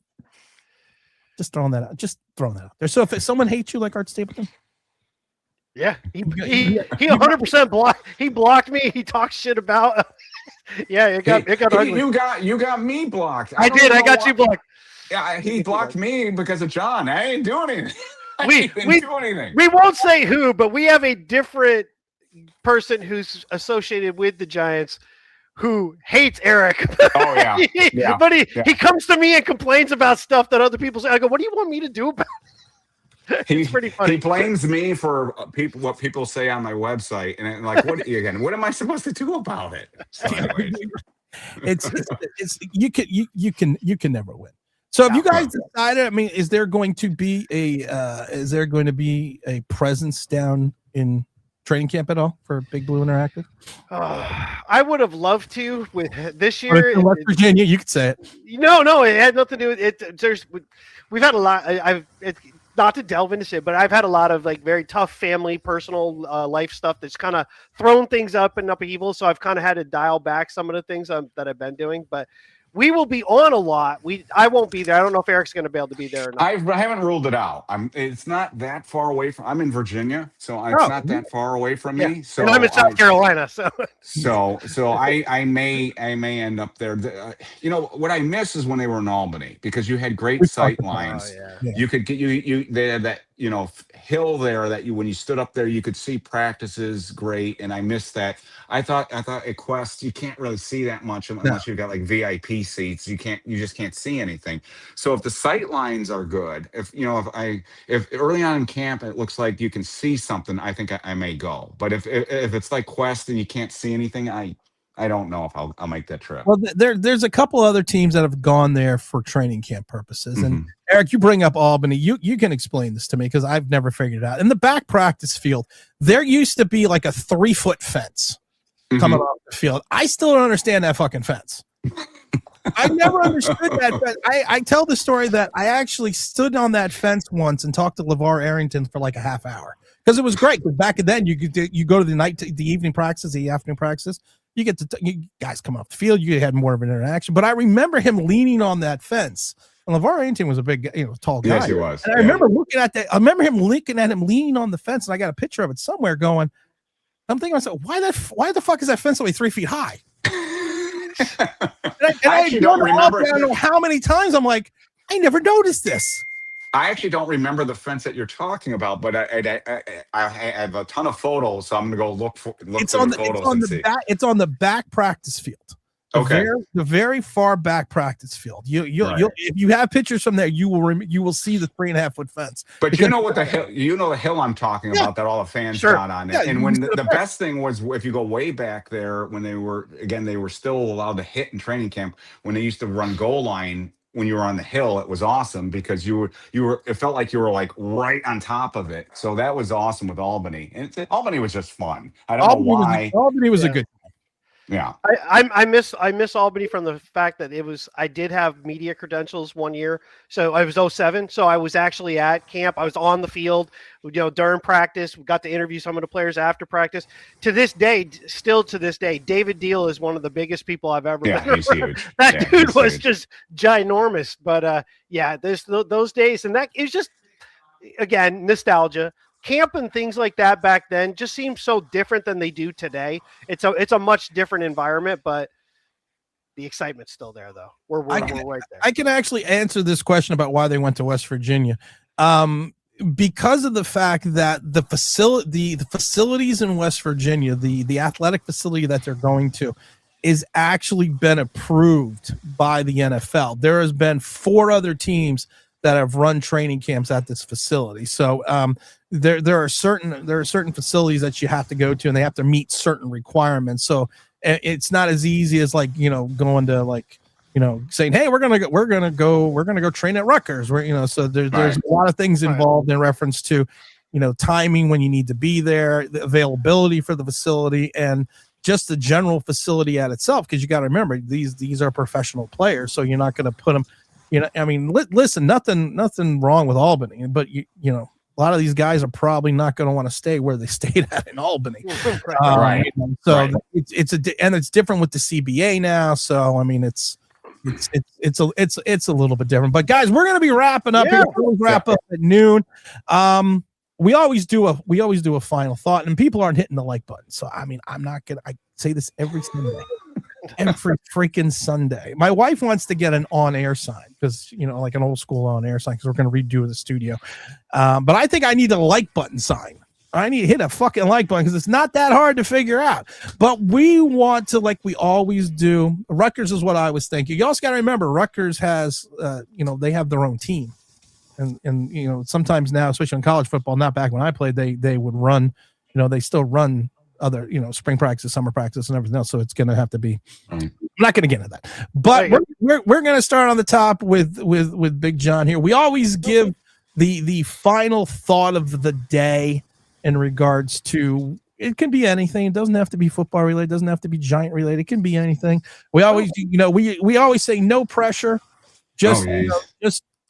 throwing that out. Just throwing that out there. So if someone hates you like Art Stapleton, yeah, he 100% blocked me. He talks shit about. Yeah, it got ugly. You got me blocked. I got you blocked. Yeah, he blocked me because of John. I ain't doing anything. We do anything. We won't say who, but we have a different person who's associated with the Giants who hates Eric. Oh yeah. But he comes to me and complains about stuff that other people say. I go, what do you want me to do about it? It's pretty funny. He blames me for what people say on my website, and like, what am I supposed to do about it? So it's you can never win. So have you guys decided? I mean, is there going to be a presence down in training camp at all for Big Blue Interactive? I would have loved to with this year. In West Virginia, you could say it. No, it had nothing to do with it. We've had a lot. Not to delve into shit, but I've had a lot of like very tough family, personal life stuff that's kind of thrown things up in upheaval. So I've kind of had to dial back some of the things that I've been doing, but we will be on a lot. I won't be there. I don't know if Eric's going to be able to be there or not. I haven't ruled it out. It's not that far away from. I'm in Virginia, so it's not that far away from me. So and I'm in South Carolina, so I may end up there. What I miss is when they were in Albany because you had great sight lines. You could get they had that hill there that when you stood up there you could see practices great, and I missed that. I thought at Quest you can't really see that much unless you've got like VIP seats. You just can't see anything. So if the sight lines are good, if early on in camp it looks like you can see something, I think I may go. But if it's like Quest and you can't see anything, I don't know if I'll make that trip. Well, there's a couple other teams that have gone there for training camp purposes. And Eric, you bring up Albany. You can explain this to me because I've never figured it out. In the back practice field, there used to be like a 3-foot fence coming off the field. I still don't understand that fucking fence. I never understood that. But I tell the story that I actually stood on that fence once and talked to LeVar Arrington for like a half hour because it was great. Because back then you go to the evening practices, the afternoon practices. You get you guys come off the field. You had more of an interaction. But I remember him leaning on that fence And LeVar Arrington was a big, tall guy. Yes, he was. And I remember looking at that. I remember him looking at him leaning on the fence, and I got a picture of it somewhere. I'm thinking to myself, why the fuck is that fence only 3 feet high? I actually don't remember. I don't know how many times I'm like, I never noticed this. I actually don't remember the fence that you're talking about, but I have a ton of photos, so I'm gonna go look through the photos and see. It's on the back practice field. Okay. The very far back practice field. You'll if you have pictures from there, you will see the 3.5 foot fence. But you know what the hill I'm talking about that all the fans got on it. And when the best thing was, if you go way back there, when they were still allowed to hit in training camp, when they used to run goal line when you were on the hill, it was awesome because it felt like you were like right on top of it. So that was awesome with Albany. And Albany was just fun. I don't know why. Albany was a good. Yeah, I miss Albany from the fact that I did have media credentials one year. So I was 07. So I was actually at camp. I was on the field, during practice. We got to interview some of the players after practice. To this day, David Deal is one of the biggest people I've ever met. He's huge. That dude was just ginormous. But there's those days, and that is just, again, nostalgia. Camp and things like that back then just seemed so different than they do today. It's a much different environment, but the excitement's still there, though. We're right there. I can actually answer this question about why they went to West Virginia, because of the fact that the facilities in West Virginia, the athletic facility that they're going to, is actually been approved by the NFL. There has been 4 other teams that have run training camps at this facility. So there are certain facilities that you have to go to, and they have to meet certain requirements. So it's not as easy as going to saying, hey, we're gonna go train at Rutgers. So there's a lot of things involved in reference to timing when you need to be there, the availability for the facility, and just the general facility at itself. Because you got to remember, these are professional players, so you're not going to put them. Listen, nothing wrong with Albany, but a lot of these guys are probably not going to want to stay where they stayed at in Albany. Right. It's different with the CBA now. So it's a little bit different. But guys, we're going to be wrapping up here. We'll wrap up at noon. We always do a final thought, and people aren't hitting the like button. So I say this every Sunday. Every freaking Sunday. My wife wants to get an on-air sign because, like an old school on-air sign, because we're going to redo the studio. But I think I need a like button sign. I need to hit a fucking like button because it's not that hard to figure out. But we want to, like we always do. Rutgers is what I was thinking. You also got to remember, Rutgers has, they have their own team. And sometimes now, especially in college football, not back when I played, they would run, they still run other, spring practice, summer practice, and everything else. So it's going to have to be. I'm not going to get into that, but we're going to start on the top with Big John here. We always give the final thought of the day in regards to. It can be anything. It doesn't have to be football related. It doesn't have to be Giant related. It can be anything. We always, we always say no pressure. Just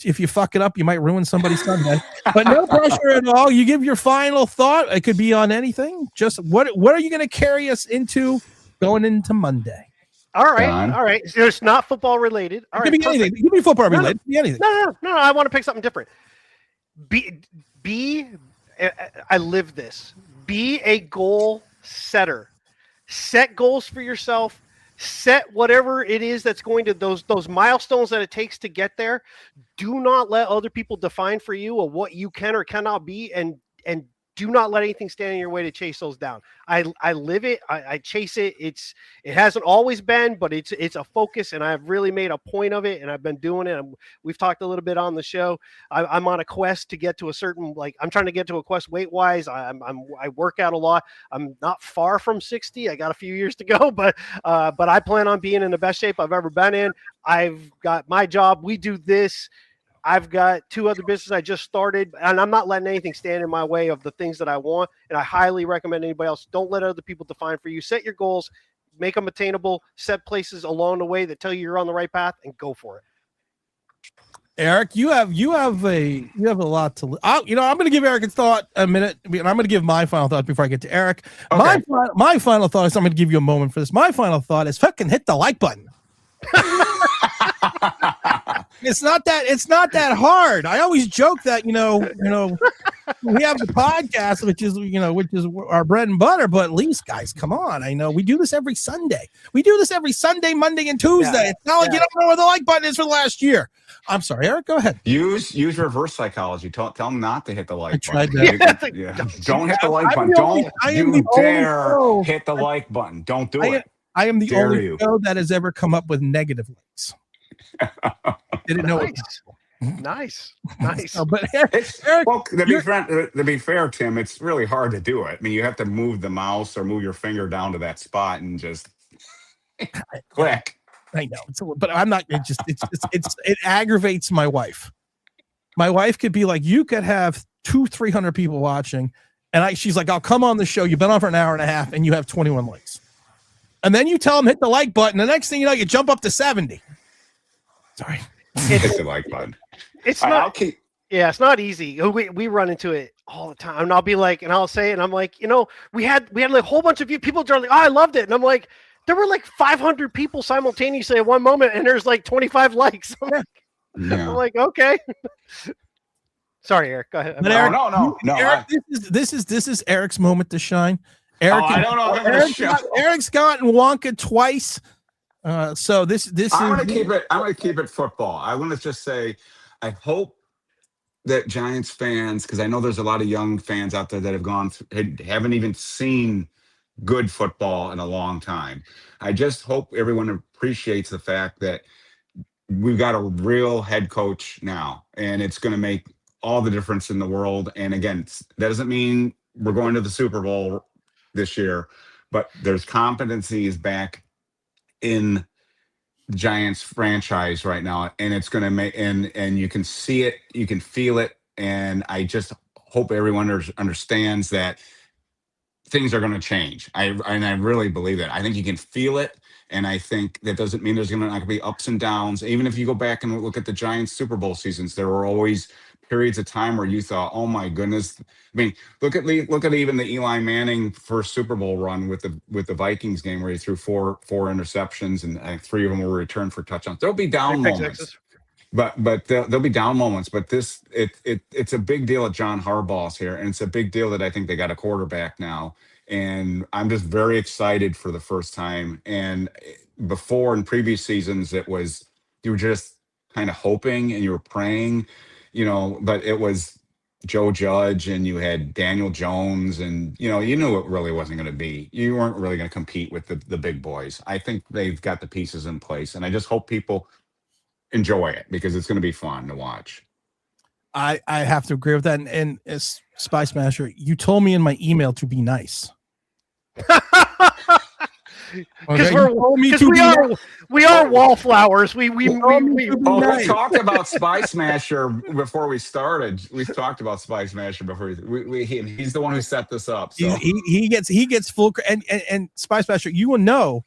if you fuck it up, you might ruin somebody's Sunday. But no pressure at all. You give your final thought. It could be on anything. Just what are you going to carry us into going into Monday? All right. So it's not football related. All right. It can be anything. It can be football related. It can be anything. No. I want to pick something different. I live this. Be a goal setter. Set goals for yourself. Set whatever it is that's going to those milestones that it takes to get there. Do not let other people define for you or what you can or cannot be, and do not let anything stand in your way to chase those down. I live it. I chase it. It hasn't always been, but it's a focus, and I've really made a point of it, and I've been doing it. We've talked a little bit on the show. I'm on a quest to get to a certain, I'm trying to get to a quest weight wise. I work out a lot. I'm not far from 60. I got a few years to go, but I plan on being in the best shape I've ever been in. I've got my job. We do this. I've got 2 other businesses I just started, and I'm not letting anything stand in my way of the things that I want. And I highly recommend anybody else, don't let other people define for you. Set your goals, make them attainable, set places along the way that tell you you're on the right path, and go for it. Eric, you have a lot to. I'm going to give Eric a thought a minute, and I'm going to give my final thought before I get to Eric. Okay. My final thought is I'm going to give you a moment for this. My final thought is fucking hit the like button. It's not that hard. I always joke that, we have the podcast, which is our bread and butter, but at least, guys, come on. I know we do this every Sunday. Monday, and Tuesday. Yeah. It's not like you don't know where the like button is for the last year. I'm sorry, Eric, go ahead. Use reverse psychology. Tell them not to hit the like tried button. that. Yeah. Don't hit the like button. Don't you dare hit the like button. Don't do it. I am the Dare only you. show that has ever come up with negative likes. Didn't know it. Nice. No, but Eric, well, to be fair, Tim, it's really hard to do it. I mean, you have to move the mouse or move your finger down to that spot and just click. I know, but I'm not. It aggravates my wife. My wife could be like, you could have 200-300 people watching, and she's like, I'll come on the show. You've been on for an hour and a half, and you have 21 likes. And then you tell them hit the like button. The next thing you know, you jump up to 70. Sorry, hit the like button. It's not. It's not easy. We run into it all the time, and I'll be like, and I'll say it, and I'm like, we had like a whole bunch of people are like, oh, I loved it, and I'm like, there were like 500 people simultaneously at one moment, and there's like 25 likes. I'm like, okay. Sorry, Eric. Go ahead. No. Eric, this is Eric's moment to shine. Eric, I don't know. Eric's gotten Wonka twice. So this I'm gonna keep it football. I want to just say, I hope that Giants fans, because I know there's a lot of young fans out there that haven't even seen good football in a long time. I just hope everyone appreciates the fact that we've got a real head coach now, and it's going to make all the difference in the world. And again, that doesn't mean we're going to the Super Bowl this year, but there's competency is back in the Giants franchise right now, and it's going to make, and you can see it, you can feel it. And I just hope everyone understands that things are going to change. I really believe that. I think you can feel it. And I think that doesn't mean there's not going to be ups and downs. Even if you go back and look at the Giants Super Bowl seasons, there were always periods of time where you thought, oh my goodness. I mean, look at even the Eli Manning first Super Bowl run with the Vikings game where he threw four interceptions and 3 of them were returned for touchdowns. There'll be down moments. But there'll be down moments. But it's a big deal that John Harbaugh's here, and it's a big deal that I think they got a quarterback now. And I'm just very excited for the first time. And before, in previous seasons, you were just kind of hoping and you were praying, but it was Joe Judge and you had Daniel Jones, and you knew it really wasn't going to be. You weren't really going to compete with the big boys. I think they've got the pieces in place, and I just hope people enjoy it because it's going to be fun to watch. I have to agree with that. And as Spy Smasher, you told me in my email to be nice. Because we are wallflowers. We talked about Spy Smasher before we started. We've talked about Spy Smasher before. He's the one who set this up. So. He gets full and Spy Smasher. You will know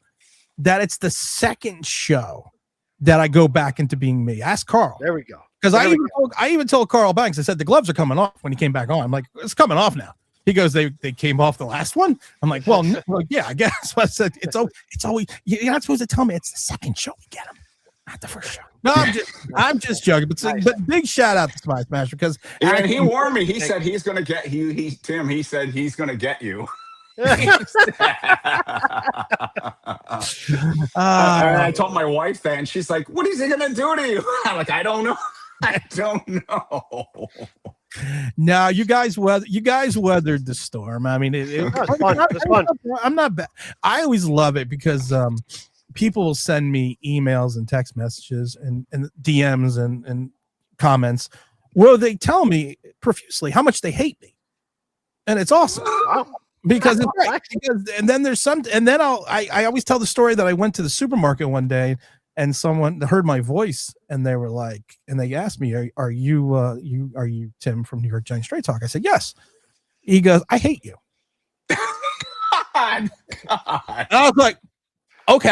that it's the second show that I go back into being me. Ask Carl. There we go. Because I even told Carl Banks, I said the gloves are coming off when he came back on. I'm like, it's coming off now. He goes, they came off the last one. I'm like, well, yeah, I guess. I said it's always you're not supposed to tell me it's the second show we get them, not the first show. No, I'm just joking. But big shout out to Spy Smasher because he warned me. He said he's going to get you. Tim. He said he's going to get you. I told my wife that, and she's like, "What is he going to do to you?" I'm like, "I don't know. I don't know." No, you guys weathered the storm. I mean, it was fun. It was fun. I'm not bad. I always love it because people will send me emails and text messages and DMs and comments where they tell me profusely how much they hate me, and it's awesome. Wow. Because it's right. And then there's I always tell the story that I went to the supermarket one day and someone heard my voice and they were like, and they asked me, are you Tim from New York Giants Straight Talk? I said, yes. He goes, I hate you. God. I was like, okay.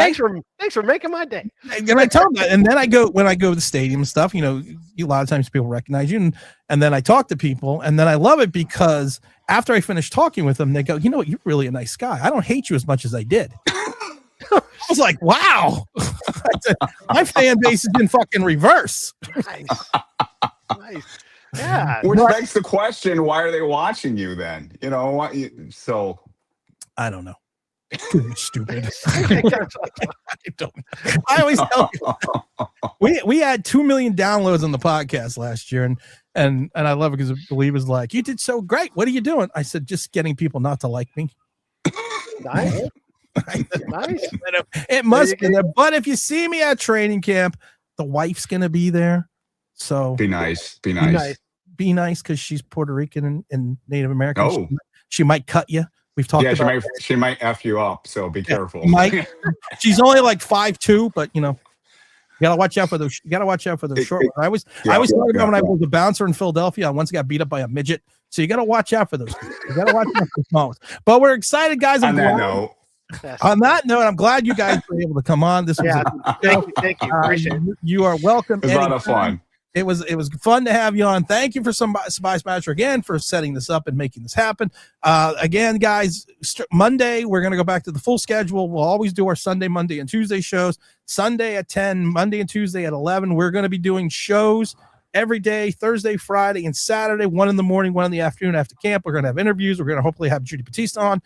Thanks for making my day. And I tell them that, and then when I go to the stadium and stuff, a lot of times people recognize you, and then I talk to people, and then I love it because after I finish talking with them, they go, you know what, you're really a nice guy. I don't hate you as much as I did. was like, wow. My fan base is in fucking reverse. Nice. Yeah. Which begs the question, why are they watching you then? You know what? So I don't know. Stupid. I always tell you, we had 2 million downloads on the podcast last year, and I love it because Bleav was like, "You did so great. What are you doing?" I said, "Just getting people not to like me." Nice. Nice. It must be there. But if you see me at training camp, the wife's gonna be there. So be nice. Be nice. Be nice because she's Puerto Rican and Native American. Oh. She might cut you. We've talked about she might F you up, so be careful. She's only like 5'2", but you gotta watch out for those. You gotta watch out for those short ones. I was talking about when I was a bouncer in Philadelphia. I once got beat up by a midget. So you gotta watch out for those. You gotta watch out for those moments. But we're excited, guys. On that note, I'm glad you guys were able to come on. This was thank you. Appreciate it. You are welcome. It was a lot of fun. It was fun to have you on. Thank you for Spy Smasher again for setting this up and making this happen. Again, guys, Monday we're gonna go back to the full schedule. We'll always do our Sunday, Monday, and Tuesday shows. Sunday at 10, Monday and Tuesday at 11. We're gonna be doing shows every day, Thursday, Friday, and Saturday. 1 in the morning, 1 in the afternoon after camp. We're gonna have interviews. We're gonna hopefully have Judy Batista on.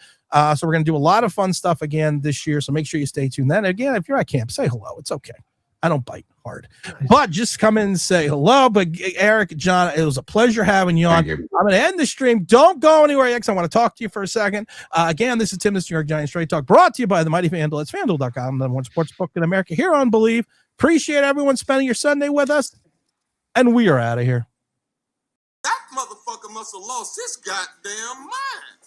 So we're gonna do a lot of fun stuff again this year. So make sure you stay tuned. Then again, if you're at camp, say hello. It's okay. I don't bite hard, but just come in and say hello. But Eric, John, it was a pleasure having you on. I'm going to end the stream. Don't go anywhere, X. I want to talk to you for a second. Again, this is Tim, this New York Giants Straight Talk, brought to you by the Mighty FanDuel. It's FanDuel.com, the #1 sports book in America, here on Bleav. Appreciate everyone spending your Sunday with us, and we are out of here. That motherfucker must have lost his goddamn mind.